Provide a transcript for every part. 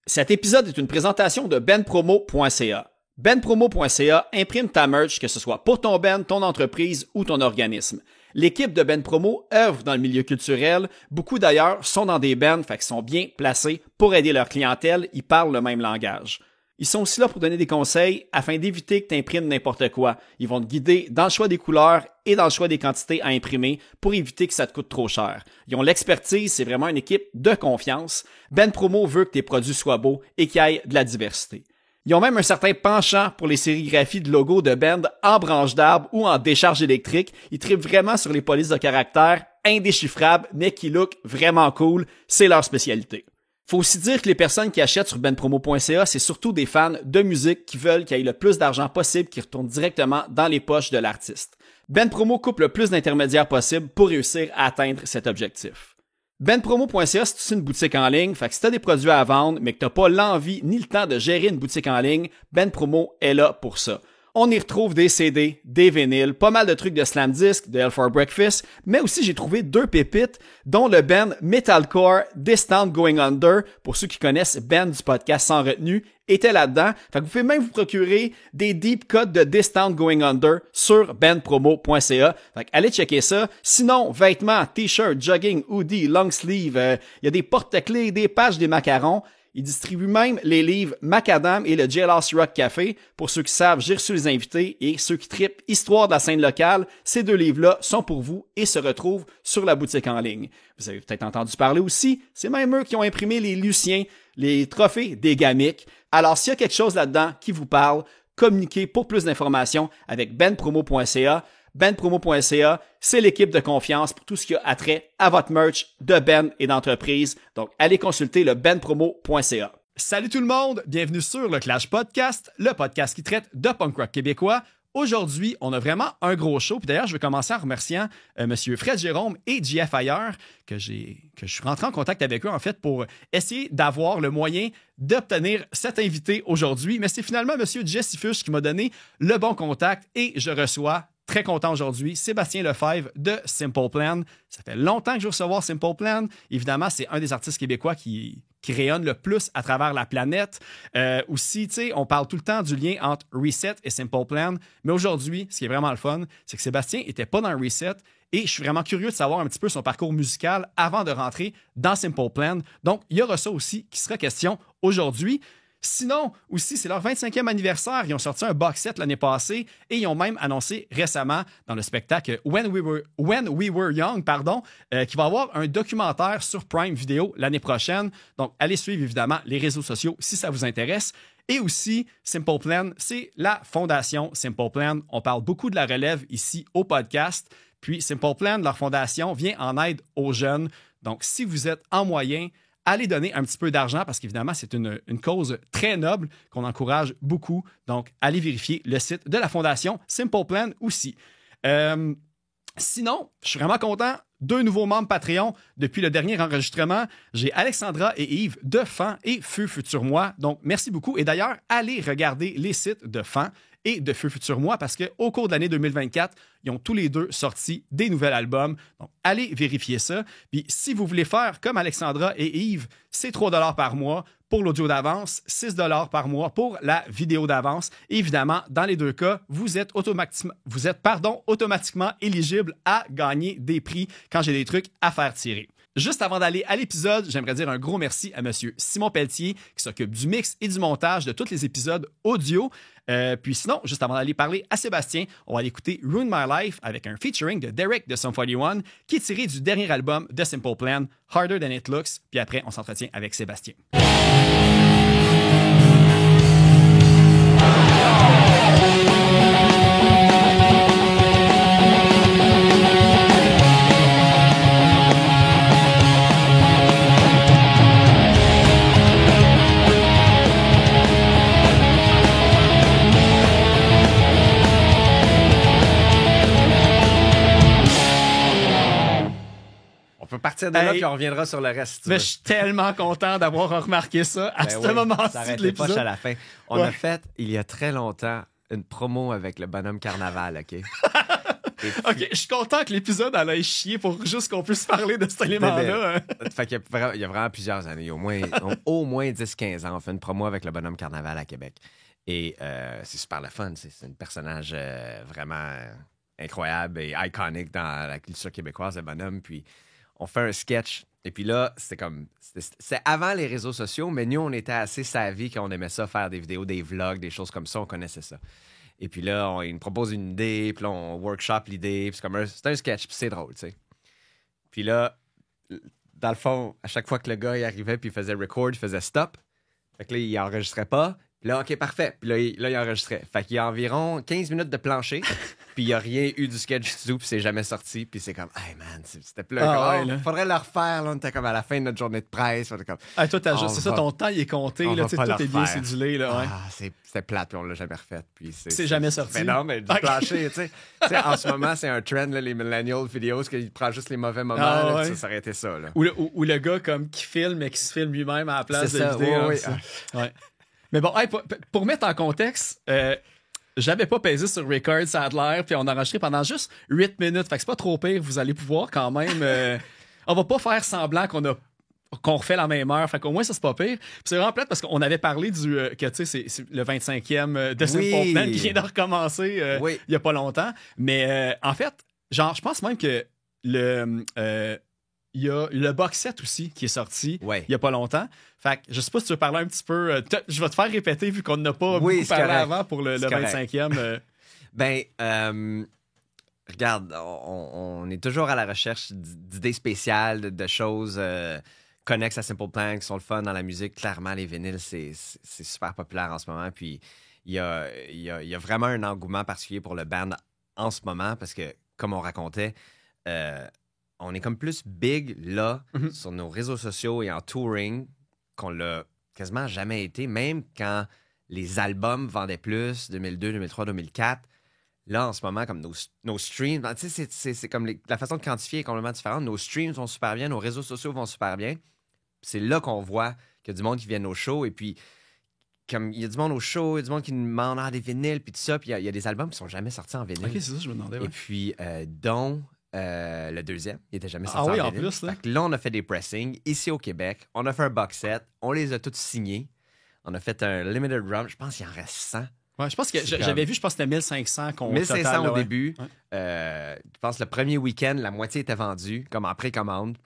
Cet épisode est une présentation de benpromo.ca. benpromo.ca imprime ta merch, que ce soit pour ton band, ton entreprise ou ton organisme. L'équipe de BenPromo œuvre dans le milieu culturel. Beaucoup d'ailleurs sont dans des bands, fait qu'ils sont bien placés pour aider leur clientèle. Ils parlent le même langage. Ils sont aussi là pour donner des conseils afin d'éviter que tu imprimes n'importe quoi. Ils vont te guider dans le choix des couleurs et dans le choix des quantités à imprimer pour éviter que ça te coûte trop cher. Ils ont l'expertise, c'est vraiment une équipe de confiance. BenPromo veut que tes produits soient beaux et qu'il y ait de la diversité. Ils ont même un certain penchant pour les sérigraphies de logos de band en branche d'arbre ou en décharge électrique. Ils trippent vraiment sur les polices de caractère indéchiffrables mais qui look vraiment cool. C'est leur spécialité. Faut aussi dire que les personnes qui achètent sur benpromo.ca, c'est surtout des fans de musique qui veulent qu'il y ait le plus d'argent possible qui retourne directement dans les poches de l'artiste. BenPromo coupe le plus d'intermédiaires possible pour réussir à atteindre cet objectif. benpromo.ca, c'est aussi une boutique en ligne, fait que si tu as des produits à vendre mais que tu n'as pas l'envie ni le temps de gérer une boutique en ligne, BenPromo est là pour ça. On y retrouve des CD, des vinyles, pas mal de trucs de Slam Disc, de Hell for Breakfast, mais aussi j'ai trouvé 2 pépites, dont le band Metalcore Distant Going Under, pour ceux qui connaissent band du podcast Sans Retenue, était là-dedans. Fait que vous pouvez même vous procurer des deep cuts de Distant Going Under sur benpromo.ca. Fait que allez checker ça. Sinon, vêtements, t-shirts, jogging, hoodie, long sleeve, il y a des porte-clés, des pages, des macarons. Il distribue même les livres Macadam et le Jailhouse Rock Café. Pour ceux qui savent, j'ai reçu les invités et ceux qui trippent Histoire de la scène locale. Ces 2 livres-là sont pour vous et se retrouvent sur la boutique en ligne. Vous avez peut-être entendu parler aussi, c'est même eux qui ont imprimé les Luciens, les trophées des Gamiques. Alors s'il y a quelque chose là-dedans qui vous parle, communiquez pour plus d'informations avec benpromo.ca. benpromo.ca, c'est l'équipe de confiance pour tout ce qui a attrait à votre merch de Ben et d'entreprise. Donc, allez consulter le benpromo.ca. Salut tout le monde, bienvenue sur le Clash Podcast, le podcast qui traite de punk rock québécois. Aujourd'hui, on a vraiment un gros show. Puis d'ailleurs, je vais commencer en remerciant Monsieur Fred Jérôme et JF Ailleurs, que je suis rentré en contact avec eux, en fait, pour essayer d'avoir le moyen d'obtenir cet invité aujourd'hui. Mais c'est finalement Monsieur Jesse Fuchs qui m'a donné le bon contact et je reçois, très content aujourd'hui, Sébastien Lefebvre de Simple Plan. Ça fait longtemps que je veux recevoir Simple Plan. Évidemment, c'est un des artistes québécois qui rayonne le plus à travers la planète. Aussi, tu sais, on parle tout le temps du lien entre Reset et Simple Plan, mais aujourd'hui, ce qui est vraiment le fun, c'est que Sébastien n'était pas dans Reset et je suis vraiment curieux de savoir un petit peu son parcours musical avant de rentrer dans Simple Plan. Donc, il y aura ça aussi qui sera question aujourd'hui. Sinon, aussi, c'est leur 25e anniversaire. Ils ont sorti un box set l'année passée et ils ont même annoncé récemment dans le spectacle When We Were Young, qu'il va y avoir un documentaire sur Prime Video l'année prochaine. Donc, allez suivre évidemment les réseaux sociaux si ça vous intéresse. Et aussi, Simple Plan, c'est la fondation Simple Plan. On parle beaucoup de la relève ici au podcast. Puis, Simple Plan, leur fondation, vient en aide aux jeunes. Donc, si vous êtes en moyen, allez donner un petit peu d'argent parce qu'évidemment, c'est une cause très noble qu'on encourage beaucoup. Donc, allez vérifier le site de la Fondation Simple Plan aussi. Sinon, je suis vraiment content. 2 nouveaux membres Patreon depuis le dernier enregistrement. J'ai Alexandra et Yves de Fan et Feu Futur Moi. Donc, merci beaucoup. Et d'ailleurs, allez regarder les sites de Fan et de Feu Futur Moi parce qu'au cours de l'année 2024, ils ont tous les 2 sorti des nouveaux albums. Donc, allez vérifier ça. Puis, si vous voulez faire comme Alexandra et Yves, c'est 3$ par mois pour l'audio d'avance, 6$ par mois pour la vidéo d'avance. Et évidemment, dans les 2 cas, vous êtes automatiquement éligible à gagner des prix quand j'ai des trucs à faire tirer. Juste avant d'aller à l'épisode, j'aimerais dire un gros merci à Monsieur Simon Pelletier qui s'occupe du mix et du montage de tous les épisodes audio. Puis sinon, juste avant d'aller parler à Sébastien, on va aller écouter Ruin My Life avec un featuring de Derek de Sum 41 qui est tiré du dernier album de Simple Plan, Harder Than It Looks. Puis après, on s'entretient avec Sébastien. Partir de là, puis on reviendra sur le reste. Mais je suis tellement content d'avoir remarqué ça à ce moment-ci de l'épisode. Poche à la fin. On a fait, il y a très longtemps, une promo avec le bonhomme Carnaval, OK? OK, je suis content que l'épisode allait chier pour juste qu'on puisse parler de cet élément-là. Fait qu'il y a vraiment plusieurs années, au moins 10-15 ans, on fait une promo avec le Bonhomme Carnaval à Québec. Et c'est super le fun. C'est un personnage vraiment incroyable et iconique dans la culture québécoise, le Bonhomme. Puis on fait un sketch. Et puis là, c'est avant les réseaux sociaux, mais nous, on était assez savvy qu'on aimait ça, faire des vidéos, des vlogs, des choses comme ça. On connaissait ça. Et puis là, il nous propose une idée, puis là, on workshop l'idée. Puis c'est un sketch, puis c'est drôle, tu sais. Puis là, dans le fond, à chaque fois que le gars il arrivait, puis il faisait record, il faisait stop. Fait que là, il enregistrait pas. Puis là, OK, parfait. Puis là, il enregistrait. Fait qu'il y a environ 15 minutes de plancher, puis il n'y a rien eu du sketch du tout, puis c'est jamais sorti. Puis c'est comme, hey man, c'était plein. Faudrait le refaire. Là. On était comme à la fin de notre journée de presse. Comme, toi, c'est ça, ton temps, il est compté. Là, tout est bien cédulé. Là, ouais. C'était plate, puis on l'a jamais refait. Puis c'est jamais sorti. Mais non, mais du plancher, tu sais. En ce moment, c'est un trend, là, les millennial videos, qu'il prend juste les mauvais moments. Là, ça aurait été ça. Là. Ou le gars comme qui filme, mais qui se filme lui-même à la place de la vidéo. Ouais. Mais bon, hey, pour mettre en contexte, j'avais pas pesé sur record, ça a l'air, puis on a enregistré pendant juste 8 minutes. Fait que c'est pas trop pire, vous allez pouvoir quand même... on va pas faire semblant qu'on refait la même heure. Fait qu'au moins, ça, c'est pas pire. Puis c'est vraiment plate parce qu'on avait parlé que, tu sais, c'est le 25e de Simple Plan qui vient de recommencer il y a pas longtemps. Mais en fait, genre, je pense même que il y a le box set aussi qui est sorti il y a pas longtemps. Fait que je sais pas si tu veux parler un petit peu. Je vais te faire répéter vu qu'on n'a pas beaucoup parlé avant pour le 25e. Regarde, on est toujours à la recherche d'idées spéciales, de choses connexes à Simple Plan qui sont le fun dans la musique. Clairement, les vinyles, c'est super populaire en ce moment. Puis il y a vraiment un engouement particulier pour le band en ce moment parce que, comme on racontait, on est comme plus big là sur nos réseaux sociaux et en touring qu'on l'a quasiment jamais été, même quand les albums vendaient plus, 2002, 2003, 2004. Là, en ce moment, comme nos streams, tu sais, c'est comme la façon de quantifier est complètement différente. Nos streams vont super bien, nos réseaux sociaux vont super bien. C'est là qu'on voit qu'il y a du monde qui vient au show et puis comme il y a du monde au show, il y a du monde qui nous demande des vinyles puis tout ça, puis il y a des albums qui sont jamais sortis en vinyle. OK, c'est ça, je me demandais. Ouais. Et puis, dont le deuxième, il n'était jamais sorti en vinyle. En plus, là. Fait que là, on a fait des pressings ici au Québec. On a fait un box set. On les a tous signés. On a fait un limited run. Je pense qu'il en reste 100. Ouais, je pense que j'avais vu, je pense que c'était 1500 1500 total, au début. Ouais. Je pense que le premier week-end, la moitié était vendue, comme en précommande.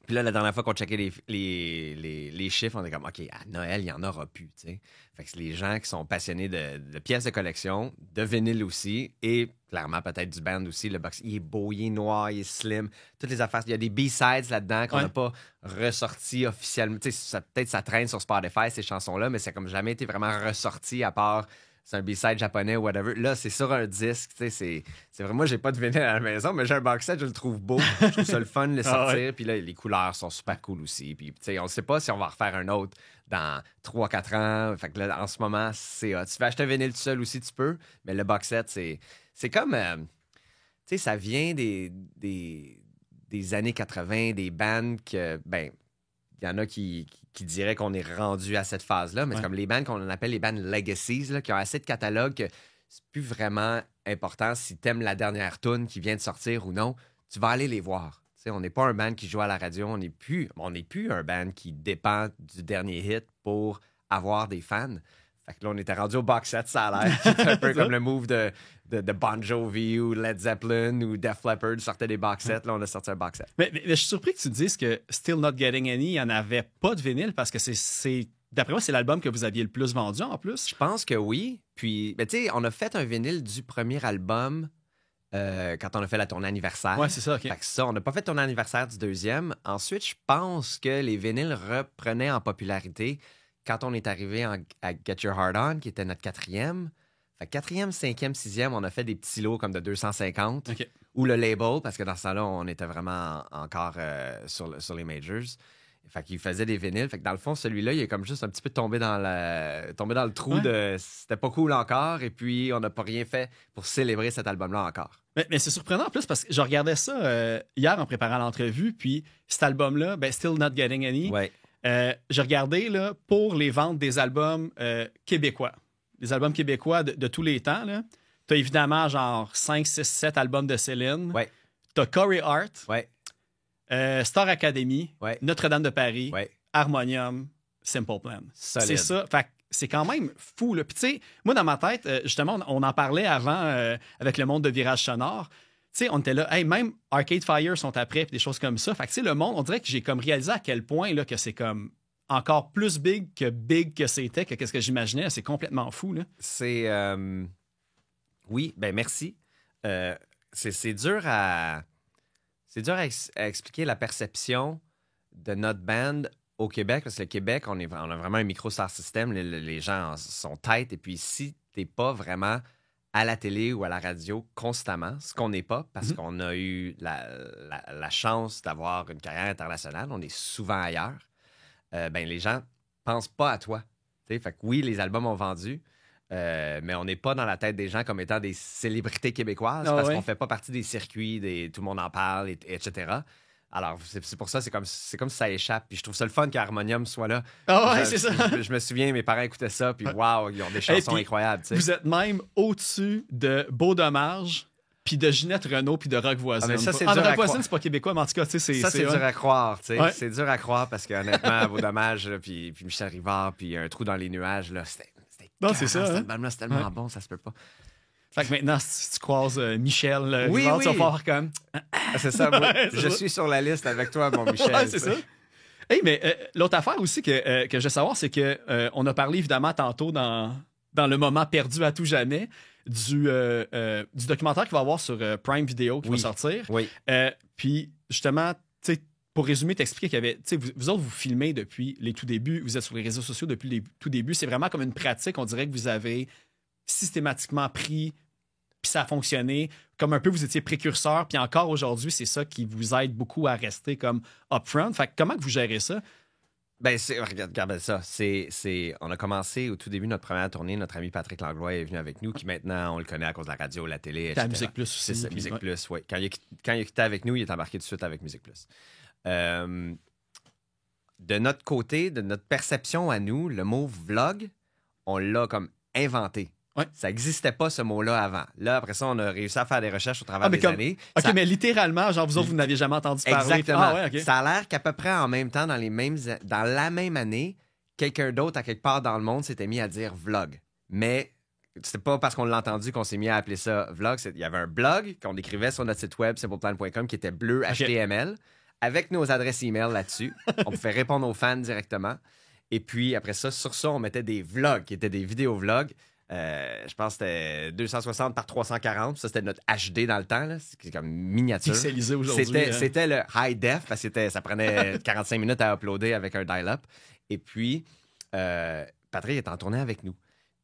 Puis là, la dernière fois qu'on checkait les chiffres, on était comme, OK, à Noël, il n'y en aura plus, tu sais. Fait que c'est les gens qui sont passionnés de pièces de collection, de vinyle aussi, et clairement, peut-être du band aussi. Le box, il est beau, il est noir, il est slim. Toutes les affaires. Il y a des B-sides là-dedans qu'on n'a pas ressorti officiellement. Tu sais, peut-être ça traîne sur Spotify, ces chansons-là, mais ça n'a comme jamais été vraiment ressorti à part... C'est un B-side japonais ou whatever. Là, c'est sur un disque. Tu sais, c'est vraiment, moi, j'ai pas de vinyle à la maison, mais j'ai un box set, je le trouve beau. Je trouve ça le fun de le sortir. Puis là, les couleurs sont super cool aussi. Puis, tu sais, on sait pas si on va refaire un autre dans 3-4 ans. Fait que là, en ce moment, c'est hot. Tu veux acheter un vinyle tout seul aussi, tu peux. Mais le box set, c'est comme... tu sais, ça vient des années 80, des bands que, ben... Il y en a qui diraient qu'on est rendu à cette phase-là, mais c'est comme les bands qu'on appelle les bands legacies, là, qui ont assez de catalogue que c'est plus vraiment important si t'aimes la dernière tune qui vient de sortir ou non. Tu vas aller les voir. T'sais, on n'est pas un band qui joue à la radio, on n'est plus un band qui dépend du dernier hit pour avoir des fans. Fait que là, on était rendu au box set, ça a l'air. C'était un peu comme le move de Bon Jovi ou Led Zeppelin ou Def Leppard sortaient des box sets. Là, on a sorti un box set. Mais je suis surpris que tu dises que Still Not Getting Any, il n'y en avait pas de vinyle parce que d'après moi, c'est l'album que vous aviez le plus vendu en plus. Je pense que oui. Puis, tu sais, on a fait un vinyle du premier album quand on a fait la tournée anniversaire. Ouais, c'est ça, OK. Fait que ça, on n'a pas fait tournée anniversaire du deuxième. Ensuite, je pense que les vinyles reprenaient en popularité quand on est arrivé à Get Your Heart On, qui était notre quatrième. Fait que quatrième, cinquième, sixième, on a fait des petits lots comme de 250. OK. Ou le label, parce que dans ce temps-là, on était vraiment encore sur les majors. Fait qu'il faisait des vinyles. Fait que dans le fond, celui-là, il est comme juste un petit peu tombé dans le trou de c'était pas cool encore. Et puis, on n'a pas rien fait pour célébrer cet album-là encore. Mais c'est surprenant en plus parce que je regardais ça hier en préparant l'entrevue. Puis cet album-là, Still Not Getting Any, j'ai regardé là, pour les ventes des albums québécois. Les albums québécois de tous les temps. Là. t'as évidemment genre 5, 6, 7 albums de Céline. Ouais. T'as Corey Hart, Ouais. Star Academy, Ouais. Notre-Dame de Paris, Ouais. Harmonium, Simple Plan. Solide. C'est ça. Fait que c'est quand même fou. Là. Puis tu sais, moi, dans ma tête, justement, on en parlait avant avec le monde de Virage Sonore. Tu sais, on était là, hey, même Arcade Fire sont après, puis des choses comme ça. Fait que tu sais, le monde, on dirait que j'ai comme réalisé à quel point là, que c'est comme encore plus big que c'était, que qu'est-ce que j'imaginais. C'est complètement fou, là. C'est... Oui, ben merci. C'est dur à... C'est dur à expliquer la perception de notre band au Québec, parce que le Québec, on a vraiment un micro-star system. Les gens sont têtes. Et puis, si t'es pas vraiment à la télé ou à la radio constamment, ce qu'on n'est pas, parce qu'on a eu la chance d'avoir une carrière internationale, on est souvent ailleurs, ben les gens pensent pas à toi. T'sais, fait que oui, les albums ont vendu, mais on n'est pas dans la tête des gens comme étant des célébrités québécoises parce qu'on fait pas partie des circuits, tout le monde en parle, etc. Alors, c'est pour ça, c'est comme si ça échappe. Puis je trouve ça le fun qu'Harmonium soit là. Ah ouais, c'est ça. Je me souviens, mes parents écoutaient ça, puis waouh, ils ont des chansons incroyables. T'sais. Vous êtes même au-dessus de Beau Dommage, puis de Ginette Renault, puis de Rock Voisine. Mais ça, c'est dur Rock Voisine, c'est pas québécois, mais en tout cas, tu sais, c'est... Ça, c'est dur à croire, tu sais. Ouais. C'est dur à croire parce qu'honnêtement, Beau Dommage, là, puis Michel Rivard, puis Un trou dans les nuages, là, c'était non, c'est ça. Cet album-là, c'est tellement bon, ça se peut pas. Fait que maintenant, si tu croises Michel oui, tu vas voir comme... C'est ça, moi, ouais, je suis sur la liste avec toi, mon Michel. Ouais, c'est ça. Hey, mais l'autre affaire aussi que je veux savoir, c'est que on a parlé évidemment tantôt dans le moment perdu à tout jamais du documentaire qu'il va y avoir sur Prime Video qui va sortir. Oui. Puis justement, tu sais, pour résumer, t'expliquer qu'il y avait, tu sais, vous autres, vous filmez depuis les tout débuts, vous êtes sur les réseaux sociaux depuis les tout débuts. C'est vraiment comme une pratique, on dirait que vous avez systématiquement pris, puis ça a fonctionné, comme un peu vous étiez précurseur, puis encore aujourd'hui, c'est ça qui vous aide beaucoup à rester comme upfront. Fait que comment que vous gérez ça? Ben, regarde ça. On a commencé au tout début de notre première tournée. Notre ami Patrick Langlois est venu avec nous, qui maintenant, on le connaît à cause de la radio, la télé, etc. À Musique Plus aussi. C'est ça, Musique Plus, oui. Quand il a quitté avec nous, il est embarqué tout de suite avec Musique Plus. De notre côté, de notre perception à nous, le mot vlog, on l'a comme inventé. Ouais. Ça n'existait pas, ce mot-là, avant. Là, après ça, on a réussi à faire des recherches au travers des années. OK, mais littéralement, genre, vous autres, vous n'aviez jamais entendu parler. Exactement. Ah, ouais, OK. Ça a l'air qu'à peu près en même temps, dans la même année, quelqu'un d'autre, à quelque part dans le monde, s'était mis à dire vlog. Mais c'est pas parce qu'on l'a entendu qu'on s'est mis à appeler ça vlog. Il y avait un blog qu'on écrivait sur notre site web, simpleplan.com, qui était bleu HTML, avec nos adresses email là-dessus. On pouvait répondre aux fans directement. Et puis, après ça, sur ça, on mettait des vlogs, qui étaient des vidéos-vlogs. Je pense que c'était 260 par 340. Ça, c'était notre HD dans le temps. Là. C'est comme miniature. Pixelisé aujourd'hui. C'était le high def parce que ça prenait 45 minutes à uploader avec un dial-up. Et puis, Patrick est en tournée avec nous.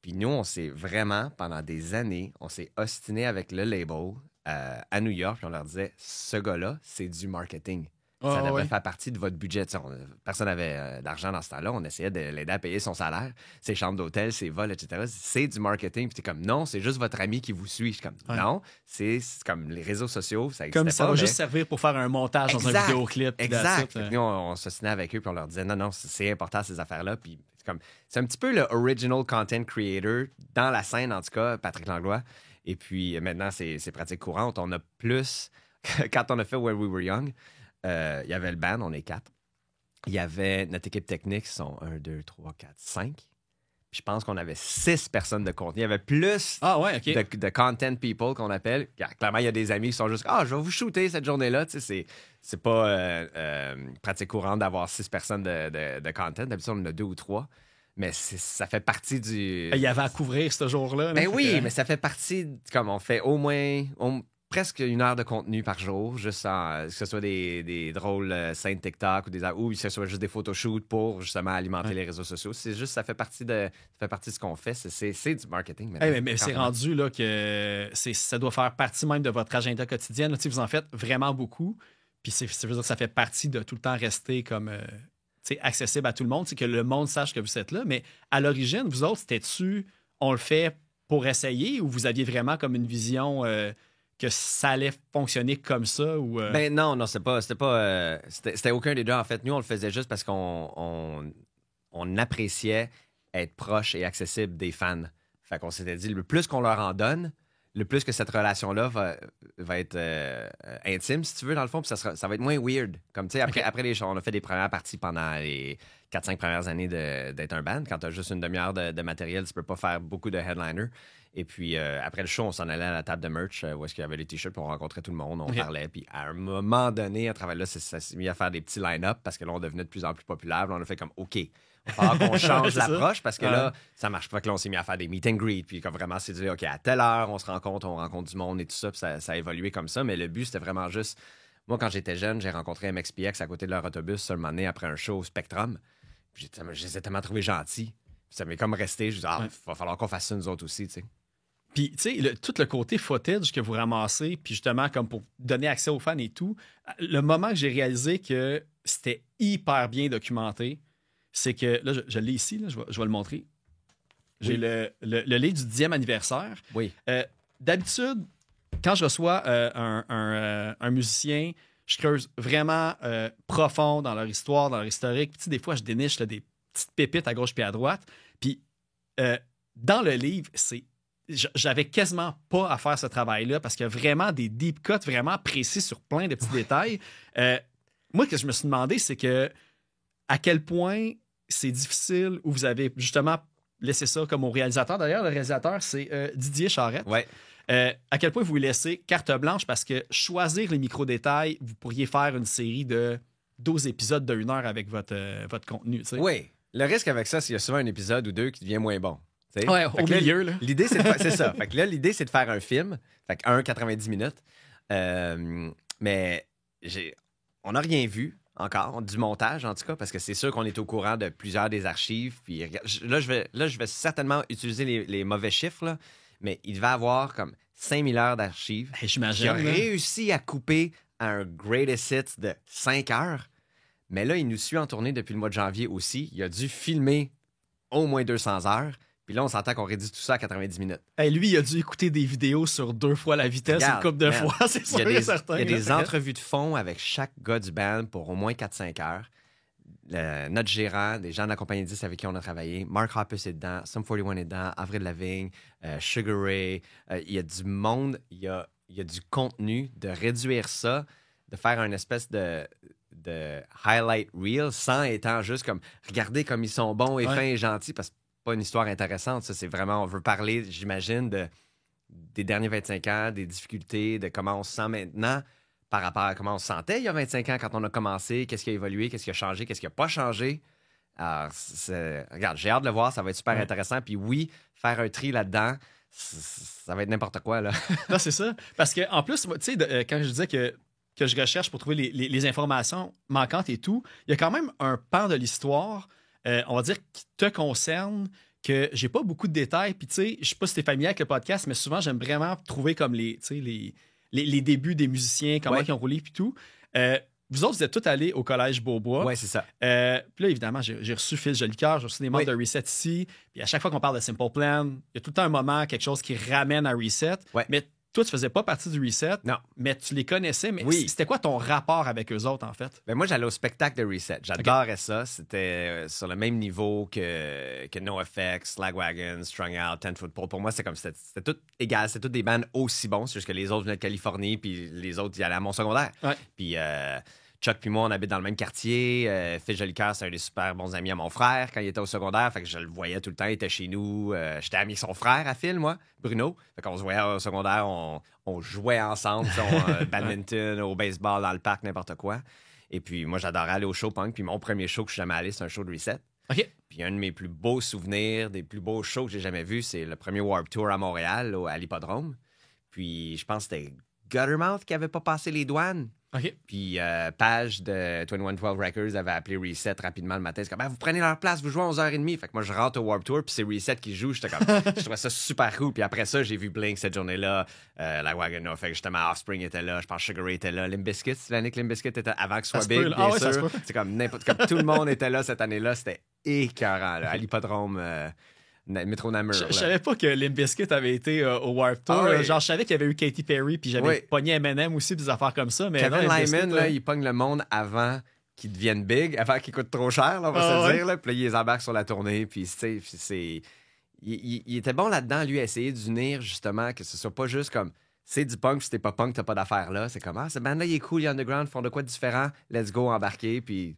Puis nous, on s'est vraiment, pendant des années, on s'est ostiné avec le label à New York. Puis on leur disait, ce gars-là, c'est du marketing. Ça devrait faire partie de votre budget. Personne n'avait d'argent dans ce temps-là. On essayait de l'aider à payer son salaire, ses chambres d'hôtel, ses vols, etc. C'est du marketing. Puis t'es comme, non, c'est juste votre ami qui vous suit. Je suis comme, non, c'est comme les réseaux sociaux. Ça comme ça va mais... juste servir pour faire un montage dans un vidéoclip. Exact. Nous, on se tenait avec eux puis on leur disait, non, c'est important ces affaires-là. Puis c'est un petit peu le original content creator dans la scène, en tout cas, Patrick Langlois. Et puis maintenant, c'est pratique courante. On a plus... Quand on a fait When We Were Young... il y avait le band, on est 4. Il y avait notre équipe technique, ils sont 1, 2, 3, 4, 5. Puis je pense qu'on avait 6 personnes de contenu. Il y avait plus de content people qu'on appelle. Clairement, il y a des amis qui sont juste je vais vous shooter cette journée-là. Tu sais, c'est pas pratique courante d'avoir 6 personnes de content. D'habitude, on en a 2 ou 3. Mais ça fait partie du... Il y avait à couvrir ce jour-là. Ben oui, mais ça fait partie... Comme on fait au moins... presque 1 heure de contenu par jour, juste que ce soit des drôles scènes TikTok ou que ce soit juste des photoshoots pour justement alimenter les réseaux sociaux. C'est juste, ça fait partie de ce qu'on fait. C'est du marketing. Mais c'est rendu là, que ça doit faire partie même de votre agenda quotidien. Là, vous en faites vraiment beaucoup. Puis ça fait partie de tout le temps rester comme accessible à tout le monde, que le monde sache que vous êtes là. Mais à l'origine, vous autres, c'était-tu, on le fait pour essayer ou vous aviez vraiment comme une vision... que ça allait fonctionner comme ça ou Ben non, c'était aucun des deux. En fait, nous, on le faisait juste parce qu'on appréciait être proche et accessible des fans. Fait qu'on s'était dit, le plus qu'on leur en donne, le plus que cette relation-là va être intime, si tu veux, dans le fond, puis ça va être moins weird. Comme, tu sais, après les shows, on a fait des premières parties pendant les 4-5 premières années d'être un band. Quand tu as juste une demi-heure de matériel, tu peux pas faire beaucoup de headliners. Et puis, après le show, on s'en allait à la table de merch où est-ce qu'il y avait les t-shirts, puis on rencontrait tout le monde, on parlait. Puis, à un moment donné, à travers là, ça s'est mis à faire des petits line-up parce que là, on devenait de plus en plus populaire. Là, on a fait comme, OK, il va falloir qu'on change l'approche parce que là, ça marche pas. Que là, on s'est mis à faire des meet and greet. Puis, comme vraiment, c'est dit, OK, à telle heure, on rencontre du monde et tout ça. Puis, ça a évolué comme ça. Mais le but, c'était vraiment juste. Moi, quand j'étais jeune, j'ai rencontré MXPX à côté de leur autobus un moment donné après un show au Spectrum. Puis, je les ai tellement trouvés gentils. Puis, ça m'est comme resté. Je dis, va falloir qu'on fasse ça nous autres aussi, tu sais. Puis, tu sais, tout le côté footage que vous ramassez, puis justement, comme pour donner accès aux fans et tout, le moment que j'ai réalisé que c'était hyper bien documenté, c'est que, là, je l'ai ici, là, je vais le montrer. J'ai le livre du 10e anniversaire. Oui. D'habitude, quand je reçois un musicien, je creuse vraiment profond dans leur histoire, dans leur historique. Puis, des fois, je déniche là, des petites pépites à gauche puis à droite. Puis, dans le livre, j'avais quasiment pas à faire ce travail-là parce qu'il y a vraiment des deep cuts vraiment précis sur plein de petits détails. Moi, ce que je me suis demandé, c'est que à quel point c'est difficile ou vous avez justement laissé ça comme au réalisateur. D'ailleurs, le réalisateur, c'est Didier Charette. Ouais. À quel point vous laissez carte blanche parce que choisir les micro-détails, vous pourriez faire une série de 12 épisodes de 1 heure avec votre contenu. T'sais. Oui. Le risque avec ça, c'est qu'il y a souvent un épisode ou deux qui devient moins bon. T'sais? Ouais, au milieu. Là. L'idée, c'est ça. Fait que là, l'idée, c'est de faire un film. Fait que 90 minutes. Mais on n'a rien vu encore, du montage en tout cas, parce que c'est sûr qu'on est au courant de plusieurs des archives. Puis là, je vais certainement utiliser les mauvais chiffres, là, mais il devait avoir comme 5000 heures d'archives. Hey, j'imagine. Il a réussi à couper un greatest hits de 5 heures. Mais là, il nous suit en tournée depuis le mois de janvier aussi. Il a dû filmer au moins 200 heures. Puis là, on s'entend qu'on réduit tout ça à 90 minutes. Hey, lui, il a dû écouter des vidéos sur 2 fois la vitesse, une couple de fois, c'est sûr et certain. Il y a des entrevues de fond avec chaque gars du band pour au moins 4-5 heures. Notre gérant, des gens de la compagnie 10 avec qui on a travaillé, Mark Hoppus est dedans, Sum 41 est dedans, Avril Lavigne, Sugar Ray. Il y a du monde, il y a du contenu, de réduire ça, de faire une espèce de highlight reel sans étant juste comme regardez comme ils sont bons et fins et gentils parce que pas une histoire intéressante. Ça, c'est vraiment, on veut parler, j'imagine, des derniers 25 ans, des difficultés, de comment on se sent maintenant par rapport à comment on se sentait il y a 25 ans quand on a commencé, qu'est-ce qui a évolué, qu'est-ce qui a changé, qu'est-ce qui n'a pas changé. Alors, regarde, j'ai hâte de le voir, ça va être super intéressant. Puis oui, faire un tri là-dedans, ça va être n'importe quoi, là. Non, c'est ça. Parce qu'en plus, tu sais, quand je disais que je recherche pour trouver les informations manquantes et tout, il y a quand même un pan de l'histoire, on va dire, qui te concerne, que j'ai pas beaucoup de détails. Puis, tu sais, je sais pas si t'es familier avec le podcast, mais souvent, j'aime vraiment trouver comme les débuts des musiciens, comment ils ont roulé, puis tout. Vous autres, vous êtes tous allés au Collège Beaubois. Oui, c'est ça. Puis là, évidemment, j'ai reçu Phil Jolicoeur, j'ai reçu des membres de Reset ici. Puis à chaque fois qu'on parle de Simple Plan, il y a tout le temps un moment, quelque chose qui ramène à Reset. Ouais. Mais toi, tu faisais pas partie du Reset. Non. Mais tu les connaissais. Mais oui. C'était quoi ton rapport avec eux autres, en fait? Ben moi, j'allais au spectacle de Reset. J'adorais ça. C'était sur le même niveau que NoFX, Lagwagon, Strung Out, 10 Foot Pole. Pour moi, c'était tout égal. C'était toutes des bandes aussi bons. C'est juste que les autres venaient de Californie, puis les autres, ils allaient à mon secondaire. Ouais. Puis Chuck puis moi, on habite dans le même quartier. Phil Jolicoeur, c'est un des super bons amis à mon frère quand il était au secondaire. Fait que je le voyais tout le temps. Il était chez nous. J'étais ami avec son frère à Phil, moi, Bruno. Fait qu'on se voyait au secondaire. On jouait ensemble, badminton, au baseball, dans le parc, n'importe quoi. Et puis, moi, j'adorais aller au show punk. Puis mon premier show que je suis jamais allé, c'est un show de Reset. OK. Puis un de mes plus beaux souvenirs, des plus beaux shows que j'ai jamais vus, c'est le premier Warped Tour à Montréal, à l'Hippodrome. Puis je pense que c'était Guttermouth qui avait pas passé les douanes. OK. Puis Page de 2112 Records avait appelé Reset rapidement le matin. C'est comme, vous prenez leur place, vous jouez à 11h30. Fait que moi, je rentre au Warped Tour, puis c'est Reset qui joue. J'étais comme, je trouvais ça super cool. Puis après ça, j'ai vu Blink cette journée-là. Lagwagon, fait que justement, Offspring était là. Je pense que Sugar Ray était là. Limp Bizkit, c'est l'année que Limp Bizkit était avant que ce soit big, bien sûr. C'est comme tout le monde était là cette année-là. C'était écœurant, là, à l'Hippodrome. Metro Namur. Je savais pas que Limp Bizkit avait été au Warped Tour. Genre, je savais qu'il y avait eu Katy Perry, puis j'avais pogné Eminem aussi, des affaires comme ça. Mais Kevin Lyman, là, il pogne le monde avant qu'ils deviennent big, avant qu'ils coûtent trop cher, là, on va se dire. Là. Puis là, il les embarque sur la tournée, puis il il était bon là-dedans, lui, à essayer d'unir, justement, que ce soit pas juste comme c'est du punk, puis si t'es pas punk, t'as pas d'affaires là. C'est comme, ce band-là, il est cool, il est underground, ils font de quoi de différent, let's go, embarquer, puis...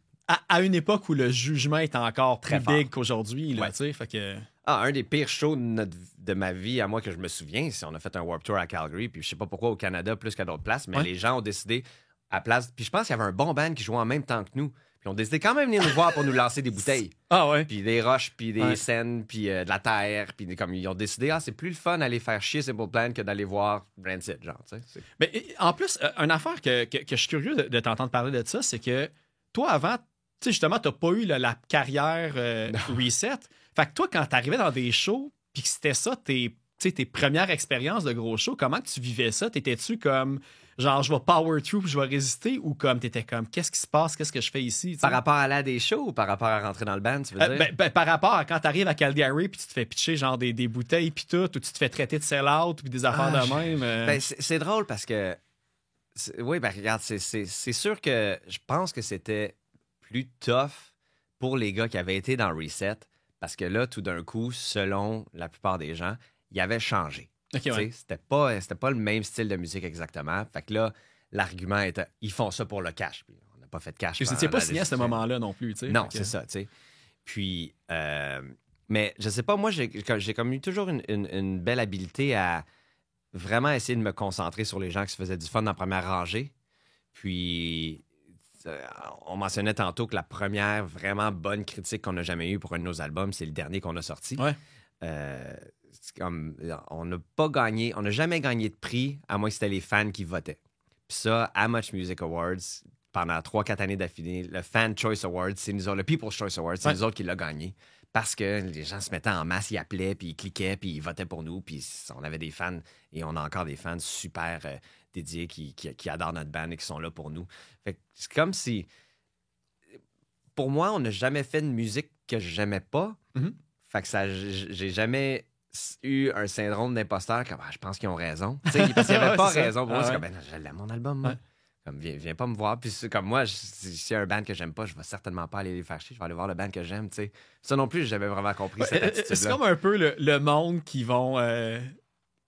À une époque où le jugement est encore Très plus fort. big qu'aujourd'hui, là, Ouais. tu sais, fait que... un des pires shows de ma vie, à moi, que je me souviens, c'est on a fait un Warped Tour à Calgary, puis je sais pas pourquoi au Canada plus qu'à d'autres places, mais Ouais. les gens ont décidé à place... Puis je pense qu'il y avait un bon band qui jouait en même temps que nous, puis ils ont décidé quand même de venir nous voir pour nous lancer des bouteilles. Ah ouais. Puis des roches, puis des Ouais. scènes, puis de la terre, puis comme ils ont décidé, c'est plus le fun d'aller faire chier Simple Plan que d'aller voir Rancid, genre, tu sais. Mais en plus, une affaire que je suis curieux de t'entendre parler de ça, c'est que toi, avant, tu sais, justement, t'as pas eu la carrière Reset. Fait que toi, quand t'arrivais dans des shows, puis que c'était ça, tes premières expériences de gros shows, comment que tu vivais ça? T'étais-tu comme, genre, je vais power through, puis je vais résister, ou comme t'étais comme, qu'est-ce qui se passe, qu'est-ce que je fais ici? tu sais? Par rapport à aller à des shows ou par rapport à rentrer dans le band, tu veux dire? Par rapport à quand t'arrives à Calgary, puis tu te fais pitcher genre des bouteilles, puis tout, ou tu te fais traiter de sell-out, puis des affaires de même. Ben, c'est drôle parce que... Oui, ben regarde, c'est sûr que je pense que c'était plus tough pour les gars qui avaient été dans Reset parce que là, tout d'un coup, selon la plupart des gens, ils avaient changé. Ok, Tu sais, ouais. c'était pas le même style de musique exactement. Fait que là, l'argument était ils font ça pour le cash. Puis on n'a pas fait de cash. Puis vous pendant n'étiez pas la signé à ce décision. moment-là non plus, tu sais. Non, Fait que- c'est ça, tu sais. Puis, mais je sais pas, moi, j'ai comme eu toujours une belle habileté à vraiment essayer de me concentrer sur les gens qui se faisaient du fun dans la première rangée. Puis, on mentionnait tantôt que la première vraiment bonne critique qu'on a jamais eue pour un de nos albums, c'est le dernier qu'on a sorti. Ouais. C'est comme, on n'a pas gagné, on n'a jamais gagné de prix, à moins que c'était les fans qui votaient. Puis ça, à Much Music Awards, pendant 3-4 années d'affilée, le Fan Choice Awards, c'est nous autres, le People's Choice Awards, c'est Ouais. nous autres qui l'a gagné. Parce que les gens se mettaient en masse, ils appelaient, puis ils cliquaient, puis ils votaient pour nous. Puis on avait des fans, et on a encore des fans super dédiés qui adorent notre band et qui sont là pour nous. Fait que c'est comme si... Pour moi, on n'a jamais fait de musique que j'aimais pas. Mhm. Fait que ça, j'ai jamais eu un syndrome d'imposteur comme je pense qu'ils ont raison. Tu sais, parce qu'il n'y avait Ouais, pas c'est ça. raison. Pour moi, Ah c'est ouais. comme, je l'aime mon album, moi. Ouais. Comme, viens pas me voir. Puis c'est comme moi, s'il y a un band que j'aime pas, je vais certainement pas aller les faire chier. Je vais aller voir le band que j'aime, tu sais. Ça non plus, j'avais vraiment compris cette C'est attitude-là. comme un peu le monde qui vont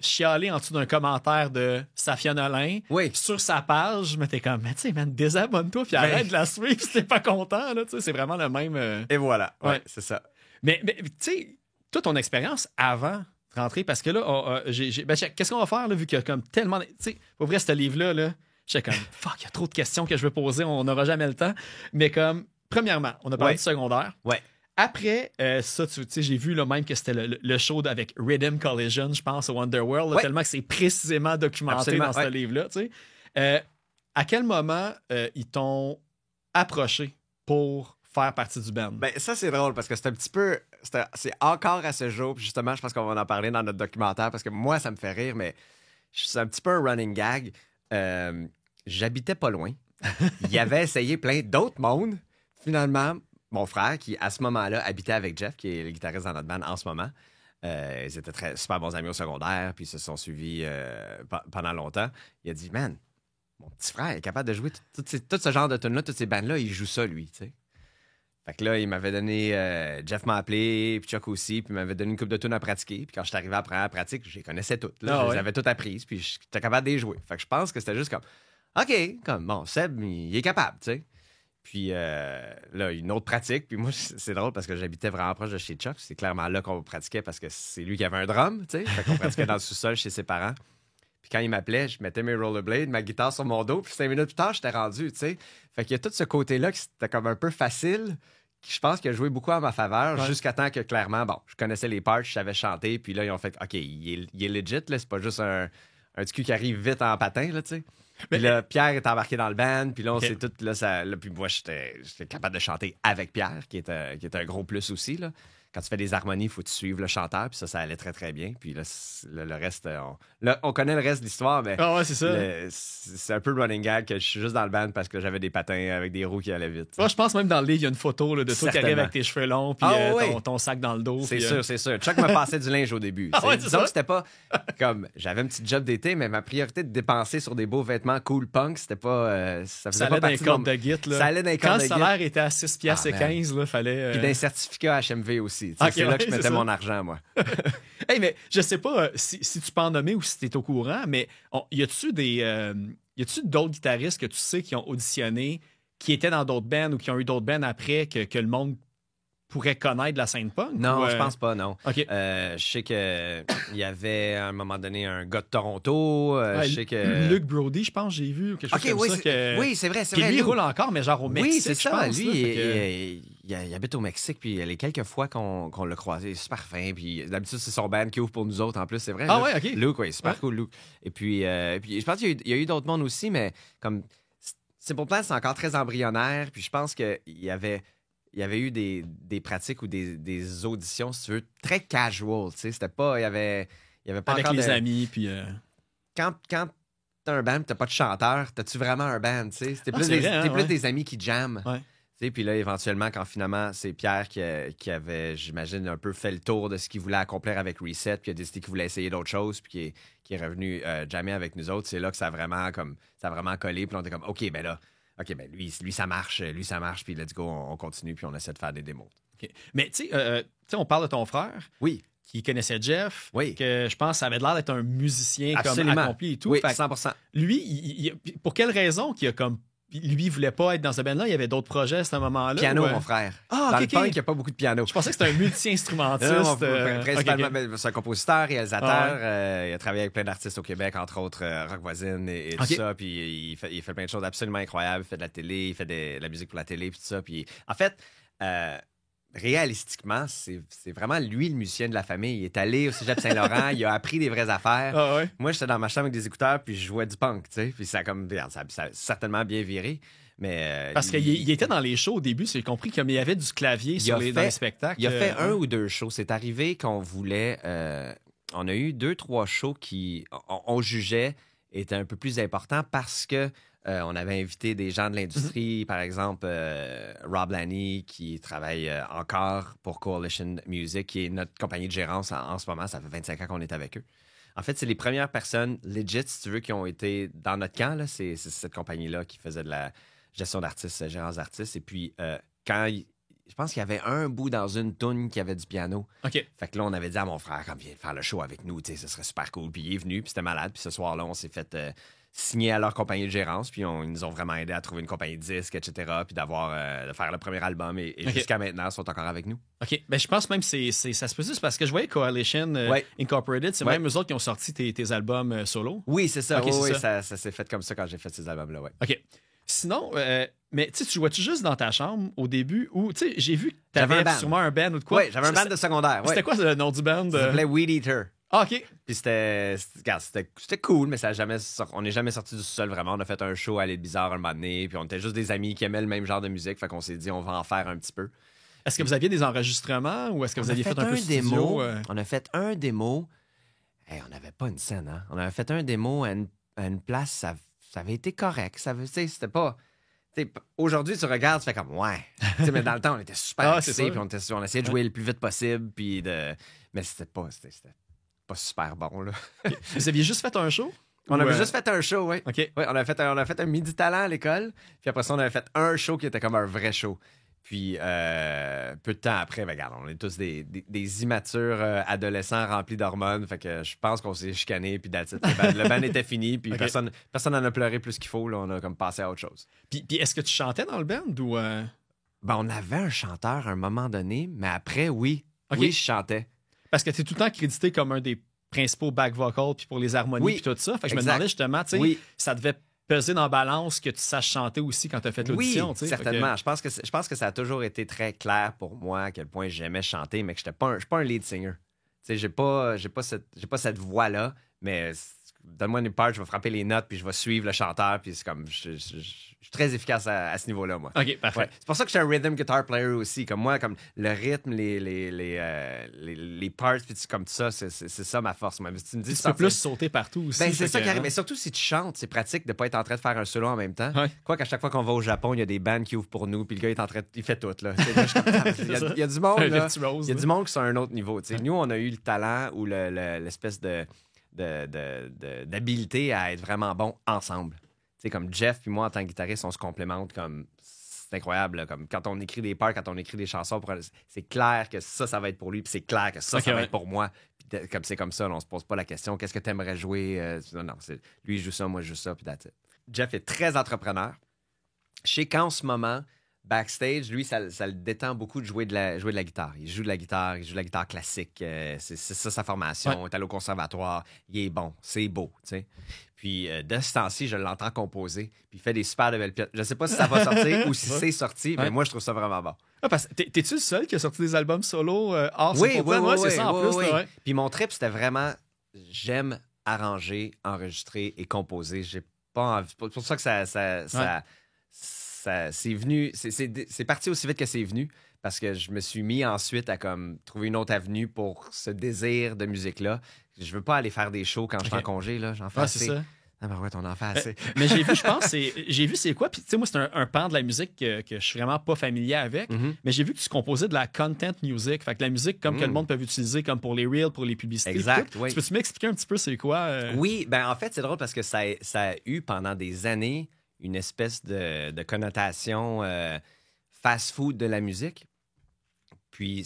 chialer en dessous d'un commentaire de Safia Nolin Oui. sur sa page, mais t'es comme, mais tu sais, man, désabonne-toi puis Ben- arrête de la suivre si t'es pas content, là, tu sais, c'est vraiment le même... Et voilà. Ouais, Ouais. c'est ça. Mais tu sais, toute ton expérience avant de rentrer, parce que là, qu'est-ce qu'on va faire, là, vu qu'il y a comme tellement... Tu sais, pour vrai, ce livre-là, là, j'étais comme, fuck, il y a trop de questions que je veux poser, on n'aura jamais le temps. Mais comme, premièrement, on a parlé Ouais. du secondaire. Ouais. Après ça, tu sais, j'ai vu là, même que c'était le show avec Rhythm Collision, je pense, au Wonderworld, là, Ouais. tellement que c'est précisément documenté Absolument, dans ce ouais. livre-là. Tu sais. À quel moment ils t'ont approché pour faire partie du band? Ben, ça, c'est drôle parce que c'est un petit peu. C'est encore à ce jour, puis justement, je pense qu'on va en parler dans notre documentaire parce que moi, ça me fait rire, mais c'est un petit peu un running gag. J'habitais pas loin. Il avait essayé plein d'autres mondes. Finalement, mon frère, qui à ce moment-là habitait avec Jeff, qui est le guitariste dans notre band en ce moment, ils étaient super bons amis au secondaire, puis ils se sont suivis pendant longtemps. Il a dit, man, mon petit frère est capable de jouer tout ce genre de tunes-là, toutes ces bandes-là, il joue ça, lui, tu sais. Fait que là, il m'avait donné... Jeff m'a appelé, puis Chuck aussi, puis il m'avait donné une couple de tunes à pratiquer. Puis quand je suis arrivé à la première pratique, je les connaissais toutes. Là, Ah je ouais. les avais toutes apprises, puis j'étais capable de les jouer. Fait que je pense que c'était juste comme... OK, comme, bon, Seb, il est capable, tu sais. Puis là, une autre pratique. Puis moi, c'est drôle parce que j'habitais vraiment proche de chez Chuck. C'est clairement là qu'on pratiquait parce que c'est lui qui avait un drum, tu sais. Fait qu'on pratiquait dans le sous-sol chez ses parents. Puis quand il m'appelait, je mettais mes rollerblades, ma guitare sur mon dos, puis 5 minutes plus tard, j'étais rendu, tu sais. Fait qu'il y a tout ce côté-là qui c'était comme un peu facile, qui je pense qu'il a joué beaucoup en ma faveur, Ouais. jusqu'à temps que clairement, bon, je connaissais les parts, je savais chanter, puis là, ils ont fait, OK, il est legit, là, c'est pas juste un petit cul qui arrive vite en patin, là, tu sais. Puis là, Pierre est embarqué dans le band, puis là, on Ok. s'est tout, là, puis moi, j'étais capable de chanter avec Pierre, qui est un gros plus aussi, là. Quand tu fais des harmonies, il faut que tu suives le chanteur, puis ça allait très, très bien. Puis là, le reste, on connaît le reste de l'histoire, mais Ah ouais, c'est ça. c'est un peu le running gag que je suis juste dans le band parce que j'avais des patins avec des roues qui allaient vite. Moi, je pense même dans le livre, il y a une photo là, de toi qui Certainement. arrive avec tes cheveux longs puis Ah ouais. ton sac dans le dos. C'est puis, sûr, c'est sûr. Chuck me passait du linge au début. Ah ouais, c'est Disons ça? que c'était pas comme... J'avais un petit job d'été, mais ma priorité de dépenser sur des beaux vêtements cool punk, c'était pas... ça faisait ça allait pas dans les partie de cordes mon... de git. Là. Ça allait dans les Quand cordes le de salaire était à 6 piastres et Ah, man. 15, là, fallait... Puis d'un certificat HMV aussi. aussi. C'est là que je mettais mon argent, moi. Hey, mais je sais pas si tu peux en nommer ou si tu es au courant, mais y a-tu d'autres guitaristes que tu sais qui ont auditionné, qui étaient dans d'autres bands ou qui ont eu d'autres bands après que le monde pourrait connaître la scène punk? Non, je pense pas, non. OK. Je sais qu'il y avait à un moment donné un gars de Toronto. Je sais que... Luc Brody, je pense, j'ai vu quelque chose comme oui, ça. Oui, c'est vrai. Lui, il roule encore, mais genre au Mexique, oui, c'est ça. je pense. Lui, il habite au Mexique, puis les quelques fois qu'on l'a croisé, il est super fin. Puis d'habitude, c'est son band qui ouvre pour nous autres, en plus, c'est vrai. Ah ouais, OK. Luke, oui, super cool, Luke. Et puis je pense qu'il y a eu d'autres mondes aussi, mais comme... Simple Plan, c'est encore très embryonnaire, puis je pense qu'il y avait eu des pratiques ou des auditions, si tu veux, très casual. C'était pas. Il y avait pas avec encore les amis, puis. Quand t'as un band, t'as pas de chanteur, t'as-tu vraiment un band? C'était plus, plus des amis qui jamment. Ouais. Puis là, éventuellement, quand finalement, c'est Pierre qui avait, j'imagine, un peu fait le tour de ce qu'il voulait accomplir avec Reset, puis il a décidé qu'il voulait essayer d'autres choses, puis qui est revenu jammer avec nous autres, c'est là que ça a vraiment collé. Puis on était comme, OK, ben là. OK, ben lui, ça marche, puis let's go, on continue, puis on essaie de faire des démos. Okay. Mais tu sais, on parle de ton frère. Oui. Qui connaissait Jeff. Oui. Que je pense que ça avait l'air d'être un musicien Absolument. comme accompli et tout. Oui, fait 100%. Lui, pour quelle raison qu'il a comme. Lui, il voulait pas être dans ce band-là. Il y avait d'autres projets à ce moment-là. Piano, mon frère. Ah, dans le punk, il n'y a pas beaucoup de piano. Je pensais que c'était un multi-instrumentiste. Principalement, c'est un compositeur, réalisateur. Il a travaillé avec plein d'artistes au Québec, entre autres Rock Voisine et tout ça. Puis il fait plein de choses absolument incroyables. Il fait de la télé, il fait de la musique pour la télé, puis tout ça. Puis en fait, réalistiquement, c'est vraiment lui le musicien de la famille. Il est allé au Cégep Saint-Laurent, il a appris des vraies affaires. Ah ouais? Moi, j'étais dans ma chambre avec des écouteurs, puis je jouais du punk, tu sais. Puis ça a certainement bien viré. Mais, parce qu'il était dans les shows au début, j'ai compris qu'il y avait du clavier dans les spectacles. Il a fait un ou deux shows. C'est arrivé qu'on voulait... on a eu 2-3 shows qui, on jugeait, étaient un peu plus importants parce que on avait invité des gens de l'industrie, par exemple Rob Lanny, qui travaille encore pour Coalition Music, qui est notre compagnie de gérance en ce moment. Ça fait 25 ans qu'on est avec eux. En fait, c'est les premières personnes legit, si tu veux, qui ont été dans notre camp. Là. C'est cette compagnie-là qui faisait de la gestion d'artistes, gérance d'artistes. Et puis, je pense qu'il y avait un bout dans une toune qui avait du piano. OK. Fait que là, on avait dit à mon frère, comme viens faire le show avec nous, tu sais, ce serait super cool. Puis il est venu, puis c'était malade. Puis ce soir-là, on s'est fait signer à leur compagnie de gérance. Puis ils nous ont vraiment aidé à trouver une compagnie de disques, etc. Puis de faire le premier album. Et jusqu'à maintenant, ils sont encore avec nous. OK. Ben, je pense même que ça se peut juste parce que je voyais Coalition Incorporated, c'est même eux autres qui ont sorti tes albums solo. Oui, c'est ça. Okay, oui, ça s'est fait comme ça quand j'ai fait ces albums-là, ouais. OK. Sinon, mais tu jouais-tu juste dans ta chambre au début ou, tu sais, j'ai vu que J'avais t'avais sûrement un band ou de quoi? Oui, j'avais un band de secondaire. C'était quoi le nom du band? Ça s'appelait Weed Eater. Ah, OK. Puis c'était cool, mais on n'est jamais sorti du sol vraiment. On a fait un show à l'île Bizarre un moment donné, puis on était juste des amis qui aimaient le même genre de musique, fait qu'on s'est dit on va en faire un petit peu. Est-ce que vous aviez des enregistrements ou est-ce que vous aviez fait un peu de démo? On a fait un démo. Hey, on n'avait pas une scène, hein? On avait fait un démo à une place, ça avait été correct. C'était pas... Aujourd'hui, tu regardes, tu fais comme ouais. Mais dans le temps, on était super excités, puis on essayait de jouer le plus vite possible, puis mais c'était pas super bon, là. Vous aviez juste fait un show? On avait juste fait un show, oui. OK. Ouais, on a fait un midi talent à l'école, puis après ça, on avait fait un show qui était comme un vrai show. Puis, peu de temps après, ben, regarde, on est tous des immatures adolescents remplis d'hormones. Fait que je pense qu'on s'est chicanés, puis le band était fini, puis okay. personne n'en a pleuré plus qu'il faut. Là, on a comme passé à autre chose. Puis est-ce que tu chantais dans le band ou... Ben, on avait un chanteur à un moment donné, mais après, oui. Okay. Oui, je chantais. Parce que tu es tout le temps crédité comme un des principaux back vocals, puis pour les harmonies, puis tout ça. Fait que je me demandais justement, tu sais, ça devait peser dans la balance que tu saches chanter aussi quand tu as fait l'audition. Oui, certainement. Je pense que ça a toujours été très clair pour moi à quel point j'aimais chanter, mais que je ne suis pas un lead singer. Tu sais, j'ai pas cette voix-là, mais donne-moi une part, je vais frapper les notes, puis je vais suivre le chanteur, puis c'est comme... Je suis très efficace à ce niveau-là, moi. OK, parfait. Ouais. C'est pour ça que je suis un rhythm guitar player aussi. Comme moi, comme le rythme, les parts, puis comme ça, c'est ça ma force. Moi. Tu me dis, tu peux plus sauter partout aussi. Ben, c'est ça qui arrive. Mais surtout, si tu chantes, c'est pratique de ne pas être en train de faire un solo en même temps. Ouais. Quoi qu'à chaque fois qu'on va au Japon, il y a des bands qui ouvrent pour nous, puis le gars, il fait tout. Là. Il y a du monde, là. Il y a du monde qui sont à un autre niveau. Ouais. Nous, on a eu le talent ou l'espèce d'habilité à être vraiment bon ensemble. T'sais, comme Jeff puis moi, en tant que guitariste, on se complémente comme c'est incroyable. Là, comme quand on écrit des parts, quand on écrit des chansons, c'est clair que ça va être pour lui, puis c'est clair que ça va être pour moi. Puis comme c'est comme ça, là, on se pose pas la question, qu'est-ce que tu aimerais jouer? Non, lui, il joue ça, moi, je joue ça, puis that's it. Jeff est très entrepreneur. Je sais qu'en ce moment, backstage, lui, ça le détend beaucoup de jouer de la guitare. Il joue de la guitare classique. C'est ça sa formation. Il est allé au conservatoire. Il est bon. C'est beau, tu sais. Puis, de ce temps-ci, je l'entends composer. Puis, il fait des super de belles pièces. Je sais pas si ça va sortir ou si c'est sorti, mais moi, je trouve ça vraiment bon. Ah, parce que t'es-tu le seul qui a sorti des albums solo hors Simple Plan? Oui, c'est ça en plus. Oui. Puis, mon trip, c'était vraiment... J'aime arranger, enregistrer et composer. J'ai pas envie... C'est pour ça que ça c'est venu, c'est parti aussi vite que c'est venu parce que je me suis mis ensuite à comme trouver une autre avenue pour ce désir de musique-là. Je veux pas aller faire des shows quand je suis en congé, là. J'en fais assez. C'est ça. Ah ben ouais, on en fait assez. Mais j'ai vu, je pense, c'est quoi? Puis tu sais, moi, c'est un pan de la musique que je suis vraiment pas familier avec. Mais j'ai vu que tu composais de la content music. Fait que la musique comme que le monde peut utiliser comme pour les reels, pour les publicités. Exact, oui. Peux-tu m'expliquer un petit peu c'est quoi? Oui, ben en fait, c'est drôle parce que ça a eu pendant des années une espèce de connotation fast-food de la musique. Puis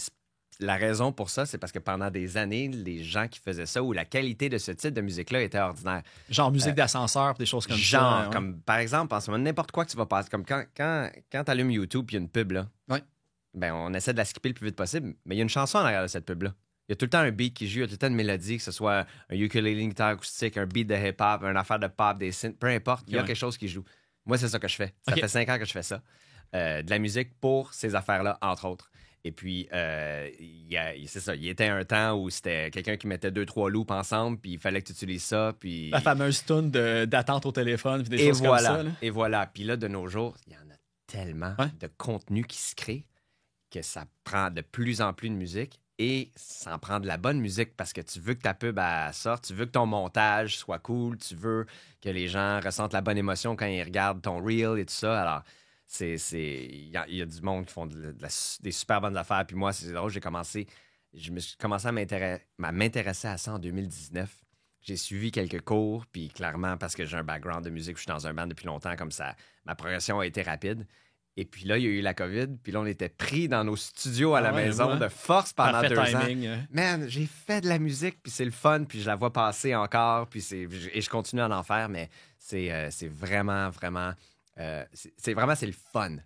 la raison pour ça, c'est parce que pendant des années, les gens qui faisaient ça ou la qualité de ce type de musique-là était ordinaire. Genre musique d'ascenseur, des choses comme ça. Genre, comme par exemple, en ce moment, n'importe quoi que tu vas passer. Comme quand tu allumes YouTube et il y a une pub, là, ben, on essaie de la skipper le plus vite possible, mais il y a une chanson en arrière de cette pub-là. Il y a tout le temps un beat qui joue, il y a tout le temps une mélodie, que ce soit un ukulele, une guitare acoustique, un beat de hip-hop, une affaire de pop, des synths, peu importe, il y a quelque chose qui joue. Moi, c'est ça que je fais. Ça fait 5 ans que je fais ça. De la musique pour ces affaires-là, entre autres. Et puis, c'est ça. Il y était un temps où c'était quelqu'un qui mettait 2-3 loops ensemble, puis il fallait que tu utilises ça. Puis... La fameuse tune d'attente au téléphone, puis des choses comme ça. Là. Et voilà. Puis là, de nos jours, il y en a tellement de contenu qui se crée que ça prend de plus en plus de musique. Et ça en prend de la bonne musique parce que tu veux que ta pub sorte, tu veux que ton montage soit cool, tu veux que les gens ressentent la bonne émotion quand ils regardent ton reel et tout ça. Alors, il y a du monde qui font des super bonnes affaires. Puis moi, c'est drôle, je me suis commencé à m'intéresser à ça en 2019. J'ai suivi quelques cours, puis clairement, parce que j'ai un background de musique, je suis dans un band depuis longtemps, comme ça, ma progression a été rapide. Et puis là, il y a eu la COVID. Puis là, on était pris dans nos studios à la maison de force pendant 2 ans. Man, j'ai fait de la musique, puis c'est le fun, puis je la vois passer encore, puis et je continue à en faire, mais c'est vraiment, vraiment... c'est le fun.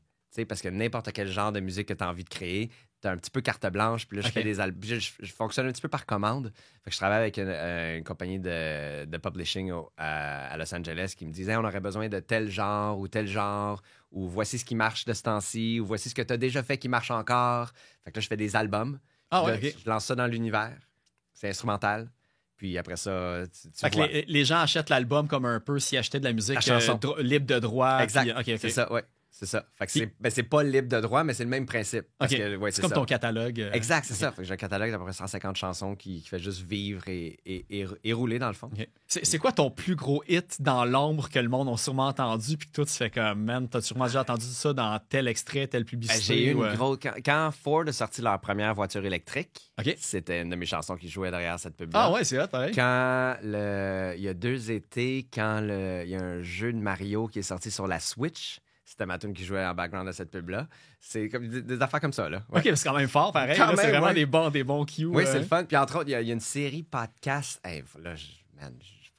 Parce que n'importe quel genre de musique que tu as envie de créer, tu as un petit peu carte blanche, puis là, je fais des albums. Je fonctionne un petit peu par commande. Fait que je travaille avec une compagnie de publishing à Los Angeles qui me disait on aurait besoin de tel genre, ou voici ce qui marche de ce temps-ci, ou voici ce que tu as déjà fait qui marche encore. Fait que là, je fais des albums. Je lance ça dans l'univers. C'est instrumental. Puis après ça, tu vois. Les gens achètent l'album comme un peu s'ils achetaient de la musique libre de droit. Exact. Puis, c'est ça, ouais. C'est ça. Fait que c'est pas libre de droit, mais c'est le même principe. Parce que, c'est comme ton catalogue. Exact, c'est ça. Fait que j'ai un catalogue d'à peu près 150 chansons qui fait juste vivre et rouler dans le fond. C'est quoi ton plus gros hit dans l'ombre que le monde a sûrement entendu puis que toi, tu fais comme, man, t'as sûrement déjà entendu ça dans tel extrait, telle publicité? J'ai eu une grosse... Quand Ford a sorti leur première voiture électrique, c'était une de mes chansons qui jouait derrière cette pub-là. Ah ouais, c'est hot, pareil. Quand il y a 2 étés, quand il y a un jeu de Mario qui est sorti sur la Switch... C'était ma tune qui jouait en background de cette pub-là. C'est comme des affaires comme ça, là. Ouais. OK, c'est quand même fort, pareil. Là, c'est vraiment des bons cues. Oui, c'est le fun. Puis entre autres, il y a une série podcast. Hey, là, je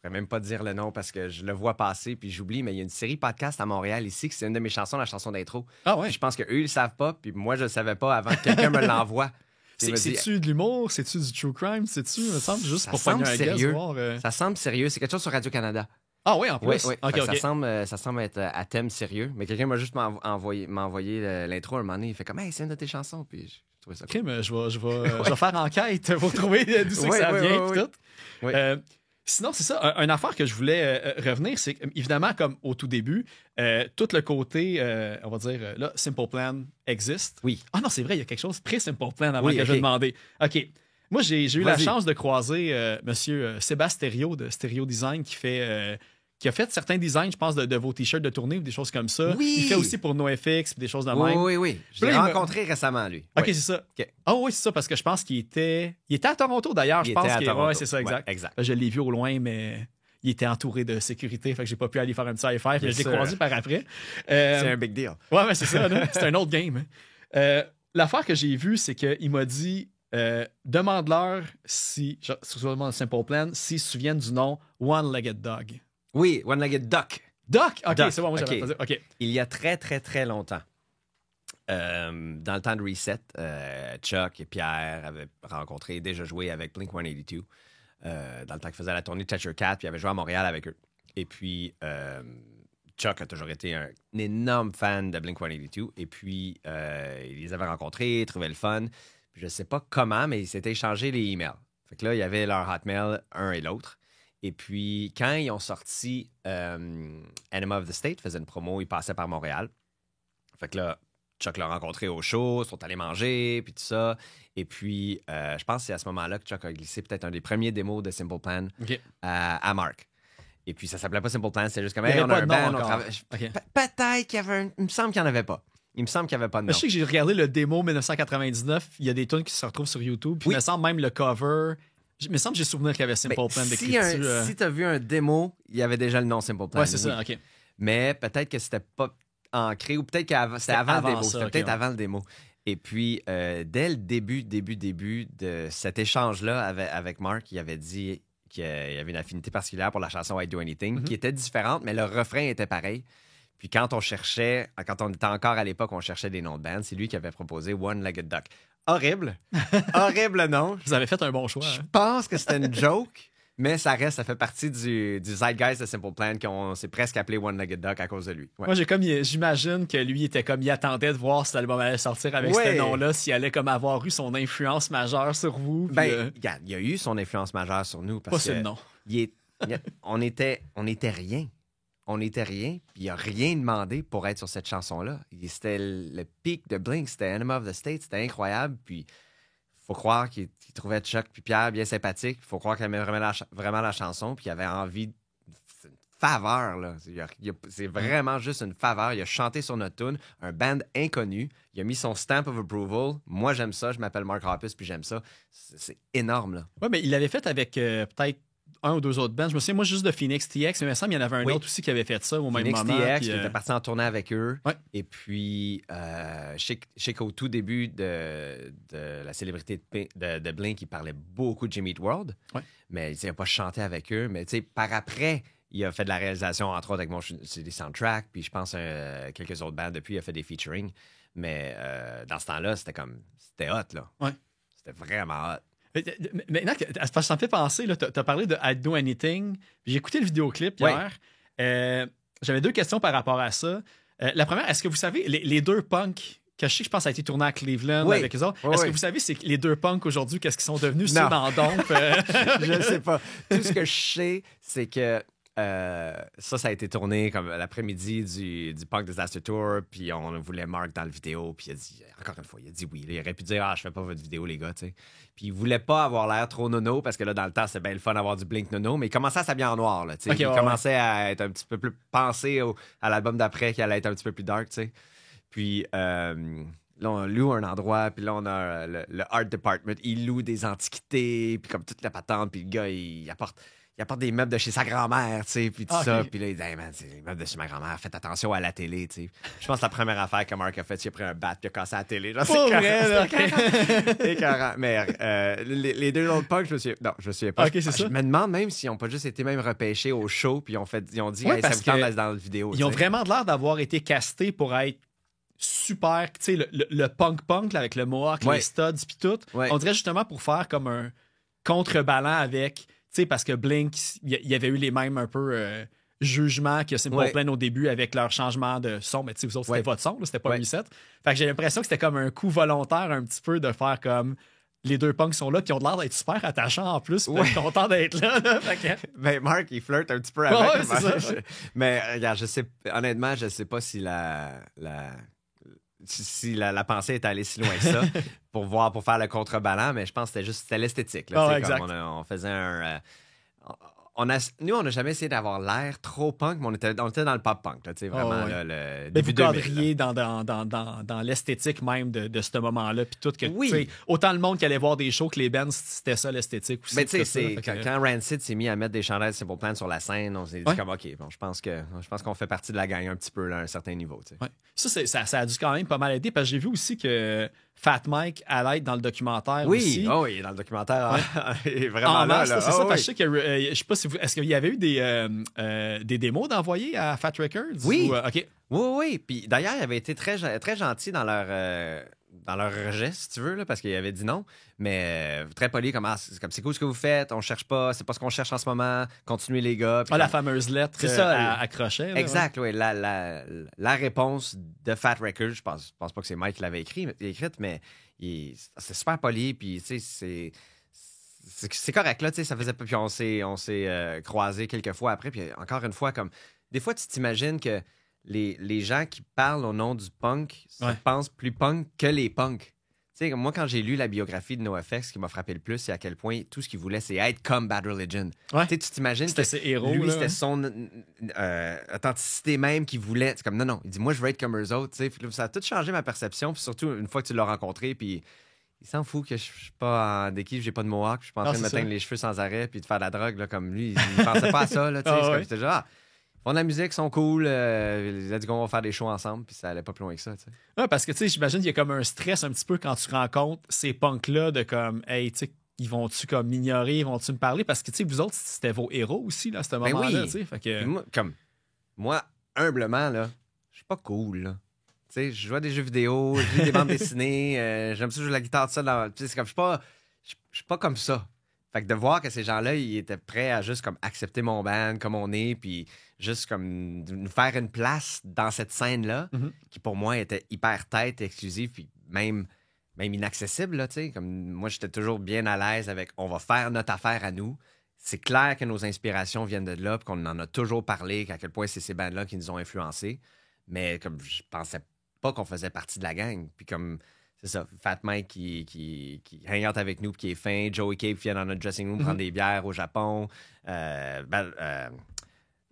pourrais même pas dire le nom parce que je le vois passer puis j'oublie, mais il y a une série podcast à Montréal ici, que c'est une de mes chansons, la chanson d'intro. Ah ouais? Puis je pense qu'eux, ils le savent pas, puis moi, je le savais pas avant que quelqu'un me l'envoie. C'est-tu de l'humour? C'est-tu du true crime? C'est-tu, me semble, juste ça pour pogner un sérieux. Voir, Ça semble sérieux. C'est quelque chose sur Radio-Canada. Ah oui, en plus? Oui. Okay. Ça semble être à thème sérieux. Mais quelqu'un m'a juste envoyé l'intro un moment donné. Il fait comme « Hey, c'est une de tes chansons. » Puis je trouvais ça cool. OK, mais je vais faire enquête pour trouver d'où c'est que ça vient. Tout. Oui. Sinon, c'est ça. Une affaire que je voulais revenir, c'est évidemment, comme au tout début, tout le côté, on va dire, là, Simple Plan existe. Oui. Ah non, c'est vrai, il y a quelque chose pré-Simple Plan avant que je demandé. OK. Moi, j'ai eu la chance de croiser monsieur Sébastien Thériault de Stereo Design qui a fait certains designs, je pense, de vos t-shirts de tournée ou des choses comme ça. Oui. Il fait aussi pour NoFX et des choses de même. Oui. Je l'ai rencontré récemment, lui. OK, c'est ça. Ah oui, c'est ça, parce que je pense qu'il était à Toronto, d'ailleurs. Je pense qu'il était. Ouais, c'est ça, exact. Exact. Je l'ai vu au loin, mais il était entouré de sécurité, fait que j'ai pas pu aller faire un petit high five. Je l'ai sûr. croisé par après. C'est un big deal. Ouais, mais c'est ça, là. C'est un autre game. L'affaire que j'ai vue, c'est qu'il m'a dit demande-leur si, sur le Simple Plan, s'ils se souviennent du nom One-Legged Dog. Oui, One-Legged Duck. Doc? Ok, Duck, c'est bon, moi j'avais ok. pas dit. Ok. Il y a très, très, très longtemps, dans le temps de Reset, Chuck et Pierre avaient rencontré, déjà joué avec Blink-182, dans le temps qu'ils faisaient la tournée de Cheshire Cat, puis ils avaient joué à Montréal avec eux. Et puis, Chuck a toujours été un énorme fan de Blink-182, et puis il les avait rencontrés, ils trouvaient le fun. Puis, je sais pas comment, mais ils s'étaient échangés les emails. Fait que là, il y avait leur hotmail, un et l'autre. Et puis, quand ils ont sorti Enema of the State, faisait une promo, ils passaient par Montréal. Fait que là, Chuck l'a rencontré au show, ils sont allés manger, puis tout ça. Et puis, je pense que c'est à ce moment-là que Chuck a glissé peut-être un des premiers démos de Simple Plan Ok. à Mark. Et puis, ça s'appelait pas Simple Plan, c'était juste comme, Il y hey, avait on a pas un de nom band, on encore. travaille. Ok. Peut-être qu'il y avait un... Il me semble qu'il n'y en avait pas. Il me semble qu'il n'y avait pas de nom. Je sais que j'ai regardé le démo 1999, il y a des tunes qui se retrouvent sur YouTube, puis Oui. il me semble même le cover. Il me semble que j'ai souvenir qu'il y avait Simple Ben, Plan décrit si dessus. si tu as vu un démo, il y avait déjà le nom Simple Plan. Ouais, c'est oui. ça, ok. Mais peut-être que c'était pas ancré ou peut-être que c'était avant le avant démo. ça, C'était ok, peut-être ouais. avant le démo. Et puis, dès le début de cet échange-là avec Mark, il avait dit qu'il y avait une affinité particulière pour la chanson I Do Anything, qui était différente, mais le refrain était pareil. Puis quand on était encore à l'époque, on cherchait des noms de band, c'est lui qui avait proposé One-Legged Duck. Horrible. Horrible nom. Vous avez fait un bon choix. Je hein. pense que c'était une joke, mais ça fait partie du zeitgeist de Simple Plan qu'on s'est presque appelé One-Legged Duck à cause de lui. Ouais. Moi, j'imagine que lui était comme, il attendait de voir si l'album allait sortir avec Ouais. ce nom-là, s'il allait comme avoir eu son influence majeure sur vous. Puis, Ben, regarde, il y a eu son influence majeure sur nous pas parce sur que le nom. on était rien. On était rien, puis il a rien demandé pour être sur cette chanson-là. C'était le pic de Blink, c'était Enema of the State, c'était incroyable, puis faut croire qu'il trouvait Chuck puis Pierre bien sympathiques, faut croire qu'il aimait vraiment la chanson, puis il avait envie... C'est une faveur, là. C'est vraiment juste une faveur. Il a chanté sur notre tune, un band inconnu, il a mis son stamp of approval. Moi, j'aime ça, je m'appelle Mark Hoppus, puis j'aime ça. C'est énorme, là. Ouais, mais il l'avait fait avec peut-être un ou deux autres bands. Je me souviens, moi, juste de Phoenix TX, mais il me semble qu'il y en avait un Oui. autre aussi qui avait fait ça au même Phoenix moment. TX, puis, qui était parti en tournée avec eux. Ouais. Et puis, je sais qu'au tout début de la célébrité de Blink, il parlait beaucoup de Jimmy Eat World. Ouais. Mais il n'a pas chanté avec eux. Mais tu sais, par après, il a fait de la réalisation, entre autres, avec c'est des soundtracks. Puis je pense quelques autres bands depuis, il a fait des featuring. Mais dans ce temps-là, c'était hot, là. Ouais. C'était vraiment hot. Maintenant, parce que ça me fait penser, tu as parlé de I'd Do Anything. J'ai écouté le vidéoclip Ouais. hier. J'avais deux questions par rapport à ça. La première, est-ce que vous savez, les deux punks, que je pense ça a été tourné à Cleveland Oui. avec eux autres, Oui, est-ce oui. que vous savez, c'est que les deux punks aujourd'hui, qu'est-ce qu'ils sont devenus Non. ceux dans Domp? Je ne sais pas. Tout ce que je sais, c'est que ça a été tourné comme l'après-midi du Punk Disaster Tour, puis on voulait Mark dans le vidéo, puis il a dit, encore une fois, il a dit oui. Là, il aurait pu dire, je fais pas votre vidéo, les gars, tu sais. Puis il voulait pas avoir l'air trop nono, parce que là, dans le temps, c'est bien le fun d'avoir du Blink nono, mais il commençait à s'habiller en noir, là, tu sais. Ok, il ouais, commençait à être un petit peu plus pensé à l'album d'après, qui allait être un petit peu plus dark, tu sais. Puis là, on loue un endroit, puis là, on a le art department. Il loue des antiquités, puis comme toute la patente, puis le gars, il apporte des meubles de chez sa grand-mère, tu sais, puis tout ça. Ok. Puis là, il dit, hey man, c'est les meubles de chez ma grand-mère, faites attention à la télé, tu sais. Je pense que la première affaire que Mark a faite, il a pris un bat, il a cassé la télé. Genre, Pour c'est vrai, là, c'est écœurant. Mais les deux autres punks, je me souviens pas. Ok, c'est ça. Je me demande même s'ils n'ont pas juste été même repêchés au show, puis ils ont dit, Ouais, hey, ça parce vous tente que d'être dans la vidéo. Ils ont tu sais. vraiment l'air d'avoir été castés pour être super, tu sais, le punk là, avec le mohawk, Ouais. les studs puis tout. Ouais. On dirait justement pour faire comme un contrebalan avec, tu sais, parce que Blink, il y avait eu les mêmes un peu jugements que Simple Ouais. Plan au début avec leur changement de son, mais tu sais, vous autres, c'était Ouais. votre son, là, c'était pas Ouais. un reset. Fait que j'ai l'impression que c'était comme un coup volontaire un petit peu de faire comme les deux punks sont là, puis ils ont l'air d'être super attachants en plus, puis Ouais. content d'être là. Fait que- Ben, Mark, il flirte un petit peu Ouais, avec. ouais, c'est ça. Mais regarde, honnêtement, je sais pas si la pensée est allée si loin que ça pour faire le contrebalan, mais je pense que c'était l'esthétique. Là, Ah, tu sais, exact. comme on faisait nous, on n'a jamais essayé d'avoir l'air trop punk, mais on était dans le pop-punk, là, tu sais, vraiment, ouais. là, le Mais début vous 2000. cadriez dans l'esthétique même de ce moment-là. Puis tout que, Oui. tu sais, autant le monde qui allait voir des shows que les bands, c'était ça l'esthétique aussi. Mais tu sais, tout ça, c'est fait que- quand Rancid s'est mis à mettre des chandails de Simple Plan sur la scène, on s'est dit Ouais. comme, OK, bon, je pense qu'on fait partie de la gang un petit peu, là, à un certain niveau, tu sais. Ouais. Ça a dû quand même pas mal aider parce que j'ai vu aussi que Fat Mike allait être dans le documentaire Oui, aussi. oh oui, dans le documentaire, il est vraiment En là. masse, là. c'est Oh ça. oui. Parce que je sais que je sais pas si vous. Est-ce qu'il y avait eu des démos d'envoyer à Fat Records? Oui. Ou, OK. Oui. Puis d'ailleurs, il avait été très, très gentil dans leur rejet, si tu veux, là, parce qu'il avait dit non. Mais très poli, comme c'est cool ce que vous faites, on cherche pas, c'est pas ce qu'on cherche en ce moment, continuez les gars. Puis La fameuse lettre C'est ça, à crochet. là, exact, oui. La réponse de Fat Records, je pense pas que c'est Mike qui l'avait écrite, mais c'est super poli, puis tu sais, c'est correct, là, tu sais, ça faisait... Puis on s'est croisés quelques fois après, puis encore une fois, comme... Des fois, tu t'imagines que les gens qui parlent au nom du punk se pensent plus punk que les punks. Tu sais, moi, quand j'ai lu la biographie de NoFX, ce qui m'a frappé le plus, c'est à quel point tout ce qu'il voulait, c'est être comme Bad Religion. Ouais. Tu sais, tu t'imagines C'était que ses héros, lui, là, c'était ouais. son authenticité même qu'il voulait. C'est comme, non, il dit, moi, je veux être comme eux autres. Tu sais, puis là, ça a tout changé ma perception, puis surtout une fois que tu l'as rencontré, puis il s'en fout que je suis pas en déquive, j'ai pas de mohawk, puis je suis pas en train de me teindre les cheveux sans arrêt, puis de faire de la drogue, là, comme lui. Il pensait pas à ça, là, tu sais. Ah C'est ouais. comme, j'étais genre, ils font de la musique, ils sont cool, let's go, on va faire des shows ensemble, puis ça allait pas plus loin que ça, tu sais. Ouais, parce que, tu sais, j'imagine qu'il y a comme un stress un petit peu quand tu rencontres ces punks-là de comme, hey, tu sais, ils vont-tu comme m'ignorer, ils vont-tu me parler? Parce que, tu sais, vous autres, c'était vos héros aussi, là, à ce moment-là, oui. tu sais. Fait que... Puis moi, humblement, là, je suis pas cool, là. Tu sais, je joue à des jeux vidéo, je lis des bandes dessinées, j'aime ça jouer de la guitare, tout ça. Tu sais, c'est comme, je suis pas comme ça. Fait que de voir que ces gens-là, ils étaient prêts à juste comme accepter mon band comme on est, puis juste comme nous faire une place dans cette scène-là, qui pour moi était hyper tête, exclusive, puis même inaccessible, là, tu sais. Comme moi, j'étais toujours bien à l'aise avec on va faire notre affaire à nous. C'est clair que nos inspirations viennent de là, puis qu'on en a toujours parlé, qu'à quel point c'est ces bandes-là qui nous ont influencés. Mais comme je pensais pas qu'on faisait partie de la gang. Puis comme, c'est ça, Fat Mike qui hang out avec nous, puis qui est fin, Joey Cape vient dans notre dressing room prendre des bières au Japon,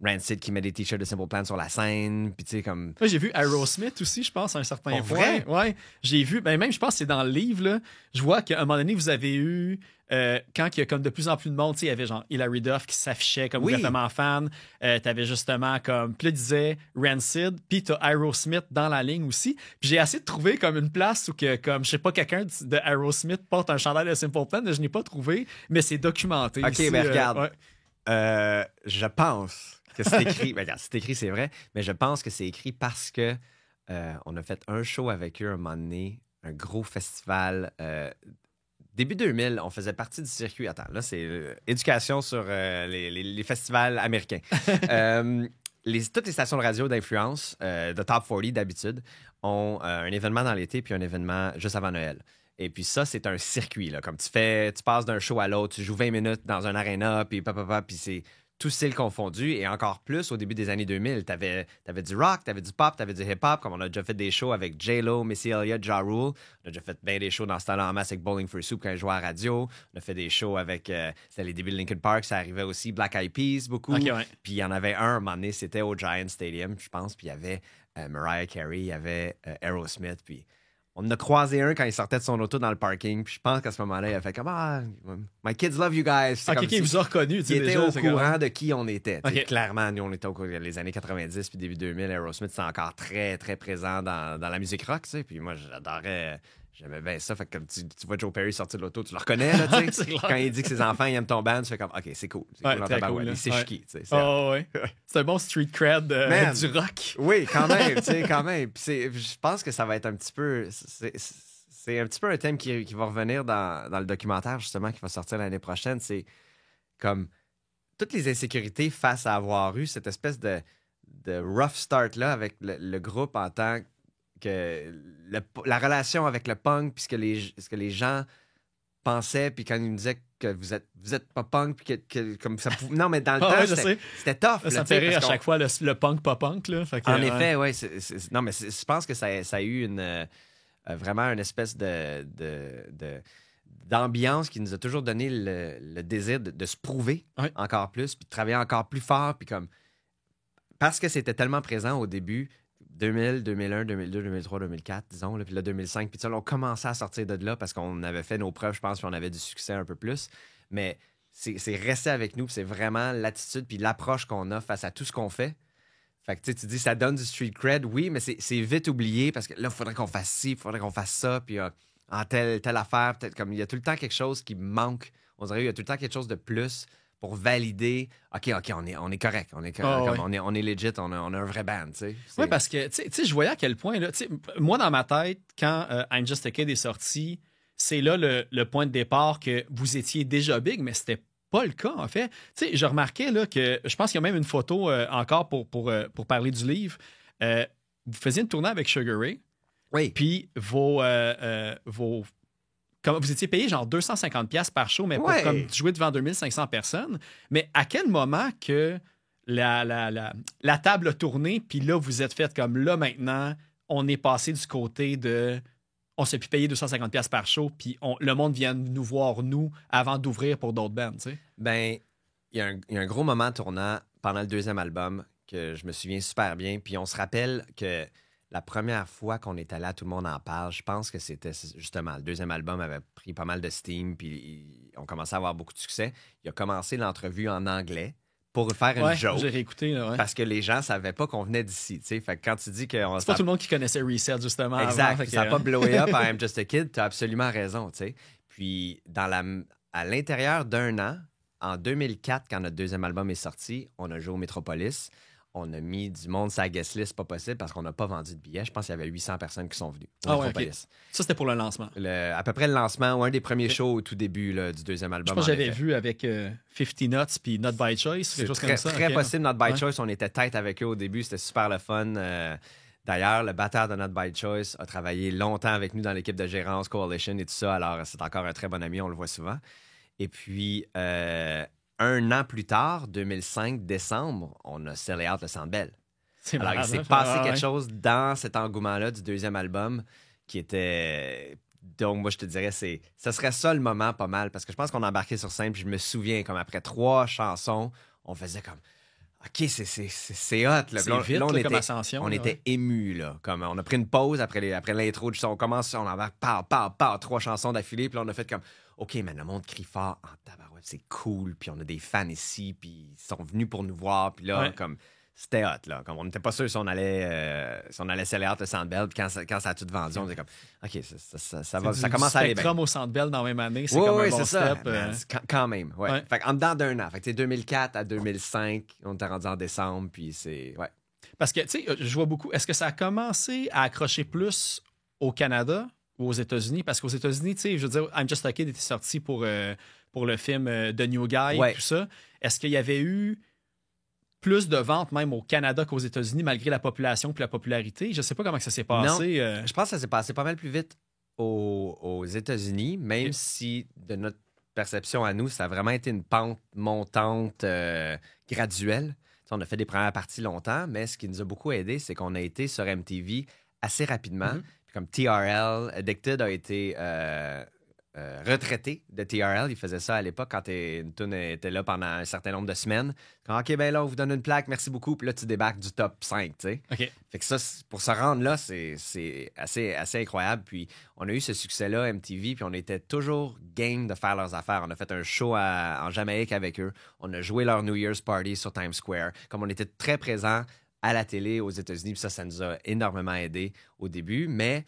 Rancid qui met des t-shirts de Simple Plan sur la scène, puis tu sais, comme... Moi, j'ai vu Aerosmith aussi, je pense, à un certain Pour point. vrai? Ouais. J'ai vu, ben même, je pense que c'est dans le livre, là. Je vois qu'à un moment donné, vous avez eu, quand il y a comme de plus en plus de monde, tu sais, il y avait genre Hilary Duff qui s'affichait comme ouvertement fan. T'avais justement comme, puis là, il disait Rancid, puis t'as Aerosmith dans la ligne aussi. Puis j'ai essayé de trouver comme une place où que, comme, je sais pas, quelqu'un de Aerosmith porte un chandail de Simple Plan, mais je n'ai pas trouvé, mais c'est documenté. OK, ici, ben regarde. ouais. Je pense que c'est écrit. Ben, regarde, c'est écrit, c'est vrai, mais je pense que c'est écrit parce que on a fait un show avec eux un moment donné, un gros festival. Début 2000, on faisait partie du circuit. Attends, là, c'est éducation sur les festivals américains. Toutes les stations de radio d'influence de Top 40 d'habitude ont un événement dans l'été puis un événement juste avant Noël. Et puis ça, c'est un circuit, là. Comme tu passes d'un show à l'autre, tu joues 20 minutes dans un aréna, puis puis c'est tout style confondu. Et encore plus, au début des années 2000, t'avais du rock, t'avais du pop, t'avais du hip-hop, comme on a déjà fait des shows avec J-Lo, Missy Elliott, Ja Rule. On a déjà fait bien des shows dans ce temps-là en masse avec Bowling for Soup quand je jouais à la radio. On a fait des shows avec... c'était les débuts de Linkin Park, ça arrivait aussi. Black Eyed Peas, beaucoup. Ok, ouais. Puis il y en avait un moment donné, c'était au Giant Stadium, je pense. Puis il y avait Mariah Carey, il y avait Aerosmith, puis... On en a croisé un quand il sortait de son auto dans le parking. Puis je pense qu'à ce moment-là, il a fait comme my kids love you guys. C'est Ok, comme il vous a reconnu. il était déjà, au c'est courant comme- de qui on était. Ok. Clairement, nous, on était au courant des années 90 puis début 2000. Aerosmith, c'était encore très, très présent dans la musique rock. Tu sais. Puis moi, j'adorais. J'aimais bien ça. Fait que comme tu vois Joe Perry sortir de l'auto, tu le reconnais. Là, tu sais. C'est clair. Quand il dit que ses enfants ils aiment ton band, tu fais comme OK, c'est cool. C'est Ouais, cool en très tabarouette. cool, là. Il sait Ouais. qui. Tu sais. Oh, ouais. C'est un bon street cred Man. du rock. Oui, quand même, tu sais, quand même. Puis je pense que ça va être un petit peu... C'est un petit peu un thème qui va revenir dans le documentaire, justement, qui va sortir l'année prochaine. C'est comme toutes les insécurités face à avoir eu cette espèce de rough start-là avec le groupe en tant que... la relation avec le punk, puis ce que les gens pensaient, puis quand ils nous disaient que vous êtes pas punk, puis que comme ça pouvait... Non, mais dans le Ah temps, ouais, je sais. c'était tough. Ça là, me fait tu sais, rire à parce qu'on- chaque fois le punk pas punk. Là. Fait que, En ouais. effet, oui. Non, mais je pense que ça a eu une vraiment une espèce d'ambiance qui nous a toujours donné le désir de se prouver encore plus, puis de travailler encore plus fort, puis comme parce que c'était tellement présent au début, 2000, 2001, 2002, 2003, 2004, disons, là, puis là 2005, puis ça, on commençait à sortir de là parce qu'on avait fait nos preuves, je pense, puis on avait du succès un peu plus, mais c'est resté avec nous, puis c'est vraiment l'attitude puis l'approche qu'on a face à tout ce qu'on fait. Fait que tu dis, ça donne du street cred, oui, mais c'est vite oublié parce que là, il faudrait qu'on fasse ci, il faudrait qu'on fasse ça, puis en telle affaire, peut-être comme il y a tout le temps quelque chose qui manque. On dirait qu'il y a tout le temps quelque chose de plus pour valider. OK, on est correct, on est legit, on a un vrai band, tu sais. Oui, parce que, tu sais, je voyais à quel point, là, moi, dans ma tête, quand I'm Just a Kid est sorti, c'est là le point de départ que vous étiez déjà big, mais c'était pas le cas, en fait. Tu sais, je remarquais là, que je pense qu'il y a même une photo encore pour parler du livre. Vous faisiez une tournée avec Sugar Ray. Oui. Puis comme vous étiez payé genre 250$ par show, mais pour comme jouer devant 2500 personnes. Mais à quel moment que la table a tourné, puis là, vous êtes fait comme là, maintenant, on est passé du côté de... On s'est pu payer 250$ par show, puis le monde vient nous voir, nous, avant d'ouvrir pour d'autres bands, tu sais? Ben, il y a un gros moment tournant pendant le deuxième album que je me souviens super bien. Puis on se rappelle que la première fois qu'on est allé à Tout le monde en parle, je pense que c'était justement le deuxième album avait pris pas mal de steam, puis on commençait à avoir beaucoup de succès. Il a commencé l'entrevue en anglais pour faire une joke. J'ai réécouté, là, parce que les gens savaient pas qu'on venait d'ici. Fait que quand tu dis que... C'est pas tout le monde qui connaissait Reset, justement. Exact. Avant, ça n'a pas blowé up à I'm Just a Kid. Tu as absolument raison. T'sais. Puis, à l'intérieur d'un an, en 2004, quand notre deuxième album est sorti, on a joué au Métropolis. On a mis du monde sur la guest list, pas possible, parce qu'on n'a pas vendu de billets. Je pense qu'il y avait 800 personnes qui sont venues au Métropolis. Okay. Ça, c'était pour le lancement. À peu près le lancement, ou un des premiers shows au tout début là, du deuxième album. Je pense que j'avais vu avec 50 Nuts puis Not By Choice, quelque chose comme ça. Très possible, Not By Choice. On était tête avec eux au début. C'était super le fun. D'ailleurs, le batteur de Not By Choice a travaillé longtemps avec nous dans l'équipe de gérance Coalition et tout ça. Alors, c'est encore un très bon ami. On le voit souvent. Et puis... un an plus tard, 2005, décembre, on a sellé out le Centre Bell. Alors, il s'est passé quelque chose dans cet engouement-là du deuxième album qui était... Donc, moi, je te dirais, ce serait ça le moment pas mal, parce que je pense qu'on a embarqué sur scène, puis je me souviens, comme après 3 chansons, on faisait comme... OK, c'est hot. Là. C'est vite, là, comme ascension. On était émus, là. Comme, on a pris une pause après l'intro du son. On commence, on embarque, 3 chansons d'affilée, puis là, on a fait comme... OK, mais le monde crie fort en tabarouette, c'est cool, puis on a des fans ici, puis ils sont venus pour nous voir, puis là, comme, c'était hot, là. Comme on n'était pas sûr si on allait seller out le Centre Bell, puis quand ça a tout vendu, on était comme, OK, ça commence à aller bien. Spectrum au Centre Bell dans la même année, c'est comme un bon step. Quand même, ouais. Fait en dedans d'un an, fait que 2004 à 2005, on était rendu en décembre, puis c'est, ouais. Parce que, tu sais, je vois beaucoup, est-ce que ça a commencé à accrocher plus au Canada ou aux États-Unis? Parce qu'aux États-Unis, tu sais, je veux dire, I'm Just a Kid était sorti pour le film The New Guy, tout ça. Est-ce qu'il y avait eu plus de ventes même au Canada qu'aux États-Unis, malgré la population et la popularité? Je sais pas comment ça s'est passé. Non, je pense que ça s'est passé pas mal plus vite aux États-Unis, même si, de notre perception à nous, ça a vraiment été une pente montante graduelle. T'sais, on a fait des premières parties longtemps, mais ce qui nous a beaucoup aidé, c'est qu'on a été sur MTV assez rapidement. Comme TRL, Addicted a été retraité de TRL. Il faisait ça à l'époque quand une tune était là pendant un certain nombre de semaines. Quand, OK, ben là, on vous donne une plaque, merci beaucoup. Puis là, tu débarques du top 5, tu sais. OK. Fait que ça, pour se rendre là, c'est assez incroyable. Puis on a eu ce succès-là, MTV, puis on était toujours game de faire leurs affaires. On a fait un show en Jamaïque avec eux. On a joué leur New Year's Party sur Times Square. Comme on était très présents à la télé aux États-Unis, puis ça nous a énormément aidé au début, mais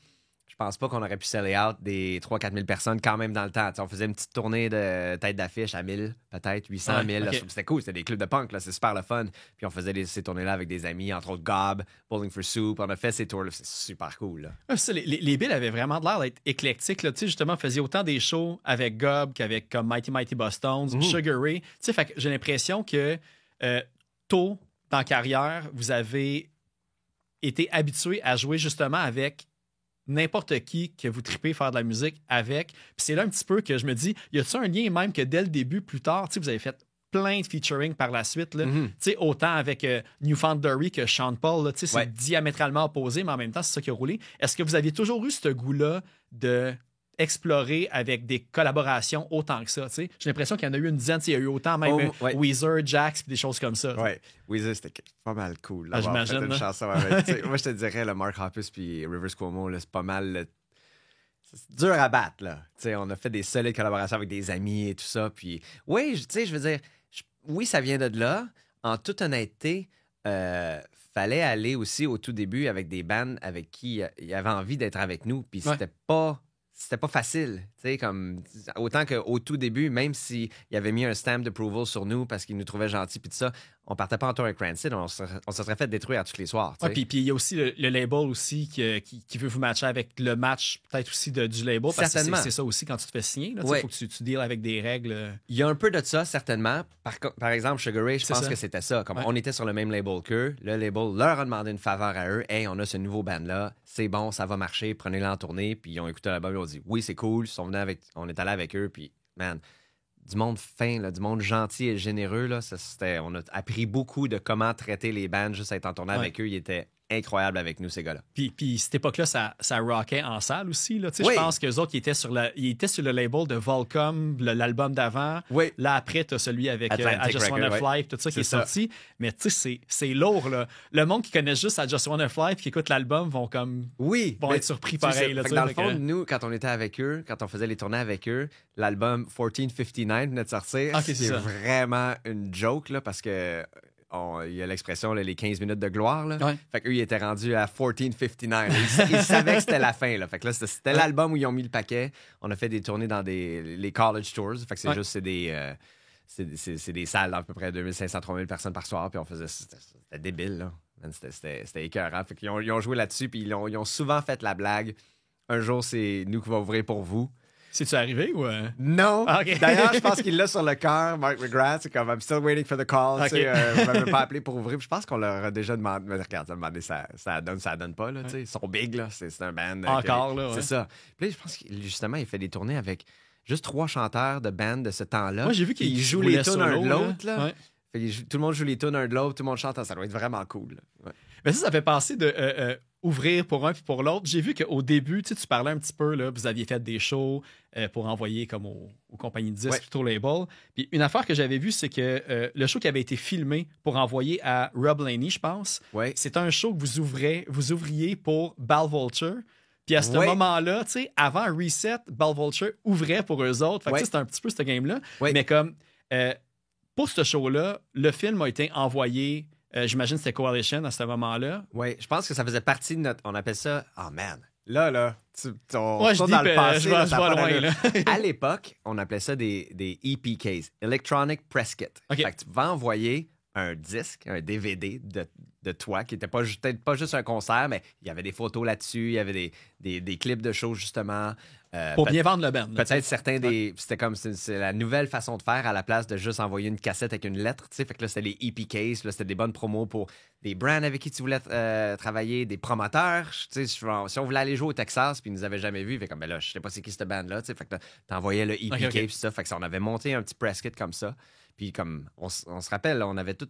je pense pas qu'on aurait pu seller out des 3-4 000 personnes quand même dans le temps. T'sais, on faisait une petite tournée de tête d'affiche à 1000, peut-être 800 000. Okay. Là, c'était cool, c'était des clubs de punk, là, c'est super le fun. Puis on faisait ces tournées-là avec des amis, entre autres Gob, Bowling for Soup. On a fait ces tours-là, c'est super cool. Là. Les bills avaient vraiment l'air d'être éclectiques. Tu sais, justement, vous faisiez autant des shows avec Gob qu'avec comme Mighty Mighty Bosstones, Sugar Ray. Tu sais, fait que j'ai l'impression que tôt dans la carrière, vous avez été habitué à jouer justement avec n'importe qui que vous tripez faire de la musique avec. Puis c'est là un petit peu que je me dis, y a-t-il un lien même que dès le début, plus tard, tu sais, vous avez fait plein de featuring par la suite, là. Tu sais, autant avec Newfoundland que Sean Paul, là, tu sais, c'est diamétralement opposé, mais en même temps, c'est ça qui a roulé. Est-ce que vous aviez toujours eu ce goût-là de explorer avec des collaborations autant que ça. J'ai l'impression qu'il y en a eu une dizaine. Il y a eu autant même Weezer, Jax, des choses comme ça. Oui, Weezer, c'était pas mal cool. J'imagine. Une chanson avec, moi, je te dirais, le Mark Hoppus puis Rivers Cuomo, là, c'est pas mal... C'est dur à battre, là. On a fait des solides collaborations avec des amis et tout ça. Puis, oui, je veux dire, oui, ça vient de là. En toute honnêteté, fallait aller aussi au tout début avec des bands avec qui il avait envie d'être avec nous. Puis c'était pas facile. Comme, autant qu'au tout début, même s'il avait mis un stamp d'approval sur nous parce qu'il nous trouvait gentils puis tout ça, on partait pas en tour avec Rancid, on se serait fait détruire tous les soirs. Puis il y a aussi le label aussi qui veut vous matcher avec le match peut-être aussi du label. Parce que c'est ça aussi quand tu te fais signer. Il faut que tu deals avec des règles. Il y a un peu de ça, certainement. Par exemple, Sugar Ray, je pense que c'était ça. Comme on était sur le même label qu'eux, le label leur a demandé une faveur à eux. « Hey, on a ce nouveau band-là, c'est bon, ça va marcher, prenez-le en tournée. » Puis ils ont écouté l'album et ils ont dit « Oui, c'est cool. » On est allé avec eux, puis man... Du monde fin, là, du monde gentil et généreux. Là, on a appris beaucoup de comment traiter les bands juste à être en tournée avec eux. Ils étaient incroyables avec nous, ces gars-là. Puis cette époque-là, ça rockait en salle aussi. Là. Je pense qu'eux autres, ils étaient sur le label de Volcom, l'album d'avant. Oui. Là, après, tu as celui avec I Just Wanna Fly, tout ça qui est sorti. Mais tu sais, c'est lourd. Là. Le monde qui connaît juste I Just Wanna Fly et qui écoute l'album vont être surpris pareil. Là, dans le fond, nous, quand on était avec eux, quand on faisait les tournées avec eux, l'album 1459 venait de sortir. Okay, c'est vraiment une joke là, parce que il y a l'expression les 15 minutes de gloire. Là. Fait qu'eux, ils étaient rendus à 1459. Ils savaient que c'était la fin. Là. Fait que là, c'était l'album où ils ont mis le paquet. On a fait des tournées dans les college tours. Fait que c'est des salles d'à peu près 2500-3000 personnes par soir. Puis on faisait... C'était débile, là. C'était écœurant. Fait qu'ils ont joué là-dessus. Puis ils ont souvent fait la blague. Un jour, c'est nous qui va ouvrir pour vous. C'est-tu arrivé ou... Non. Okay. D'ailleurs, je pense qu'il l'a sur le cœur, Mark McGrath. C'est comme, I'm still waiting for the call. Okay. Vous m'avez pas appelé pour ouvrir. Puis je pense qu'on leur a déjà demandé. Mais regarde, ça donne pas. Là, Ils sont big, là. C'est un band. Encore, là. C'est ça. Puis là, je pense qu'il justement, il fait des tournées avec juste 3 chanteurs de band de ce temps-là. Moi, j'ai vu qu'ils jouent les tunes un de l'autre. Là. Ouais. Fait que tout le monde joue les tunes un de l'autre. Tout le monde chante. Ça doit être vraiment cool. Ouais. Mais ça fait penser de... ouvrir pour un puis pour l'autre. J'ai vu qu'au début, tu parlais un petit peu, là, vous aviez fait des shows pour envoyer comme aux compagnies de disques, plutôt label. Puis une affaire que j'avais vue, c'est que le show qui avait été filmé pour envoyer à Rob Laney, je pense, c'était un show que vous ouvriez pour Bal Vulture. Puis à ce moment-là, tu sais, avant Reset, Bal Vulture ouvrait pour eux autres. Fait que c'était un petit peu ce game-là. Mais comme pour ce show-là, le film a été envoyé... j'imagine que c'était Coalition à ce moment-là. Oui, je pense que ça faisait partie de notre... On appelle ça... Oh man! Là, je dis dans le passé, je vois loin. Là. À l'époque, on appelait ça des EPKs, Electronic Press Kit. Okay. Fait que tu vas envoyer un disque, un DVD de toi, qui n'était peut-être pas juste un concert, mais il y avait des photos là-dessus, il y avait des clips de shows, justement. Pour bien vendre le band. Peut-être certains des... C'était comme... C'est la nouvelle façon de faire à la place de juste envoyer une cassette avec une lettre, tu sais. Fait que là, c'était les EPKs, là, c'était des bonnes promos pour des brands avec qui tu voulais travailler, des promoteurs. Tu sais, si on voulait aller jouer au Texas puis ils nous avaient jamais vus, fait comme, ben là, je sais pas c'est qui cette band-là, tu sais. Fait que t'envoyais le EPK puis ça. Fait que ça, on avait monté un petit press kit comme ça. Puis comme, on se rappelle, là, on avait tout...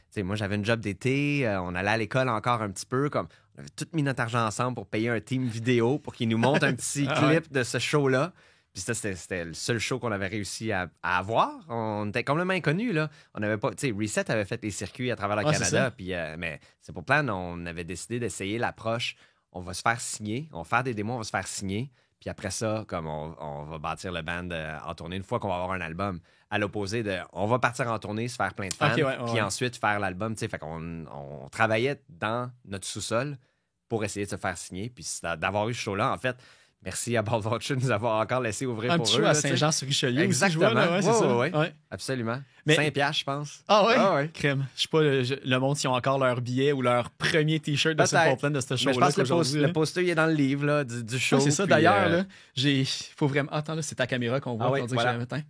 T'sais, moi, j'avais une job d'été, on allait à l'école encore un petit peu, comme on avait tout mis notre argent ensemble pour payer un team vidéo pour qu'il nous montre un petit clip de ce show-là. Puis ça, c'était le seul show qu'on avait réussi à avoir. On était complètement inconnus, là. On n'avait pas... Tu sais, Reset avait fait les circuits à travers le Canada, puis mais c'est pour plan, on avait décidé d'essayer l'approche. On va se faire signer, on va faire des démos, on va se faire signer. Puis après ça, comme on va bâtir le band en tournée une fois qu'on va avoir un album. À l'opposé de, on va partir en tournée, se faire plein de fans, puis ensuite faire l'album. Tu sais, fait qu'on travaillait dans notre sous-sol pour essayer de se faire signer. Puis d'avoir eu ce show-là, en fait, merci à Bal Vulture de nous avoir encore laissé ouvrir pour eux. Un petit show à Saint-Jean-sur-Richelieu. Exactement. Aussi, oui. Absolument. Mais... 5 piastres, je pense. Ah ouais? Crème. Je sais pas, le monde, s'ils ont encore leur billet ou leur premier T-shirt de Simple Plan de ce show-là. Je pense que le poster, il est dans le livre là, du show. C'est ça, puis, d'ailleurs. Là, faut vraiment... Attends, là, c'est ta caméra qu'on voit. On dit que j'ai le matin.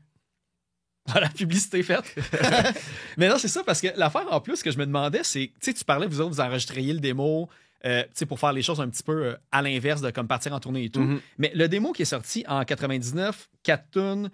Voilà, publicité faite. Mais non, c'est ça, parce que l'affaire en plus que je me demandais, c'est, tu sais, tu parlais, vous autres, vous enregistriez le démo, tu sais, pour faire les choses un petit peu à l'inverse de comme partir en tournée et tout. Mm-hmm. Mais le démo qui est sorti en 99, 4 tunes,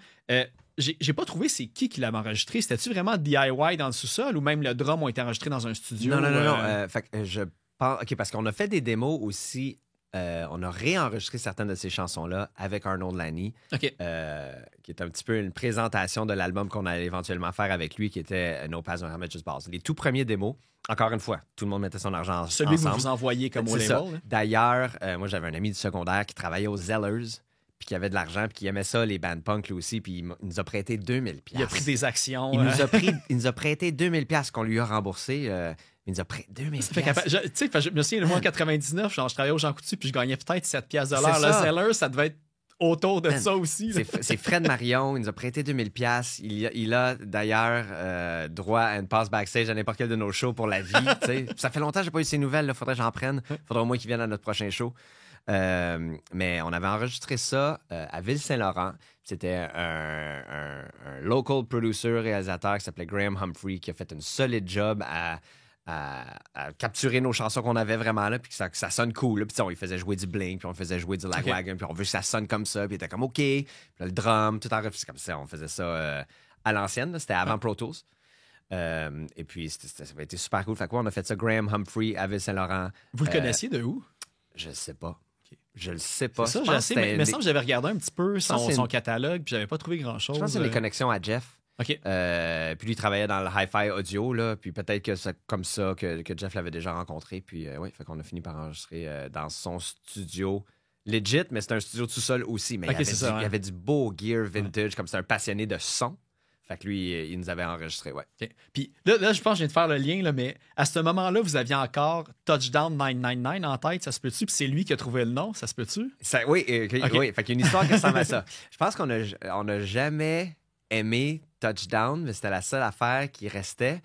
j'ai pas trouvé c'est qui l'avait enregistré. C'était-tu vraiment DIY dans le sous-sol ou même le drum ont été enregistrés dans un studio? Non. Fait que je pense... OK, parce qu'on a fait des démos aussi on a réenregistré certaines de ces chansons-là avec Arnold Lanni, OK. qui est un petit peu une présentation de l'album qu'on allait éventuellement faire avec lui, qui était No Pass, No Helmet, Just Balls. Les tout premiers démos, encore une fois, tout le monde mettait son argent Celui ensemble. que vous envoyez comme au C'est ça. label. D'ailleurs, moi, j'avais un ami du secondaire qui travaillait aux Zellers, puis qui avait de l'argent, puis qui aimait ça, les bands punk, lui aussi, puis il nous a prêté 2000$. Il a pris des actions. Il nous a prêté 2000$ qu'on lui a remboursé. Il nous a prêté 2000$. Tu sais, je me souviens, moi, en 99, genre, je travaillais au Jean Coutu, puis je gagnais peut-être 7$ de l'heure. C'est Le ça. seller, ça devait être autour de Man, ça aussi. là. C'est Fred Marion, il nous a prêté 2000$. Il a d'ailleurs droit à une passe backstage à n'importe quel de nos shows pour la vie. T'sais. Ça fait longtemps que j'ai pas eu ses nouvelles, il faudrait que j'en prenne. Faudrait au moins qu'il vienne à notre prochain show. Mais on avait enregistré ça à Ville-Saint-Laurent. C'était un local producer, réalisateur qui s'appelait Graham Humphrey, qui a fait une solide job à capturer nos chansons qu'on avait vraiment là, puis que ça sonne cool. Là. Puis il faisait jouer du Blink, puis on faisait jouer du Lagwagon, puis on veut que ça sonne comme ça, puis il était comme OK. Puis là, le drum, tout enregistré comme ça. On faisait ça à l'ancienne, là. C'était avant Pro Tools. Et puis ça avait été super cool. Fait quoi, on a fait ça, Graham Humphrey à Ville-Saint-Laurent. Vous le connaissiez de où? Je le sais pas. Je le sais pas. C'est ça, je sais, mais il me semble que j'avais regardé un petit peu son catalogue, puis j'avais pas trouvé grand-chose. Je pense que c'est les connexions à Jeff. OK. Puis lui, il travaillait dans le hi-fi audio, là, puis peut-être que c'est comme ça que Jeff l'avait déjà rencontré. Puis oui, fait qu'on a fini par enregistrer dans son studio legit, mais c'est un studio tout seul aussi. Mais OK, il y avait du beau gear vintage, comme c'est un passionné de son. Fait que lui, il nous avait enregistré, ouais. OK. Puis là, je pense que je viens de faire le lien, là, mais à ce moment-là, vous aviez encore Touchdown 999 en tête, ça se peut-tu? Puis c'est lui qui a trouvé le nom, ça se peut-tu? Oui, OK. oui. Fait qu'il y a une histoire qui ressemble à ça. Je pense qu'on a jamais aimé Touchdown, mais c'était la seule affaire qui restait.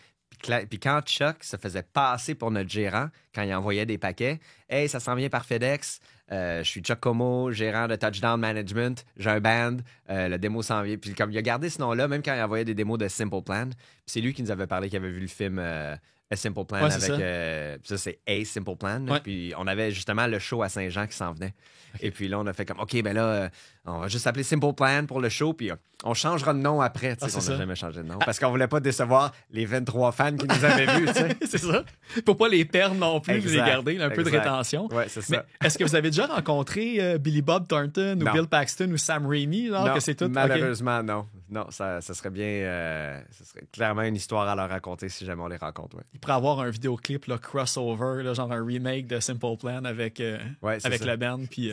Puis quand Chuck se faisait passer pour notre gérant, quand il envoyait des paquets, « Hey, ça s'en vient par FedEx. Je suis Chuck Como, gérant de Touchdown Management. J'ai un band. Le démo s'en vient. » Puis comme il a gardé ce nom-là, même quand il envoyait des démos de Simple Plan. Puis c'est lui qui nous avait parlé qu'il avait vu le film A Simple Plan Ouais, avec... ça, c'est A Simple Plan. Ouais. Puis on avait justement le show à Saint-Jean qui s'en venait. Okay. Et puis là, on a fait comme, OK, ben là, on va juste s'appeler Simple Plan pour le show, puis on changera de nom après. On n'a jamais changé de nom. Parce qu'on voulait pas décevoir les 23 fans qui nous avaient vus. C'est ça. Pour pas les perdre non plus, exact, les garder, un peu de rétention. Oui, c'est ça. Mais est-ce que vous avez déjà rencontré Billy Bob Thornton ou Bill Paxton ou Sam Raimi? Non, que c'est tout? Malheureusement, non. Non, ça serait bien... ça serait clairement une histoire à leur raconter si jamais on les rencontre. Ouais. Il pourrait avoir un vidéoclip là, crossover, là, genre un remake de Simple Plan avec la band. Puis,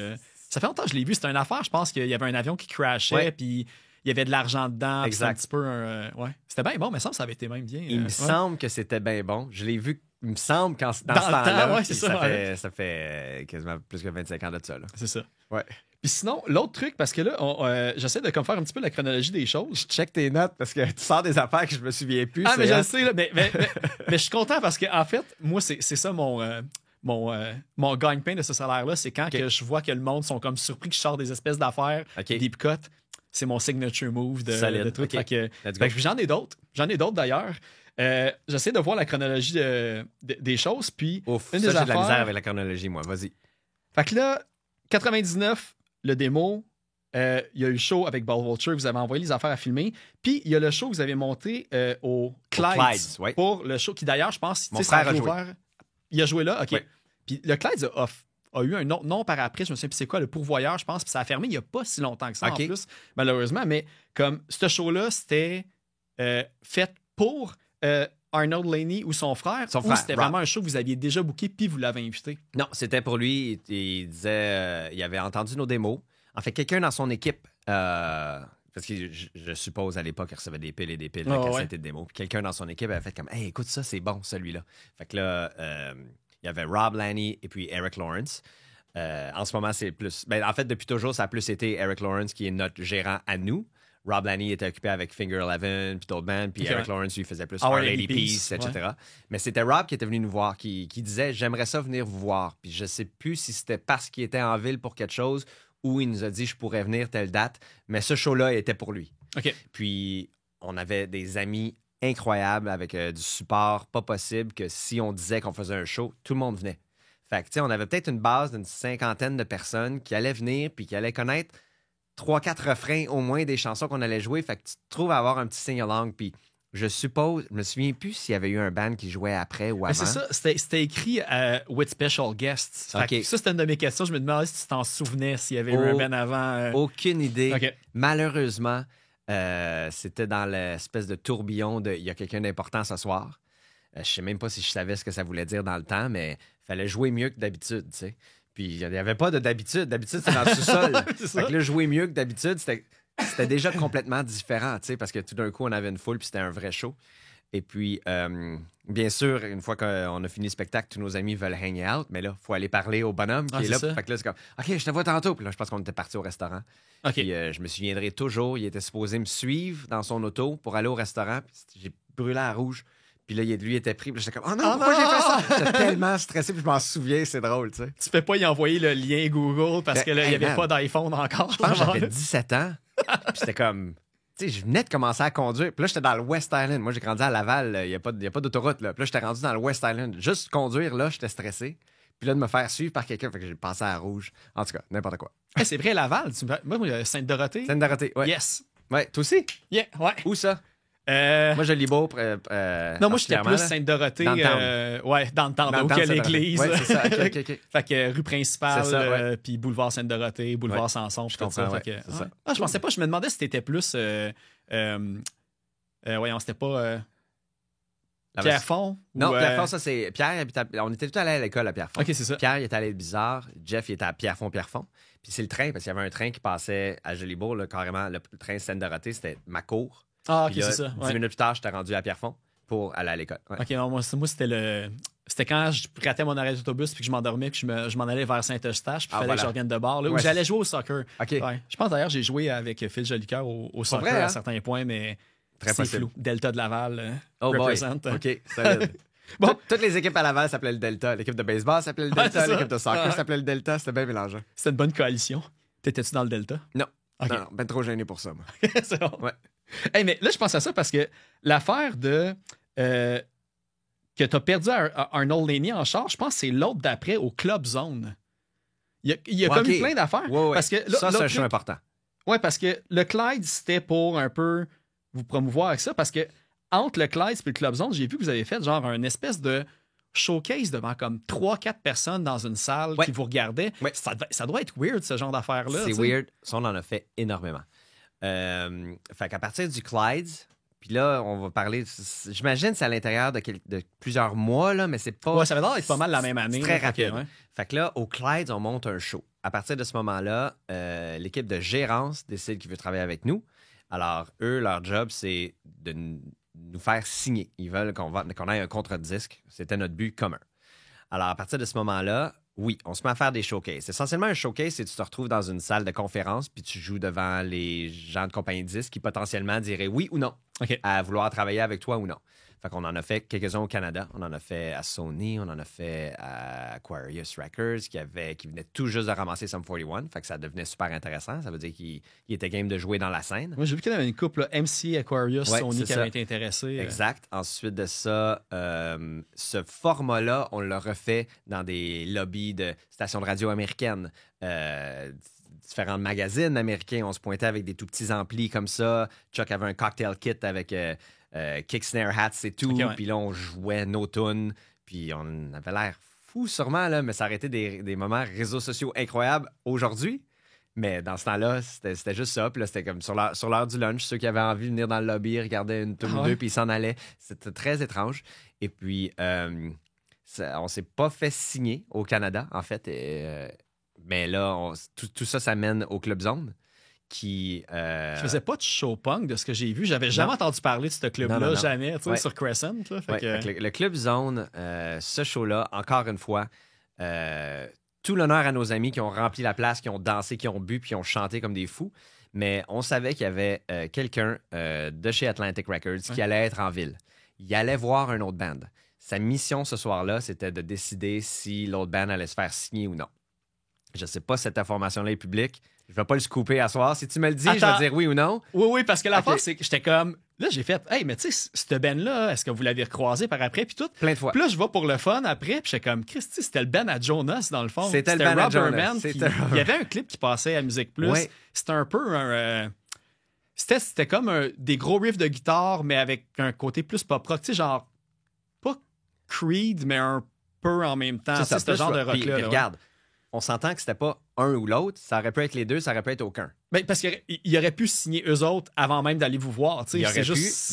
ça fait longtemps que je l'ai vu. C'était une affaire, je pense qu'il y avait un avion qui crashait, puis il y avait de l'argent dedans. C'était un petit peu ouais. C'était bien bon, mais ça avait été même bien. Il me semble que c'était bien bon. Je l'ai vu, il me semble, dans ce temps-là. Ouais, c'est ça fait quasiment plus que 25 ans de ça. Là. C'est ça. Ouais. Puis sinon, l'autre truc, parce que là, j'essaie de comme faire un petit peu la chronologie des choses. Je check tes notes parce que tu sors des affaires que je me souviens plus. Mais je le sais, là, mais je suis content parce que en fait, moi, c'est ça mon gagne-pain de ce salaire-là, c'est quand que je vois que le monde sont comme surpris que je sors des espèces d'affaires deep cut. C'est mon signature move de trucs. Okay. Fait que j'en ai d'autres. J'en ai d'autres d'ailleurs. J'essaie de voir la chronologie des choses. Puis, ouf, une ça, des j'ai affaires... de la misère avec la chronologie, moi. Vas-y. Fait que là, 99, le démo. Il y a eu le show avec Ball Vulture, vous avez envoyé les affaires à filmer. Puis il y a le show que vous avez monté au Clyde's ouais. pour le show qui d'ailleurs, je pense, mon frère a joué. Il a joué là, OK. Ouais. Puis le Clyde's a eu un autre nom par après, je me souviens plus c'est quoi, le Pourvoyeur, je pense, puis ça a fermé il n'y a pas si longtemps que ça en plus, malheureusement. Mais comme ce show-là, c'était fait pour Arnold Lanni ou son frère, ou c'était vraiment un show que vous aviez déjà booké puis vous l'avez invité? Non, c'était pour lui. Il disait, il avait entendu nos démos. En fait, quelqu'un dans son équipe, parce que je suppose à l'époque, il recevait des piles et des piles de cassettes et de démos. Quelqu'un dans son équipe avait fait comme, hey, écoute ça, c'est bon, celui-là. Fait que là, il y avait Rob Lanni et puis Eric Lawrence. En ce moment, c'est plus. Ben, en fait, depuis toujours, ça a plus été Eric Lawrence qui est notre gérant à nous. Rob Lanni était occupé avec Finger Eleven, puis d'autres bands, puis Eric Lawrence, lui, faisait plus Our Lady Peace, etc. Ouais. Mais c'était Rob qui était venu nous voir, qui disait « J'aimerais ça venir vous voir ». Puis je sais plus si c'était parce qu'il était en ville pour quelque chose ou il nous a dit « Je pourrais venir telle date », mais ce show-là était pour lui. Okay. Puis on avait des amis incroyables avec du support pas possible que si on disait qu'on faisait un show, tout le monde venait. Fait que, tu sais, on avait peut-être une base d'une 50aine de personnes qui allaient venir puis qui allaient connaître 3-4 refrains au moins des chansons qu'on allait jouer. Fait que tu te trouves à avoir un petit sing-along. Puis je suppose, je me souviens plus s'il y avait eu un band qui jouait après ou avant. C'est ça, c'était écrit with special guests. Fait que ça, c'était une de mes questions. Je me demandais si tu t'en souvenais, s'il y avait eu un band avant. Aucune idée. Okay. Malheureusement, c'était dans l'espèce de tourbillon de « il y a quelqu'un d'important ce soir ». Je sais même pas si je savais ce que ça voulait dire dans le temps, mais il fallait jouer mieux que d'habitude, tu sais. Puis il n'y avait pas d'habitude. D'habitude, c'est dans le sous-sol. Fait que là, jouer mieux que d'habitude, c'était déjà complètement différent, tu sais, parce que tout d'un coup, on avait une foule, puis c'était un vrai show. Et puis, bien sûr, une fois qu'on a fini le spectacle, tous nos amis veulent hang out, mais là, il faut aller parler au bonhomme qui est là. Fait que là, c'est comme, OK, je te vois tantôt. Puis là, je pense qu'on était parti au restaurant. Okay. Puis je me souviendrai toujours, il était supposé me suivre dans son auto pour aller au restaurant. Puis j'ai brûlé à rouge. Puis là, lui était pris. Puis j'étais comme, oh non, pourquoi j'ai fait ça? J'étais tellement stressé. Puis je m'en souviens, c'est drôle, tu sais. Tu peux pas y envoyer le lien Google parce que là, il n'y avait pas d'iPhone encore. Je pense que j'avais 17 ans. Puis c'était comme, tu sais, je venais de commencer à conduire. Puis là, j'étais dans le West Island. Moi, j'ai grandi à Laval. Il n'y a pas d'autoroute, là. Puis là, j'étais rendu dans le West Island. Juste conduire, là, j'étais stressé. Puis là, de me faire suivre par quelqu'un, fait que j'ai passé à rouge. En tout cas, n'importe quoi. Hey, c'est vrai, Laval. Moi, Sainte-Dorothée. Sainte-Dorothée, ouais. Yes. Ouais, toi aussi? Yeah, ouais. Où ça? Moi, je lis beau. Non, moi, j'étais plus Sainte-Dorothée. Dans le temps, où il y a l'église. Ouais, c'est ça. OK. Fait que rue principale, puis boulevard Sainte-Dorothée, boulevard Sanson, je comprends. Ça. C'est ça. Je pensais pas, je me demandais si t'étais plus. Voyons, c'était pas. Pierrefonds? Non, Pierrefonds, ça, c'est. Pierre, on était tous allés à l'école à Pierrefonds. OK, c'est ça. Pierre, il était allé Bizarre. Jeff, il était à Pierrefonds. Puis c'est le train, parce qu'il y avait un train qui passait à Jolibourg, là, carrément. Le train Sainte-Dorothée, c'était ma cour. Ah, OK, puis là, c'est ça. 10 minutes plus tard, j'étais rendu à Pierrefonds pour aller à l'école. Ouais. OK, non, moi c'était quand je ratais mon arrêt d'autobus puis que je m'endormais puis que je m'en allais vers Saint-Eustache puis il fallait que je revienne de bord, là, où j'allais jouer au soccer. OK. Ouais. Je pense d'ailleurs j'ai joué avec Phil Jolicoeur au soccer vrai, hein? à certains points, mais très c'est possible. Flou. Delta de Laval represent. OK, solide. Bon, toutes les équipes à Laval s'appelaient le Delta. L'équipe de baseball s'appelait le Delta. L'équipe de soccer s'appelait le Delta. C'était bien mélangeant. C'était une bonne coalition. T'étais-tu dans le Delta? Non. Okay. Non, ben trop gêné pour ça, moi. C'est bon. Ouais. Hey, mais là, je pense à ça parce que l'affaire de que tu as perdu Arnold Laney en charge, je pense que c'est l'autre d'après au Club Zone. Il y a comme eu plein d'affaires. Ouais. Parce que ça, c'est un choix important. Oui, parce que le Clyde, c'était pour un peu vous promouvoir avec ça. Parce que entre le Clyde et le Club Zone, j'ai vu que vous avez fait genre une espèce de showcase devant comme 3-4 personnes dans une salle qui vous regardaient. Ouais. Ça doit être weird, ce genre d'affaires-là. C'est weird. Ça, on en a fait énormément. Fait qu'à partir du Clyde, puis là, on va parler. J'imagine que c'est à l'intérieur de plusieurs mois, là, mais c'est pas. Ouais, ça va l'air d'être pas mal la même année. C'est très rapide. Okay, ouais. Fait que là, au Clyde, on monte un show. À partir de ce moment-là, l'équipe de gérance décide qu'il veut travailler avec nous. Alors, eux, leur job, c'est de nous faire signer. Ils veulent qu'on ait un contre-disque. C'était notre but commun. Alors, à partir de ce moment-là, oui, on se met à faire des showcases. Essentiellement, un showcase, c'est que tu te retrouves dans une salle de conférence puis tu joues devant les gens de compagnie de disques qui potentiellement diraient oui ou non à vouloir travailler avec toi ou non. Fait qu'on en a fait quelques-uns au Canada. On en a fait à Sony, on en a fait à Aquarius Records qui venait tout juste de ramasser Sum 41. Fait que ça devenait super intéressant. Ça veut dire qu'il était game de jouer dans la scène. Moi, j'ai vu qu'il y avait une couple, là, MC, Aquarius, Sony qui avait été intéressé. Exact. Ensuite de ça, ce format-là, on l'a refait dans des lobbies de stations de radio américaines. Différents magazines américains. On se pointait avec des tout petits amplis comme ça. Chuck avait un cocktail kit avec kick snare hats et tout. Puis là, on jouait nos tunes. Puis on avait l'air fou sûrement, là, mais ça aurait été des moments réseaux sociaux incroyables aujourd'hui. Mais dans ce temps-là, c'était juste ça. Puis là, c'était comme sur l'heure du lunch. Ceux qui avaient envie de venir dans le lobby, regardaient une tune ou deux, puis ils s'en allaient. C'était très étrange. Et puis, on s'est pas fait signer au Canada, en fait. Mais là, tout ça, ça mène au Club Zone qui... Je faisais pas de show punk de ce que j'ai vu. J'avais jamais entendu parler de ce club-là, non. Jamais, tu sais, sur Crescent. Là, fait que... Le Club Zone, ce show-là, encore une fois, tout l'honneur à nos amis qui ont rempli la place, qui ont dansé, qui ont bu, puis qui ont chanté comme des fous. Mais on savait qu'il y avait quelqu'un de chez Atlantic Records qui allait être en ville. Il allait voir un autre band. Sa mission ce soir-là, c'était de décider si l'autre band allait se faire signer ou non. Je sais pas si cette information-là est publique. Je vais pas le scooper à soir. Si tu me le dis, je vais dire oui ou non. Oui, parce que l'affaire, c'est que j'étais comme... Là, j'ai fait, hey, mais tu sais, cette band-là, est-ce que vous l'avez recroisé par après? Puis tout. Plein de fois. Puis là, je vais pour le fun après, puis j'étais comme, Christy, c'était le band à Jonas, dans le fond. C'était le band à Jonas. Il y avait un clip qui passait à Musique Plus. Ouais. C'était un peu C'était comme des gros riffs de guitare, mais avec un côté plus pop-rock. Tu sais, genre, pas Creed, mais un peu en même temps. C'est ce genre de rock-là. Regarde, on s'entend que c'était pas un ou l'autre. Ça aurait pu être les deux, ça aurait pu être aucun. Ben, parce qu'il aurait pu signer eux autres avant même d'aller vous voir. C'est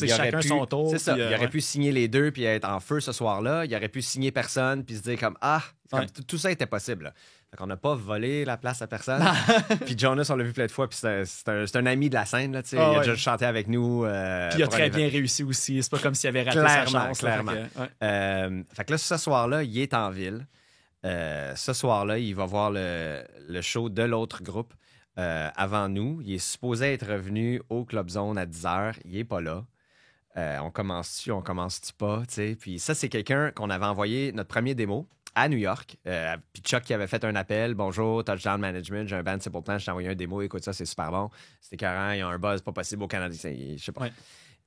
chacun son tour. C'est ça. Il aurait pu signer les deux puis être en feu ce soir-là. Il aurait pu signer personne puis se dire comme tout ça était possible. Là. Fait qu'on n'a pas volé la place à personne. Puis Jonas, on l'a vu plein de fois. Puis c'est un ami de la scène. Là, il a déjà chanté avec nous. Puis il a très bien réussi aussi. C'est pas comme s'il avait raté sa chance. Clairement. Fait que là, ce soir-là, il est en ville. Ce soir-là, il va voir le show de l'autre groupe avant nous. Il est supposé être revenu au Club Zone à 10h. Il n'est pas là. On commence-tu pas? T'sais? Puis ça, c'est quelqu'un qu'on avait envoyé notre premier démo à New York. Puis Chuck qui avait fait un appel. Bonjour, Touchdown Management, j'ai un band Simple Plan, je t'ai envoyé un démo. Écoute ça, c'est super bon. C'était écœurant, il y a un buzz pas possible au Canada. Je sais pas. Ouais.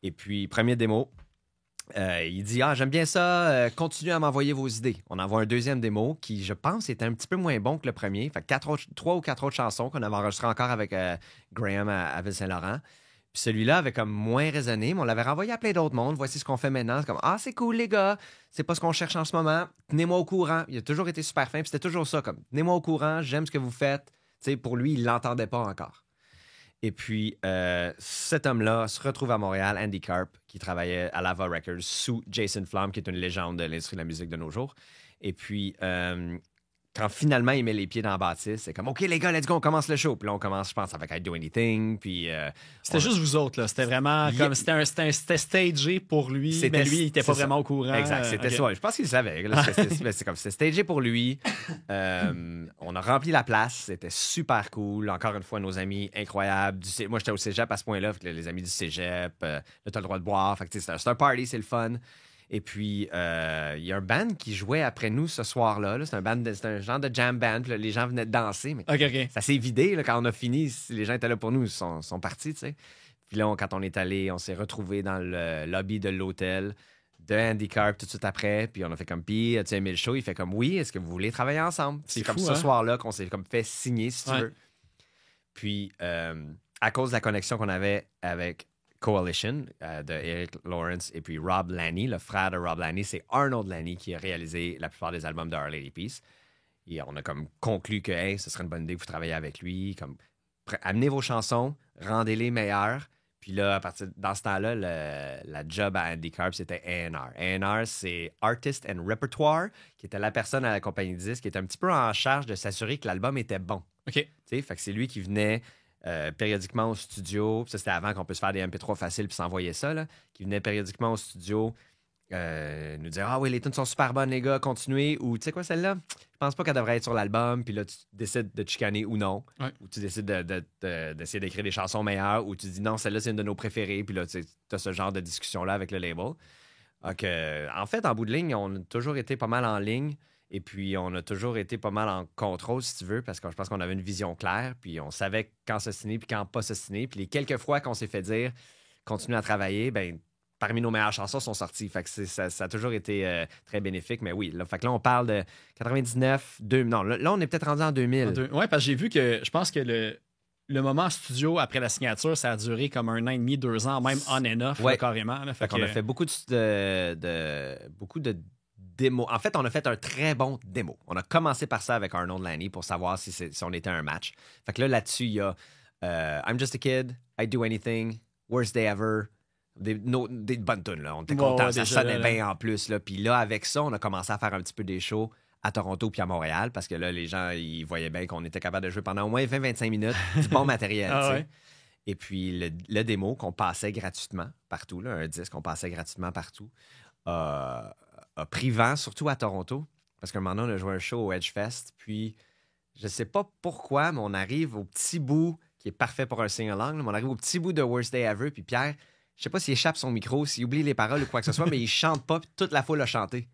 Et puis, premier démo. Il dit j'aime bien ça, continuez à m'envoyer vos idées. On envoie un deuxième démo qui, je pense, était un petit peu moins bon que le premier. Fait 3 ou 4 autres chansons qu'on avait enregistrées encore avec Graham à Ville-Saint-Laurent. Puis celui-là avait comme moins résonné, mais on l'avait renvoyé à plein d'autres mondes. Voici ce qu'on fait maintenant. C'est comme c'est cool, les gars. C'est pas ce qu'on cherche en ce moment. Tenez-moi au courant. Il a toujours été super fin. Puis c'était toujours ça, comme tenez-moi au courant, j'aime ce que vous faites. T'sais, pour lui, il l'entendait pas encore. Et puis, cet homme-là se retrouve à Montréal, Andy Karp, qui travaillait à Lava Records sous Jason Flom, qui est une légende de l'industrie de la musique de nos jours. Et puis, quand finalement il met les pieds dans la bâtisse, c'est comme, OK, les gars, let's go, on commence le show. Puis là, on commence, je pense, avec I Do Anything. Puis, c'était juste vous autres, là. C'était vraiment comme, c'était stagé pour lui, mais lui, il n'était pas vraiment au courant. Exact, c'était ça. Je pense qu'il savait. C'était stagé pour lui. On a rempli la place. C'était super cool. Encore une fois, nos amis incroyables. Moi, j'étais au cégep à ce point-là. Les amis du cégep, là, t'as le droit de boire. Fait que, c'est un party, c'est le fun. Et puis, il y a un band qui jouait après nous ce soir-là. Là. C'est un genre de jam band. Là, les gens venaient de danser, mais ça s'est vidé. Là, quand on a fini, les gens étaient là pour nous, ils sont partis. T'sais. Puis là, quand on est allé, on s'est retrouvés dans le lobby de l'hôtel de Andy Karp tout de suite après. Puis on a fait comme, puis as-tu aimé le show? Il fait comme, oui, est-ce que vous voulez travailler ensemble? C'est comme ce soir-là qu'on s'est comme fait signer, si tu veux. Puis, à cause de la connexion qu'on avait avec Coalition de Eric Lawrence et puis Rob Laney, le frère de Rob Laney, c'est Arnold Laney qui a réalisé la plupart des albums de Our Lady Peace. Et on a comme conclu que ce serait une bonne idée que vous travailliez avec lui. Comme, amenez vos chansons, rendez-les meilleures. Puis là, dans ce temps-là, la job à Andy Karp, c'était A&R. A&R, c'est Artist and Repertoire, qui était la personne à la compagnie de disques qui était un petit peu en charge de s'assurer que l'album était bon. OK. Fait que c'est lui qui venait périodiquement au studio. Ça, c'était avant qu'on puisse faire des MP3 faciles puis s'envoyer ça. Là, qui venait périodiquement au studio nous dire oui, les tunes sont super bonnes, les gars, continuez. Ou tu sais quoi, celle-là, je pense pas qu'elle devrait être sur l'album. Puis là, tu décides de te chicaner ou non. Ouais. Ou tu décides d'essayer d'écrire des chansons meilleures. Ou tu dis non, celle-là, c'est une de nos préférées. Puis là, tu as ce genre de discussion-là avec le label. Donc, en fait, en bout de ligne, on a toujours été pas mal en ligne. Et puis, on a toujours été pas mal en contrôle, si tu veux, parce que je pense qu'on avait une vision claire. Puis, on savait quand s'ostiner puis quand pas s'ostiner. Puis, les quelques fois qu'on s'est fait dire continue à travailler, ben parmi nos meilleures chansons sont sorties. Fait que ça a toujours été très bénéfique. Mais oui, là, fait que là, on parle de 99, 2000. Non, là, on est peut-être rendu en 2000. Oui, parce que j'ai vu que je pense que le moment studio après la signature, ça a duré comme 1 an et demi, 2 ans, même on and off, là, carrément. Là, fait qu'on a fait beaucoup de démo. En fait, on a fait un très bon démo. On a commencé par ça avec Arnold Laney pour savoir si on était un match. Fait que là-dessus, il y a I'm Just a Kid, I Do Anything, Worst Day Ever, des bonnes tunes. Là. On était contents, ça sonnait bien en plus. Là. Puis là, avec ça, on a commencé à faire un petit peu des shows à Toronto puis à Montréal parce que là, les gens, ils voyaient bien qu'on était capable de jouer pendant au moins 20-25 minutes du bon matériel. Ouais. Et puis, le démo qu'on passait gratuitement partout, là, un disque qu'on passait gratuitement partout, a pris vent, surtout à Toronto, parce qu'un moment donné, on a joué un show au Edgefest, puis je sais pas pourquoi, mais on arrive au petit bout qui est parfait pour un sing-along, mais on arrive au petit bout de Worst Day Ever, puis Pierre, je sais pas s'il échappe son micro, s'il oublie les paroles ou quoi que ce soit, mais il chante pas, puis toute la foule a chanté.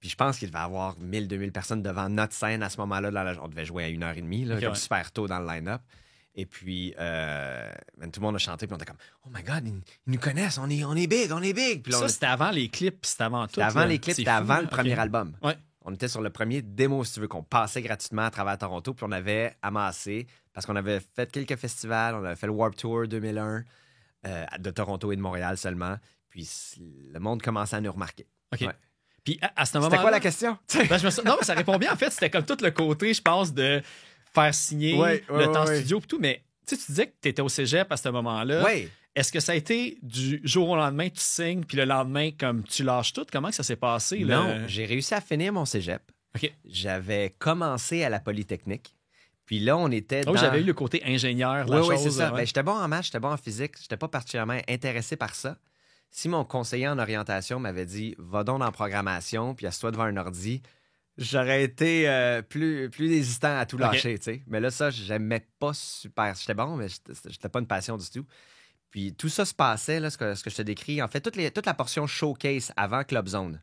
Puis je pense qu'il devait y avoir 1000-2000 personnes devant notre scène à ce moment-là. On devait jouer à 1h30, là, comme super tôt dans le line-up. Et puis, tout le monde a chanté, puis on était comme « Oh my God, ils nous connaissent, on est big, on est big! » Puis ça, c'était avant les clips, c'était avant tout. C'était avant les clips, c'était avant le premier album. Ouais. On était sur le premier démo, si tu veux, qu'on passait gratuitement à travers Toronto, puis on avait amassé, parce qu'on avait fait quelques festivals, on avait fait le Warped Tour 2001, de Toronto et de Montréal seulement. Puis le monde commençait à nous remarquer. OK. Ouais. Puis à ce moment-là... C'était quoi la question? Ben, non, mais ça répond bien. En fait, c'était comme tout le côté, je pense, de faire signer le temps studio et tout. Mais tu disais que tu étais au cégep à ce moment-là. Oui. Est-ce que ça a été du jour au lendemain, tu signes, puis le lendemain, comme tu lâches tout? Comment que ça s'est passé? Non, j'ai réussi à finir mon cégep. OK. J'avais commencé à la Polytechnique. Puis là, on était dans... j'avais eu le côté ingénieur, la chose. Oui, c'est ça. Ouais. Ben, j'étais bon en maths, j'étais bon en physique. J'étais pas particulièrement intéressé par ça. Si mon conseiller en orientation m'avait dit « Va donc en programmation, puis assieds-toi devant un ordi », j'aurais été plus hésitant à tout lâcher, tu sais. Mais là, ça, j'aimais pas super. J'étais bon, mais j'étais pas une passion du tout. Puis tout ça se passait, là, ce que je te décris. En fait, toute la portion showcase avant Club Zone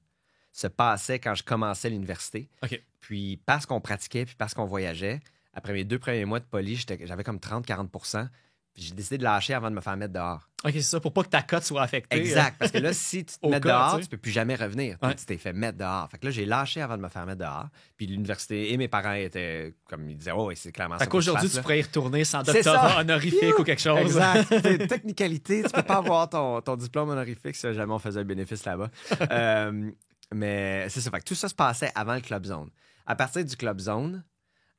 se passait quand je commençais l'université. OK. Puis parce qu'on pratiquait, puis parce qu'on voyageait, après mes 2 premiers mois de poly, j'avais comme 30-40%. Puis j'ai décidé de lâcher avant de me faire mettre dehors. OK, c'est ça, pour pas que ta cote soit affectée. Exact, parce que là, si tu te Au mets cas, dehors, tu sais. tu peux plus jamais revenir. Ouais. Tu t'es fait mettre dehors. Fait que là, j'ai lâché avant de me faire mettre dehors. Puis l'université et mes parents étaient comme, ils disaient, oh, c'est clairement ça. Fait qu'aujourd'hui, tu pourrais y retourner sans C'est doctorat ça. honorifique ou quelque chose. Exact. C'est une technicalité, tu peux pas avoir ton diplôme honorifique si jamais on faisait un bénéfice là-bas. Mais c'est ça. Fait que tout ça se passait avant le Club Zone. À partir du Club Zone,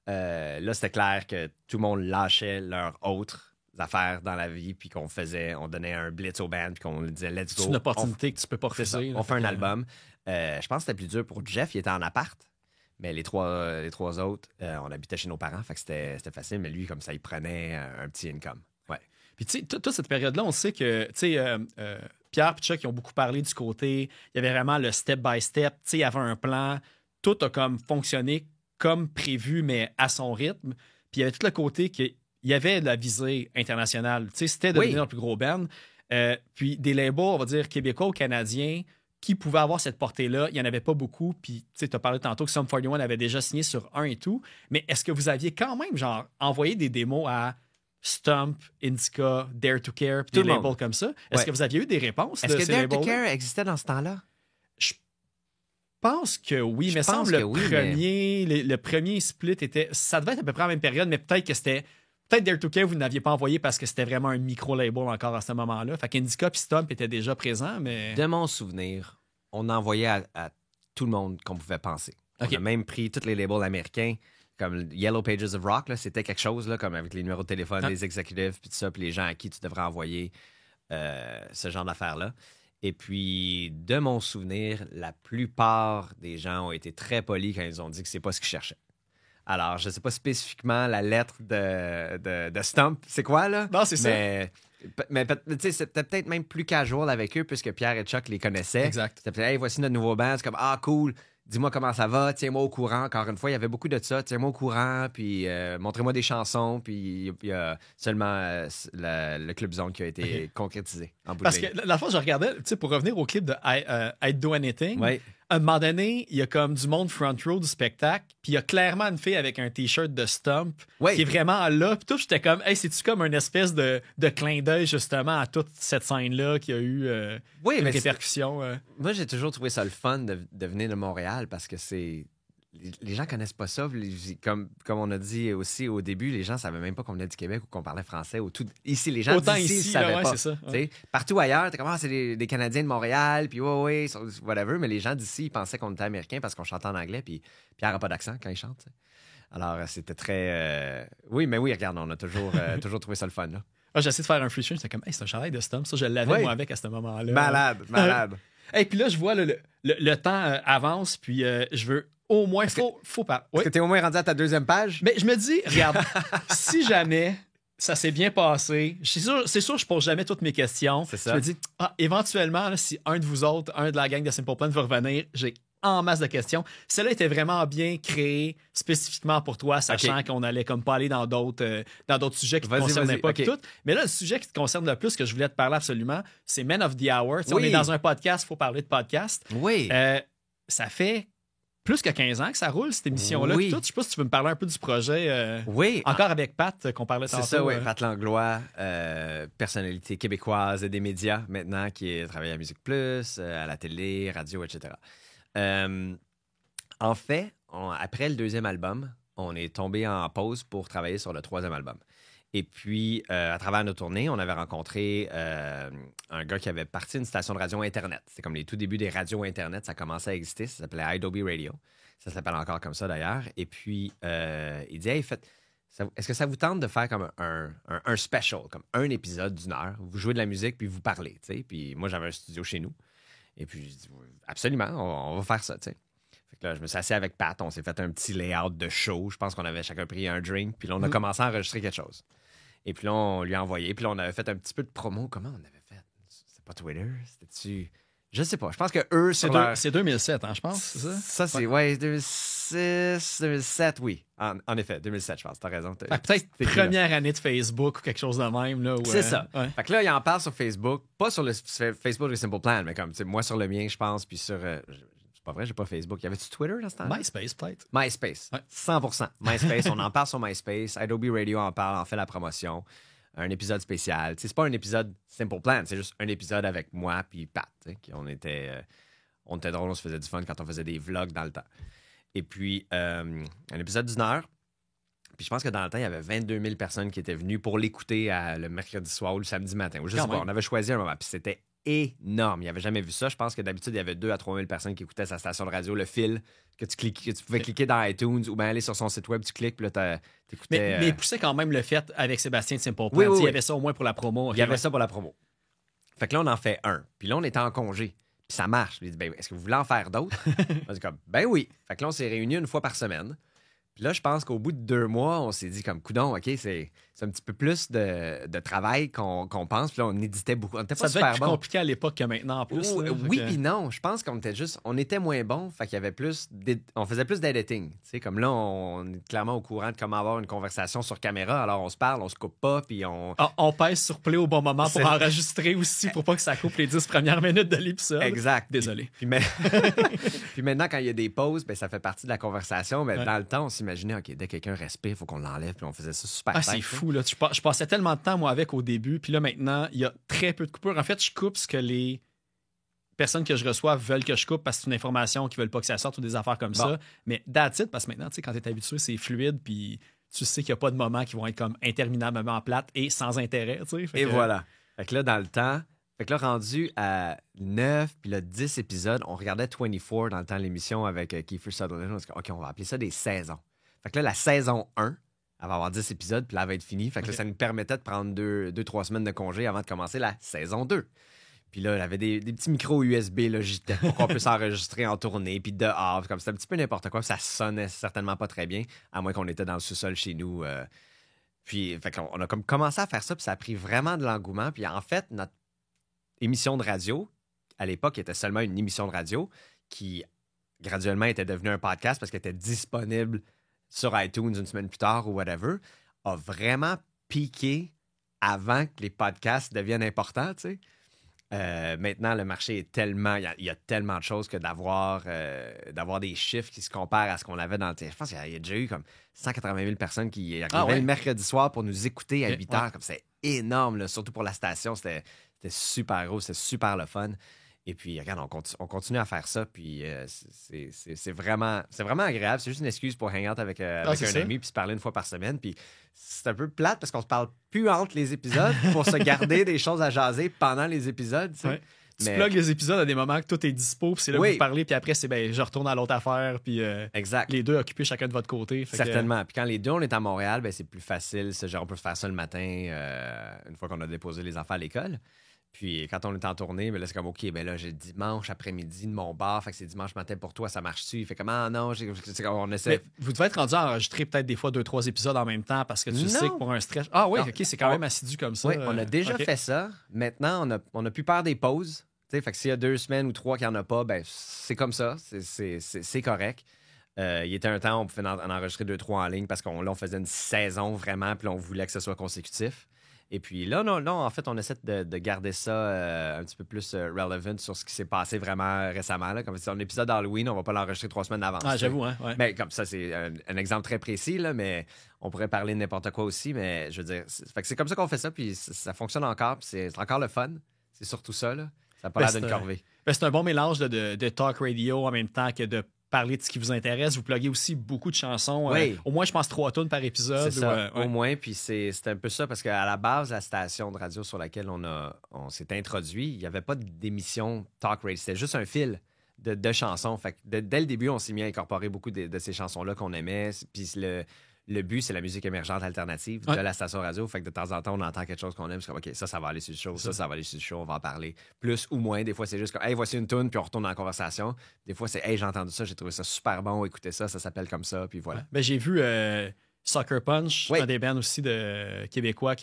là, c'était clair que tout le monde lâchait leurs autres affaires dans la vie, puis on donnait un blitz au band, puis qu'on disait let's go. C'est une opportunité que tu peux pas C'est ça. refuser. On fait un album. Je pense que c'était plus dur pour Jeff, il était en appart. Mais les trois autres, on habitait chez nos parents, fait que c'était facile. Mais lui, comme ça, il prenait un petit income. Ouais. Puis tu sais, toute cette période-là, on sait que, tu sais, Pierre et Chuck, ils ont beaucoup parlé du côté, il y avait vraiment le step-by-step, tu sais, il y avait un plan, tout a comme fonctionné comme prévu, mais à son rythme. Puis il y avait tout le côté qu'il y avait de la visée internationale. Tu sais, c'était de devenir le plus gros band. Puis des labels, on va dire, québécois ou canadiens, qui pouvaient avoir cette portée-là, il n'y en avait pas beaucoup. Puis, tu sais, tu as parlé tantôt que Sum 41 avait déjà signé sur un et tout. Mais est-ce que vous aviez quand même, genre, envoyé des démos à Stump, Indica, Dare to Care, puis des labels comme ça? Est-ce que vous aviez eu des réponses Est-ce de que ces Dare to labels-là? Care existait dans ce temps-là? Je pense que oui, mais semble le premier split était... Ça devait être à peu près à la même période, mais peut-être que c'était... Peut-être Dare to Care, vous n'aviez pas envoyé parce que c'était vraiment un micro-label encore à ce moment-là. Fait qu'Indica puis Stump étaient déjà présents, mais... De mon souvenir, on envoyait à tout le monde qu'on pouvait penser. Okay. On a même pris tous les labels américains, comme Yellow Pages of Rock, là, c'était quelque chose, là, comme avec les numéros de téléphone, les exécutifs, puis tout ça, puis les gens à qui tu devrais envoyer ce genre d'affaires-là. Et puis, de mon souvenir, la plupart des gens ont été très polis quand ils ont dit que c'est pas ce qu'ils cherchaient. Alors, je ne sais pas spécifiquement la lettre de Stump. C'est quoi, là? Non, c'est ça. Mais tu sais, c'était peut-être même plus casual avec eux puisque Pierre et Chuck les connaissaient. Exact. C'était peut-être, hey, voici notre nouveau band. C'est comme, ah, cool. Dis-moi comment ça va. Tiens-moi au courant. Encore une fois, il y avait beaucoup de ça. Tiens-moi au courant. Puis montrez-moi des chansons. Puis il y a seulement le Club Zone qui a été concrétisé en bout de ligne. Parce que la fois, je regardais, tu sais, pour revenir au clip de I'd Do Anything, Ouais. à un moment donné, il y a comme du monde front row du spectacle, puis il y a clairement une fille avec un T-shirt de Stump qui est vraiment là. Puis tout, j'étais comme, hey, c'est-tu comme une espèce de clin d'œil justement à toute cette scène-là qui a eu une répercussion? Moi, j'ai toujours trouvé ça le fun de venir de Montréal parce que c'est... Les gens connaissent pas ça. Comme on a dit aussi au début, les gens ne savaient même pas qu'on venait du Québec ou qu'on parlait français. Ici, les gens autant d'ici ne ici, savaient là, pas. c'est ça, ouais. Partout ailleurs, t'es comme, c'est des Canadiens de Montréal, puis whatever. Mais les gens d'ici, ils pensaient qu'on était Américains parce qu'on chantait en anglais, puis Pierre n'a pas d'accent quand il chante. T'sais. Alors, c'était très... Oui, mais oui, regarde, on a toujours trouvé ça le fun. Là. J'ai essayé de faire un free stream, c'était comme, hey, c'est un chandail de Stump. Ça, je l'avais moi avec à ce moment-là. Malade. Et puis là, je vois le temps avance, puis je veux au moins... Faut pas. Est-ce que t'es au moins rendu à ta 2e page? Mais je me dis, regarde, si jamais ça s'est bien passé, c'est sûr je pose jamais toutes mes questions. C'est ça. Je me dis, éventuellement, là, si un de vous autres, un de la gang de Simple Plan veut revenir, j'ai en masse de questions. Celle-là était vraiment bien créée spécifiquement pour toi, sachant qu'on allait comme pas aller dans d'autres sujets qui ne te concernaient pas. Tout. Mais là, le sujet qui te concerne le plus, que je voulais te parler absolument, c'est Men of the Hour. On est dans un podcast, il faut parler de podcast. Oui. Ça fait plus que 15 ans que ça roule, cette émission-là. Oui. Tout. Je sais pas si tu veux me parler un peu du projet. Oui. Encore avec Pat, qu'on parlait tantôt. C'est ça, oui. Pat Langlois, personnalité québécoise et des médias maintenant, qui travaille à Musique Plus, à la télé, radio, etc. En fait, après le 2e album, on est tombé en pause pour travailler sur le 3e album. Et puis, à travers nos tournées, on avait rencontré un gars qui avait parti une station de radio Internet. C'est comme les tout débuts des radios Internet. Ça commençait à exister. Ça s'appelait Adobe Radio. Ça s'appelle encore comme ça, d'ailleurs. Et puis, il dit, hey, est-ce que ça vous tente de faire comme un special, comme un épisode d'une heure? Vous jouez de la musique, puis vous parlez, tu sais. Puis moi, j'avais un studio chez nous. Et puis, je dis, absolument, on va faire ça, tu sais. Fait que là, je me suis assis avec Pat. On s'est fait un petit layout de show. Je pense qu'on avait chacun pris un drink. Puis là, on a commencé à enregistrer quelque chose. Et puis là, on lui a envoyé. Puis là, on avait fait un petit peu de promo. Comment on avait fait? C'était pas Twitter? C'était-tu... Je sais pas. Je pense que eux, c'est 2007, hein, je pense, c'est ça? Ça, c'est... Ouais, 2006, 2007, oui. En effet, 2007, je pense. T'as raison. Peut-être première année de Facebook ou quelque chose de même. Là, c'est ça. Ouais. Fait que là, il en parle sur Facebook. Pas sur le Facebook de Simple Plan, mais comme, moi, sur le mien, je pense. Puis sur... c'est pas vrai, j'ai pas Facebook. Y avait-tu Twitter dans ce temps-là? MySpace, peut-être. MySpace. Ouais. 100%. MySpace, on en parle sur MySpace. Adobe Radio en parle, en fait la promotion. Un épisode spécial. T'sais, c'est pas un épisode Simple Plan, c'est juste un épisode avec moi puis Pat. On était drôle, on se faisait du fun quand on faisait des vlogs dans le temps. Et puis, un épisode d'une heure. Puis je pense que dans le temps, il y avait 22 000 personnes qui étaient venues pour l'écouter le mercredi soir ou le samedi matin. Je sais pas, on avait choisi un moment. Puis c'était énorme. Il n'avait jamais vu ça. Je pense que d'habitude, il y avait 2 à 3 000 personnes qui écoutaient sa station de radio, le fil, que tu pouvais cliquer dans iTunes ou bien aller sur son site web, tu cliques, puis là, t'écoutais... Mais il poussait quand même le fait avec Sébastien de Simple Plan. Oui. Il y avait ça au moins pour la promo. Il y avait ça pour la promo. Fait que là, on en fait un. Puis là, on était en congé. Puis ça marche. Il dit, ben, est-ce que vous voulez en faire d'autres? On dit comme, ben oui. Fait que là, on s'est réunis une fois par semaine. Puis là, je pense qu'au bout de 2 mois, on s'est dit comme, coudonc, OK, c'est un petit peu plus de travail qu'on pense. Puis là, on éditait beaucoup. On était pas ça devait être plus compliqué à l'époque que maintenant, en plus. Oui, puis non. Je pense on était moins bon. Fait qu'il y avait on faisait plus d'editing. Tu sais, comme là, on est clairement au courant de comment avoir une conversation sur caméra. Alors, on se parle, on se coupe pas, puis on pèse sur play au bon moment pour enregistrer aussi, pour pas que ça coupe les 10 premières minutes de l'épisode. Exact. Désolé. Puis maintenant, quand il y a des pauses, ben, ça fait partie de la conversation. Mais dans le temps, on s'imaginait, OK, dès que quelqu'un respire, il faut qu'on l'enlève. Puis on faisait ça super tard. C'est fou, là. Je passais tellement de temps, moi, avec au début. Puis là, maintenant, il y a très peu de coupures. En fait, je coupe ce que les personnes que je reçois veulent que je coupe parce que c'est une information qu'ils veulent pas que ça sorte ou des affaires comme ça. Mais that's it, parce que maintenant, tu sais, quand tu es habitué, c'est fluide. Puis tu sais qu'il n'y a pas de moments qui vont être comme interminablement plates et sans intérêt, tu sais. Voilà. Fait que là, dans le temps... Fait que là, rendu à 9 puis là, 10 épisodes, on regardait 24 dans le temps l'émission avec Kiefer Sutherland. On s'est dit, OK, on va appeler ça des saisons. Fait que là, la saison 1, elle va avoir 10 épisodes, puis là, elle va être finie. Fait que là, ça nous permettait de prendre 2-3 semaines de congé avant de commencer la saison 2. Puis là, elle avait des petits micros USB Logitech pour qu'on puisse enregistrer en tournée, puis dehors. Comme c'était un petit peu n'importe quoi. Ça sonnait certainement pas très bien, à moins qu'on était dans le sous-sol chez nous. Puis, fait qu'on a comme commencé à faire ça, puis ça a pris vraiment de l'engouement. Puis en fait, notre émission de radio, à l'époque, était seulement une émission de radio qui, graduellement, était devenue un podcast parce qu'elle était disponible sur iTunes une semaine plus tard ou whatever, a vraiment piqué avant que les podcasts deviennent importants, tu sais. Maintenant, le marché est tellement... Il y a tellement de choses que d'avoir des chiffres qui se comparent à ce qu'on avait dans le... Je pense qu'il y a déjà eu comme 180 000 personnes qui arrivaient le mercredi soir pour nous écouter à 8 heures. Comme c'est énorme, là, surtout pour la station. C'était super gros, c'était super le fun. Et puis, regarde, on continue à faire ça. Puis, c'est vraiment agréable. C'est juste une excuse pour hang out avec un ami puis se parler une fois par semaine. Puis, c'est un peu plate parce qu'on se parle plus entre les épisodes pour se garder des choses à jaser pendant les épisodes. Tu sais. Ouais. Tu plugues les épisodes à des moments que tout est dispo, puis c'est là que vous parlez, puis après, c'est je retourne à l'autre affaire, puis les deux occupés chacun de votre côté. Certainement. Puis quand les deux, on est à Montréal, c'est plus facile. Genre, on peut faire ça le matin, une fois qu'on a déposé les enfants à l'école. Puis quand on est en tournée, là, c'est comme, OK, là, j'ai dimanche après-midi de mon bar, fait que c'est dimanche matin pour toi, ça marche-tu? Il fait comme, ah non, on essaie. Mais vous devez être rendu à enregistrer peut-être des fois 2-3 épisodes en même temps parce que tu sais que pour un stretch. Ah oui, OK, c'est quand même assidu comme ça. Oui, on a déjà fait ça. Maintenant, on a plus peur des pauses. Fait que s'il y a 2 semaines ou 3 qu'il n'y en a pas, c'est comme ça. C'est correct. Il était un temps, on pouvait en enregistrer 2-3 en ligne parce qu'on faisait une saison vraiment, puis on voulait que ce soit consécutif. Et puis là, non, en fait, on essaie de garder ça un petit peu plus relevant sur ce qui s'est passé vraiment récemment. Là. Comme c'est un épisode d'Halloween, on va pas l'enregistrer 3 semaines d'avance. Ah, j'avoue, hein. Ouais. Mais comme ça, c'est un exemple très précis, là, mais on pourrait parler de n'importe quoi aussi. Mais je veux dire, c'est comme ça qu'on fait ça, puis ça fonctionne encore, puis c'est encore le fun. C'est surtout ça, là. Ça n'a pas l'air d'une corvée. C'est un bon mélange de talk radio en même temps que de parler de ce qui vous intéresse. Vous pluguez aussi beaucoup de chansons. Oui. Au moins, je pense 3 tunes par épisode. C'est ça, au moins. Puis c'est un peu ça, parce qu'à la base, la station de radio sur laquelle on s'est introduit, il n'y avait pas d'émission talk radio. C'était juste un fil de chansons. Fait que dès le début, on s'est mis à incorporer beaucoup de ces chansons-là qu'on aimait. Puis le but, c'est la musique émergente alternative de la station radio. Fait que de temps en temps, on entend quelque chose qu'on aime. C'est comme, OK, ça va aller sur le show. Ça va aller sur le show. On va en parler. Plus ou moins. Des fois, c'est juste comme, hey, voici une tune, puis on retourne dans la conversation. Des fois, c'est, hey, j'ai entendu ça, j'ai trouvé ça super bon. Écoutez ça s'appelle comme ça. Puis voilà. Ben, j'ai vu Sucker Punch, un des bands aussi de québécois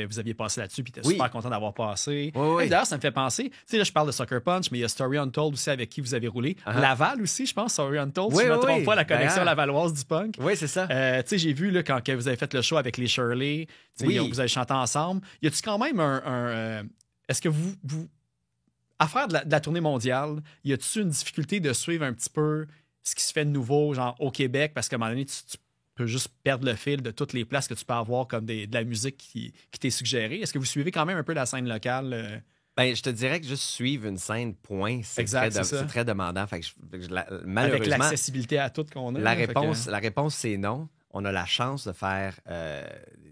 vous aviez passé là-dessus, puis t'es super content d'avoir passé. Oui. D'ailleurs, ça me fait penser, tu sais, là, je parle de Sucker Punch, mais il y a Story Untold aussi avec qui vous avez roulé. Laval aussi, je pense, Story Untold, si je ne me trompe pas, la connexion lavalloise du punk. Oui, c'est ça. Tu sais, j'ai vu là, quand vous avez fait le show avec les Shirley, vous avez chanté ensemble. Y a-tu quand même est-ce que vous à faire de la tournée mondiale, y a-tu une difficulté de suivre un petit peu ce qui se fait de nouveau, genre au Québec, parce qu'à un moment donné, tu peux juste perdre le fil de toutes les places que tu peux avoir comme de la musique qui t'est suggérée. Est-ce que vous suivez quand même un peu la scène locale? Ben, je te dirais que juste suivre une scène, point, c'est très demandant. Fait que malheureusement, avec l'accessibilité à tout qu'on a. La réponse, c'est non. On a la chance de faire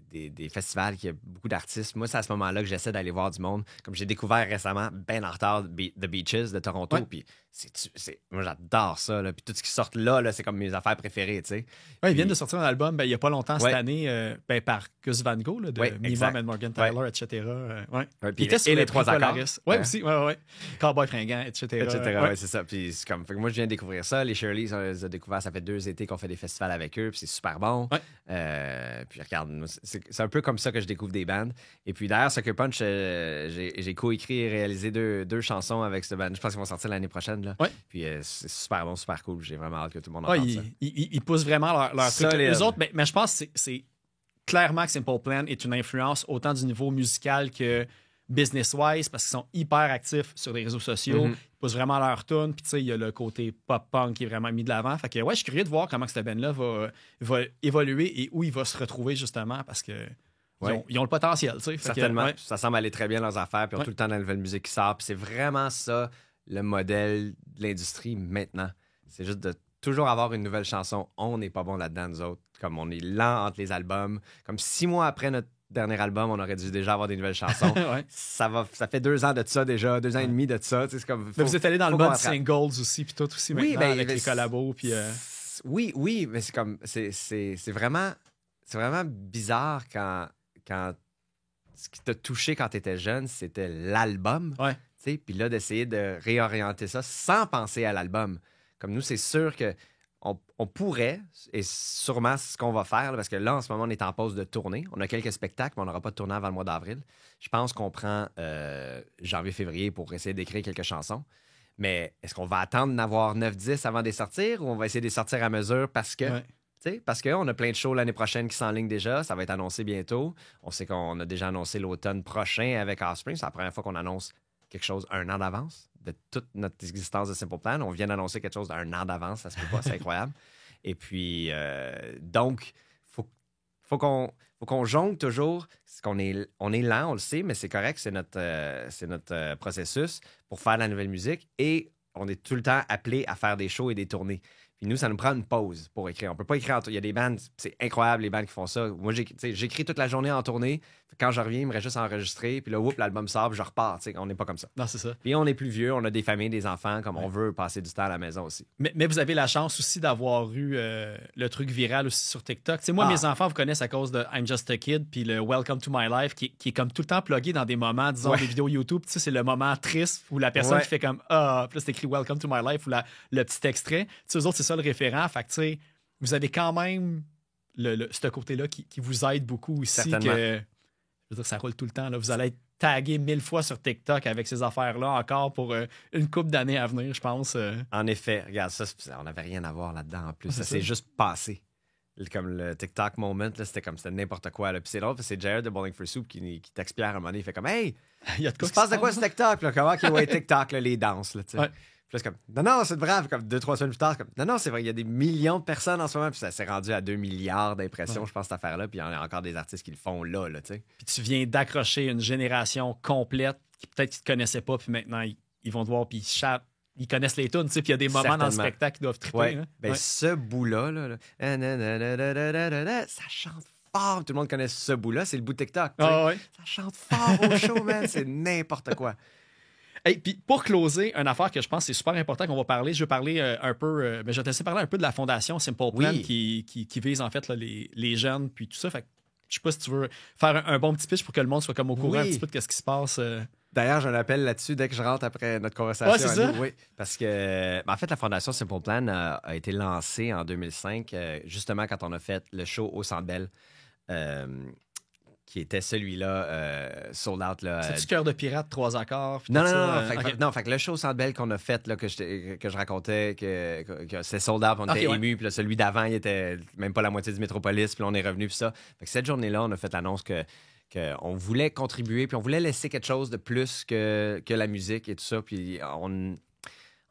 des festivals qui a beaucoup d'artistes. Moi, c'est à ce moment-là que j'essaie d'aller voir du monde. Comme j'ai découvert récemment, ben en retard, The Beaches de Toronto. Puis moi, j'adore ça. Là. Puis tout ce qui sort là, c'est comme mes affaires préférées. Tu sais. Ouais, ils viennent de sortir un album il n'y a pas longtemps cette année par Gus Van Gogh de Mimom and Morgan Tyler, etc. Puis les trois accords. Oui, aussi. Ouais. Cowboy fringant, etc. C'est ça. Puis c'est comme, fait que moi, je viens de découvrir ça. Les Shirley, on les a découvert. Ça fait 2 étés qu'on fait des festivals avec eux. Puis c'est super bon. Puis regarde, c'est un peu comme ça que je découvre des bands. Et puis d'ailleurs, Sucker Punch, j'ai coécrit et réalisé deux chansons avec cette band. Je pense qu'ils vont sortir l'année prochaine. Là. Puis c'est super bon, super cool. J'ai vraiment hâte que tout le monde entende ça. Ils poussent vraiment leur truc. Les autres, mais je pense que c'est clairement que Simple Plan est une influence autant du niveau musical que business-wise, parce qu'ils sont hyper actifs sur les réseaux sociaux. Ils poussent vraiment leur tune. Puis tu sais, il y a le côté pop-punk qui est vraiment mis de l'avant. Fait que je suis curieux de voir comment cette band-là va évoluer et où il va se retrouver justement, parce que ils ont le potentiel. Certainement. Ça semble aller très bien leurs affaires. Puis ils ont tout le temps de la nouvelle musique qui sort. Puis c'est vraiment ça le modèle de l'industrie maintenant. C'est juste de toujours avoir une nouvelle chanson. On n'est pas bon là-dedans, nous autres. Comme on est lent entre les albums. Comme 6 mois après notre dernier album, on aurait dû déjà avoir des nouvelles chansons. Ça fait 2 ans de ça déjà, 2 ans et demi de ça. C'est comme, mais vous êtes allé dans le mode singles aussi, puis tout aussi maintenant avec les collabos. Puis Oui, mais c'est comme c'est vraiment bizarre quand ce qui t'a touché quand t'étais jeune, c'était l'album. Puis là, d'essayer de réorienter ça sans penser à l'album. Comme nous, c'est sûr que on pourrait, et sûrement c'est ce qu'on va faire, là, parce que là, en ce moment, on est en pause de tournée. On a quelques spectacles, mais on n'aura pas de tournée avant le mois d'avril. Je pense qu'on prend janvier-février pour essayer d'écrire quelques chansons. Mais est-ce qu'on va attendre d'avoir 9-10 avant de les sortir, ou on va essayer de les sortir à mesure parce que... Parce qu'on a plein de shows l'année prochaine qui s'enlignent déjà. Ça va être annoncé bientôt. On sait qu'on a déjà annoncé l'automne prochain avec Offspring. C'est la première fois qu'on annonce quelque chose 1 an d'avance de toute notre existence de Simple Plan. On vient d'annoncer quelque chose d'1 an d'avance. Ça se peut pas, c'est incroyable. Et puis, donc, faut qu'on jongle toujours. On est lent, on le sait, mais c'est correct. C'est notre processus pour faire de la nouvelle musique. Et on est tout le temps appelé à faire des shows et des tournées. Puis nous, ça nous prend une pause pour écrire. On peut pas écrire il y a des bands, c'est incroyable les bands qui font ça. Moi, j'écris toute la journée en tournée. Quand je reviens, il me reste juste à enregistrer. Puis là, l'album sort, puis je repars. On n'est pas comme ça. Non, c'est ça. Puis on est plus vieux, on a des familles, des enfants, comme on veut passer du temps à la maison aussi. Mais vous avez la chance aussi d'avoir eu le truc viral aussi sur TikTok. Moi, mes enfants vous connaissent à cause de I'm Just a Kid, puis le Welcome to My Life, qui est comme tout le temps plugué dans des moments, disons, des vidéos YouTube. C'est le moment triste où la personne qui fait comme puis là, c'est écrit Welcome to My Life, ou le petit extrait. Eux autres, c'est ça le référent. Fait que, vous avez quand même ce côté-là qui vous aide beaucoup aussi. Certainement. Je veux dire, ça roule tout le temps. Là. Vous allez être tagué 1000 fois sur TikTok avec ces affaires-là encore pour une couple d'années à venir, je pense. En effet. Regarde, ça, on n'avait rien à voir là-dedans en plus. Ça s'est juste passé. Comme le TikTok moment, là, c'était n'importe quoi. Là. Puis c'est drôle, c'est Jared de Bowling for Soup qui t'explique à un moment donné. Il fait comme, hey, il se passe de quoi ce TikTok? Là? Comment TikTok, là, les danses? Là, puis là, c'est comme, non, c'est brave. Comme 2-3 semaines plus tard, comme, non, c'est vrai, il y a des millions de personnes en ce moment. Puis ça s'est rendu à 2 milliards d'impressions, je pense, cette affaire-là. Puis il y a encore des artistes qui le font là, tu sais. Puis tu viens d'accrocher une génération complète qui peut-être qu'ils te connaissaient pas, puis maintenant, ils vont te voir, puis ils connaissent les tunes, tu sais, puis il y a des moments dans le Certainement. spectacle qui doivent triper. Ouais. Hein? Ben, Ouais. ce bout-là, ça chante fort. Tout le monde connaît ce bout-là. C'est le bout de TikTok. Tu sais. Ah ouais. Ça chante fort au show, man. C'est n'importe quoi. Hey, puis pour closer, une affaire que je pense que c'est super important qu'on va parler, je vais parler un peu, je vais te laisser parler un peu de la fondation Simple Plan Oui. qui vise en fait là, les jeunes puis tout ça. Fait que je sais pas si tu veux faire un bon petit pitch pour que le monde soit comme au courant Oui. un petit peu de ce qui se passe. D'ailleurs, j'ai un appel là-dessus dès que je rentre après notre conversation. Ouais, c'est à ça? nous. Oui, parce que, en fait, la Fondation Simple Plan a été lancée en 2005, justement quand on a fait le show au Centre Bell, qui était celui-là, sold out. Là, C'est-tu Cœur de pirate, 3 accords? puis non, tout non, ça, non, ok. non, fait que le show au Centre Bell qu'on a fait, là, que je racontais, que c'est sold out, on était ouais. émus, puis là, celui d'avant, il était même pas la moitié du Métropolis, puis là, on est revenu, puis ça. Fait que cette journée-là, on a fait l'annonce qu'on voulait contribuer, puis on voulait laisser quelque chose de plus que la musique et tout ça. Puis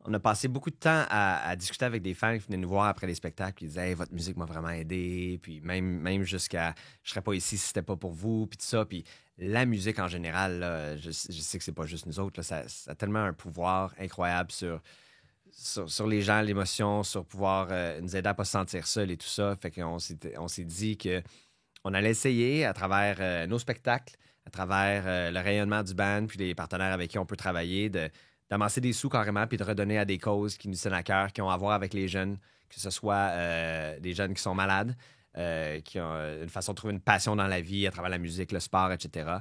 on a passé beaucoup de temps à discuter avec des fans qui venaient nous voir après les spectacles, puis ils disaient hey, votre musique m'a vraiment aidé, puis même jusqu'à je serais pas ici si c'était pas pour vous, puis tout ça. Puis la musique en général, là, je sais que c'est pas juste nous autres, là, ça a tellement un pouvoir incroyable sur les gens, l'émotion, sur pouvoir nous aider à pas se sentir seul et tout ça. Fait qu'on s'est dit que on allait essayer à travers nos spectacles, à travers le rayonnement du band, puis les partenaires avec qui on peut travailler, d'amasser des sous carrément, puis de redonner à des causes qui nous tiennent à cœur, qui ont à voir avec les jeunes, que ce soit des jeunes qui sont malades, qui ont une façon de trouver une passion dans la vie à travers la musique, le sport, etc.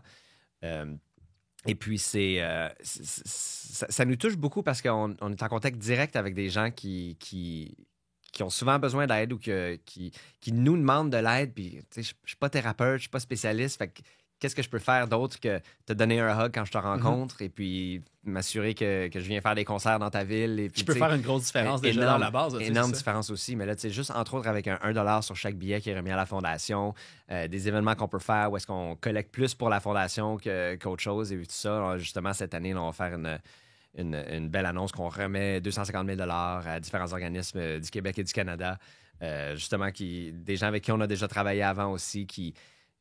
Et puis, ça nous touche beaucoup parce qu'on est en contact direct avec des gens qui ont souvent besoin d'aide ou qui nous demandent de l'aide. Puis, tu sais, je suis pas thérapeute, je suis pas spécialiste. Fait que qu'est-ce que je peux faire d'autre que te donner un hug quand je te rencontre et puis m'assurer que je viens faire des concerts dans ta ville. Et puis, Qui peut faire une grosse différence déjà dans la base. Énorme différence aussi. Mais là, tu sais, juste entre autres avec un 1$ sur chaque billet qui est remis à la Fondation, des événements qu'on peut faire où est-ce qu'on collecte plus pour la Fondation qu'autre chose et tout ça. Alors, justement, cette année, là, on va faire une belle annonce qu'on remet 250 000 $ à différents organismes du Québec et du Canada. Justement, des gens avec qui on a déjà travaillé avant aussi, qui,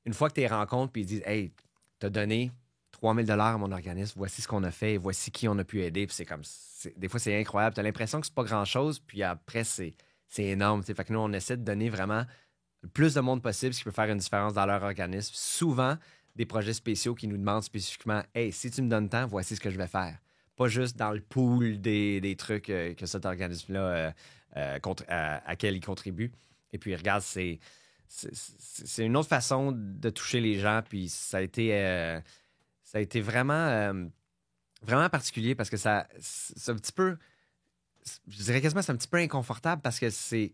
une fois que tu les rencontres, puis ils disent hey, t'as donné 3 000 $ à mon organisme, voici ce qu'on a fait, et voici qui on a pu aider. Puis c'est comme, des fois, c'est incroyable. Tu as l'impression que c'est pas grand-chose, puis après, c'est énorme. T'sais. Fait que nous, on essaie de donner vraiment le plus de monde possible, ce qui peut faire une différence dans leur organisme. Souvent, des projets spéciaux qui nous demandent spécifiquement hey, si tu me donnes temps, voici ce que je vais faire. Pas juste dans le pool des trucs que cet organisme-là à quel il contribue. Et puis, regarde, c'est une autre façon de toucher les gens. Puis ça a été vraiment, vraiment particulier parce que c'est un petit peu, je dirais quasiment c'est un petit peu inconfortable parce que c'est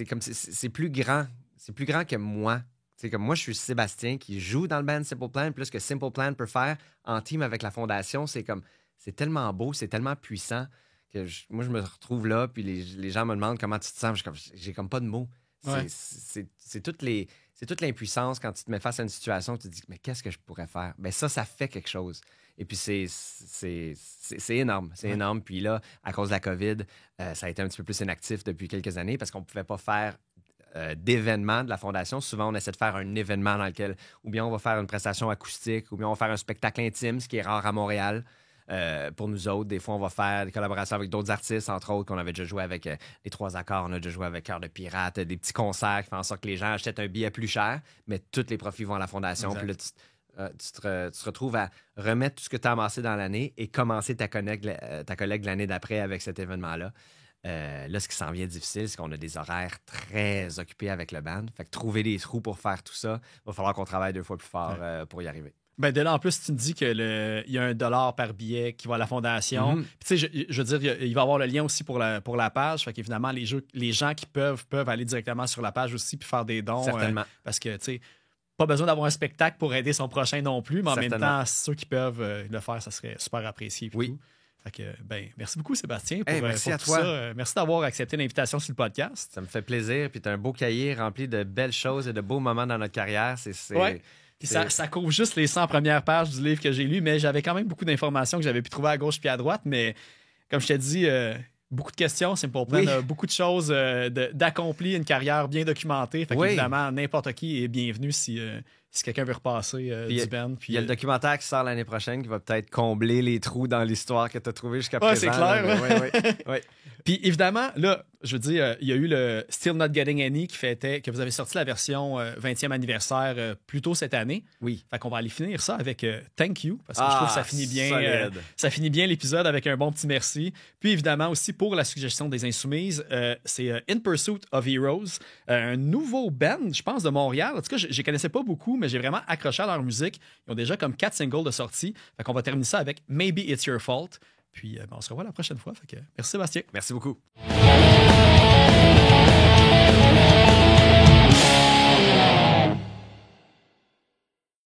comme c'est plus grand. C'est plus grand que moi. C'est comme moi, je suis Sébastien qui joue dans le band Simple Plan. Plus que Simple Plan peut faire en team avec la Fondation, c'est tellement beau, c'est tellement puissant que moi, je me retrouve là, puis les gens me demandent comment tu te sens. J'ai comme pas de mots. Ouais. C'est toute l'impuissance quand tu te mets face à une situation, tu te dis, mais qu'est-ce que je pourrais faire? Ben ça fait quelque chose. Et puis, c'est énorme. C'est énorme. Puis là, à cause de la COVID, ça a été un petit peu plus inactif depuis quelques années parce qu'on ne pouvait pas faire d'événements de la Fondation. Souvent, on essaie de faire un événement dans lequel, ou bien on va faire une prestation acoustique, ou bien on va faire un spectacle intime, ce qui est rare à Montréal. Pour nous autres, des fois, on va faire des collaborations avec d'autres artistes, entre autres, qu'on avait déjà joué avec les 3 accords, on a déjà joué avec Cœur de pirate, des petits concerts qui font en sorte que les gens achètent un billet plus cher, mais tous les profits vont à la Fondation. Puis là, tu te retrouves à remettre tout ce que tu as amassé dans l'année et commencer ta collecte de l'année d'après avec cet événement-là. Là, ce qui s'en vient difficile, c'est qu'on a des horaires très occupés avec le band. Fait que trouver des trous pour faire tout ça, il va falloir qu'on travaille 2 fois plus fort pour y arriver. Ben, dès là, en plus, tu me dis qu'il y a $1 par billet qui va à la Fondation. Mm-hmm. Puis, tu sais, je veux dire, il va y avoir le lien aussi pour la page. Fait qu'évidemment, les gens qui peuvent aller directement sur la page aussi puis faire des dons. Certainement. Parce que, tu sais, pas besoin d'avoir un spectacle pour aider son prochain non plus, mais en même temps, ceux qui peuvent le faire, ça serait super apprécié. Oui. Tout. Fait que, ben, merci beaucoup, Sébastien, pour, merci pour à tout toi. ça. Merci d'avoir accepté l'invitation sur le podcast. Ça me fait plaisir. Puis tu as un beau cahier rempli de belles choses et de beaux moments dans notre carrière. Ouais. Puis ça couvre juste les 100 premières pages du livre que j'ai lu, mais j'avais quand même beaucoup d'informations que j'avais pu trouver à gauche puis à droite. Mais comme je t'ai dit, beaucoup de questions. Simple Plan a beaucoup de choses d'accompli, une carrière bien documentée. Fait qu'évidemment, n'importe qui est bienvenu si quelqu'un veut repasser du band. Il y a le documentaire qui sort l'année prochaine qui va peut-être combler les trous dans l'histoire que tu as trouvé jusqu'à présent. C'est clair. Ouais. Puis évidemment, là, je veux dire, il y a eu le Still Not Getting Any que vous avez sorti la version 20e anniversaire plus tôt cette année. Oui. Fait qu'on va aller finir ça avec Thank You, parce que je trouve que ça finit bien. Ça finit bien l'épisode avec un bon petit merci. Puis évidemment aussi pour la suggestion des Insoumises, c'est In Pursuit of Heroes, un nouveau band, je pense, de Montréal. En tout cas, je ne connaissais pas beaucoup, mais j'ai vraiment accroché à leur musique. Ils ont déjà comme 4 singles de sortie. Fait qu'on va terminer ça avec Maybe It's Your Fault. Puis on se revoit la prochaine fois. Fait que, merci Sébastien. Merci beaucoup.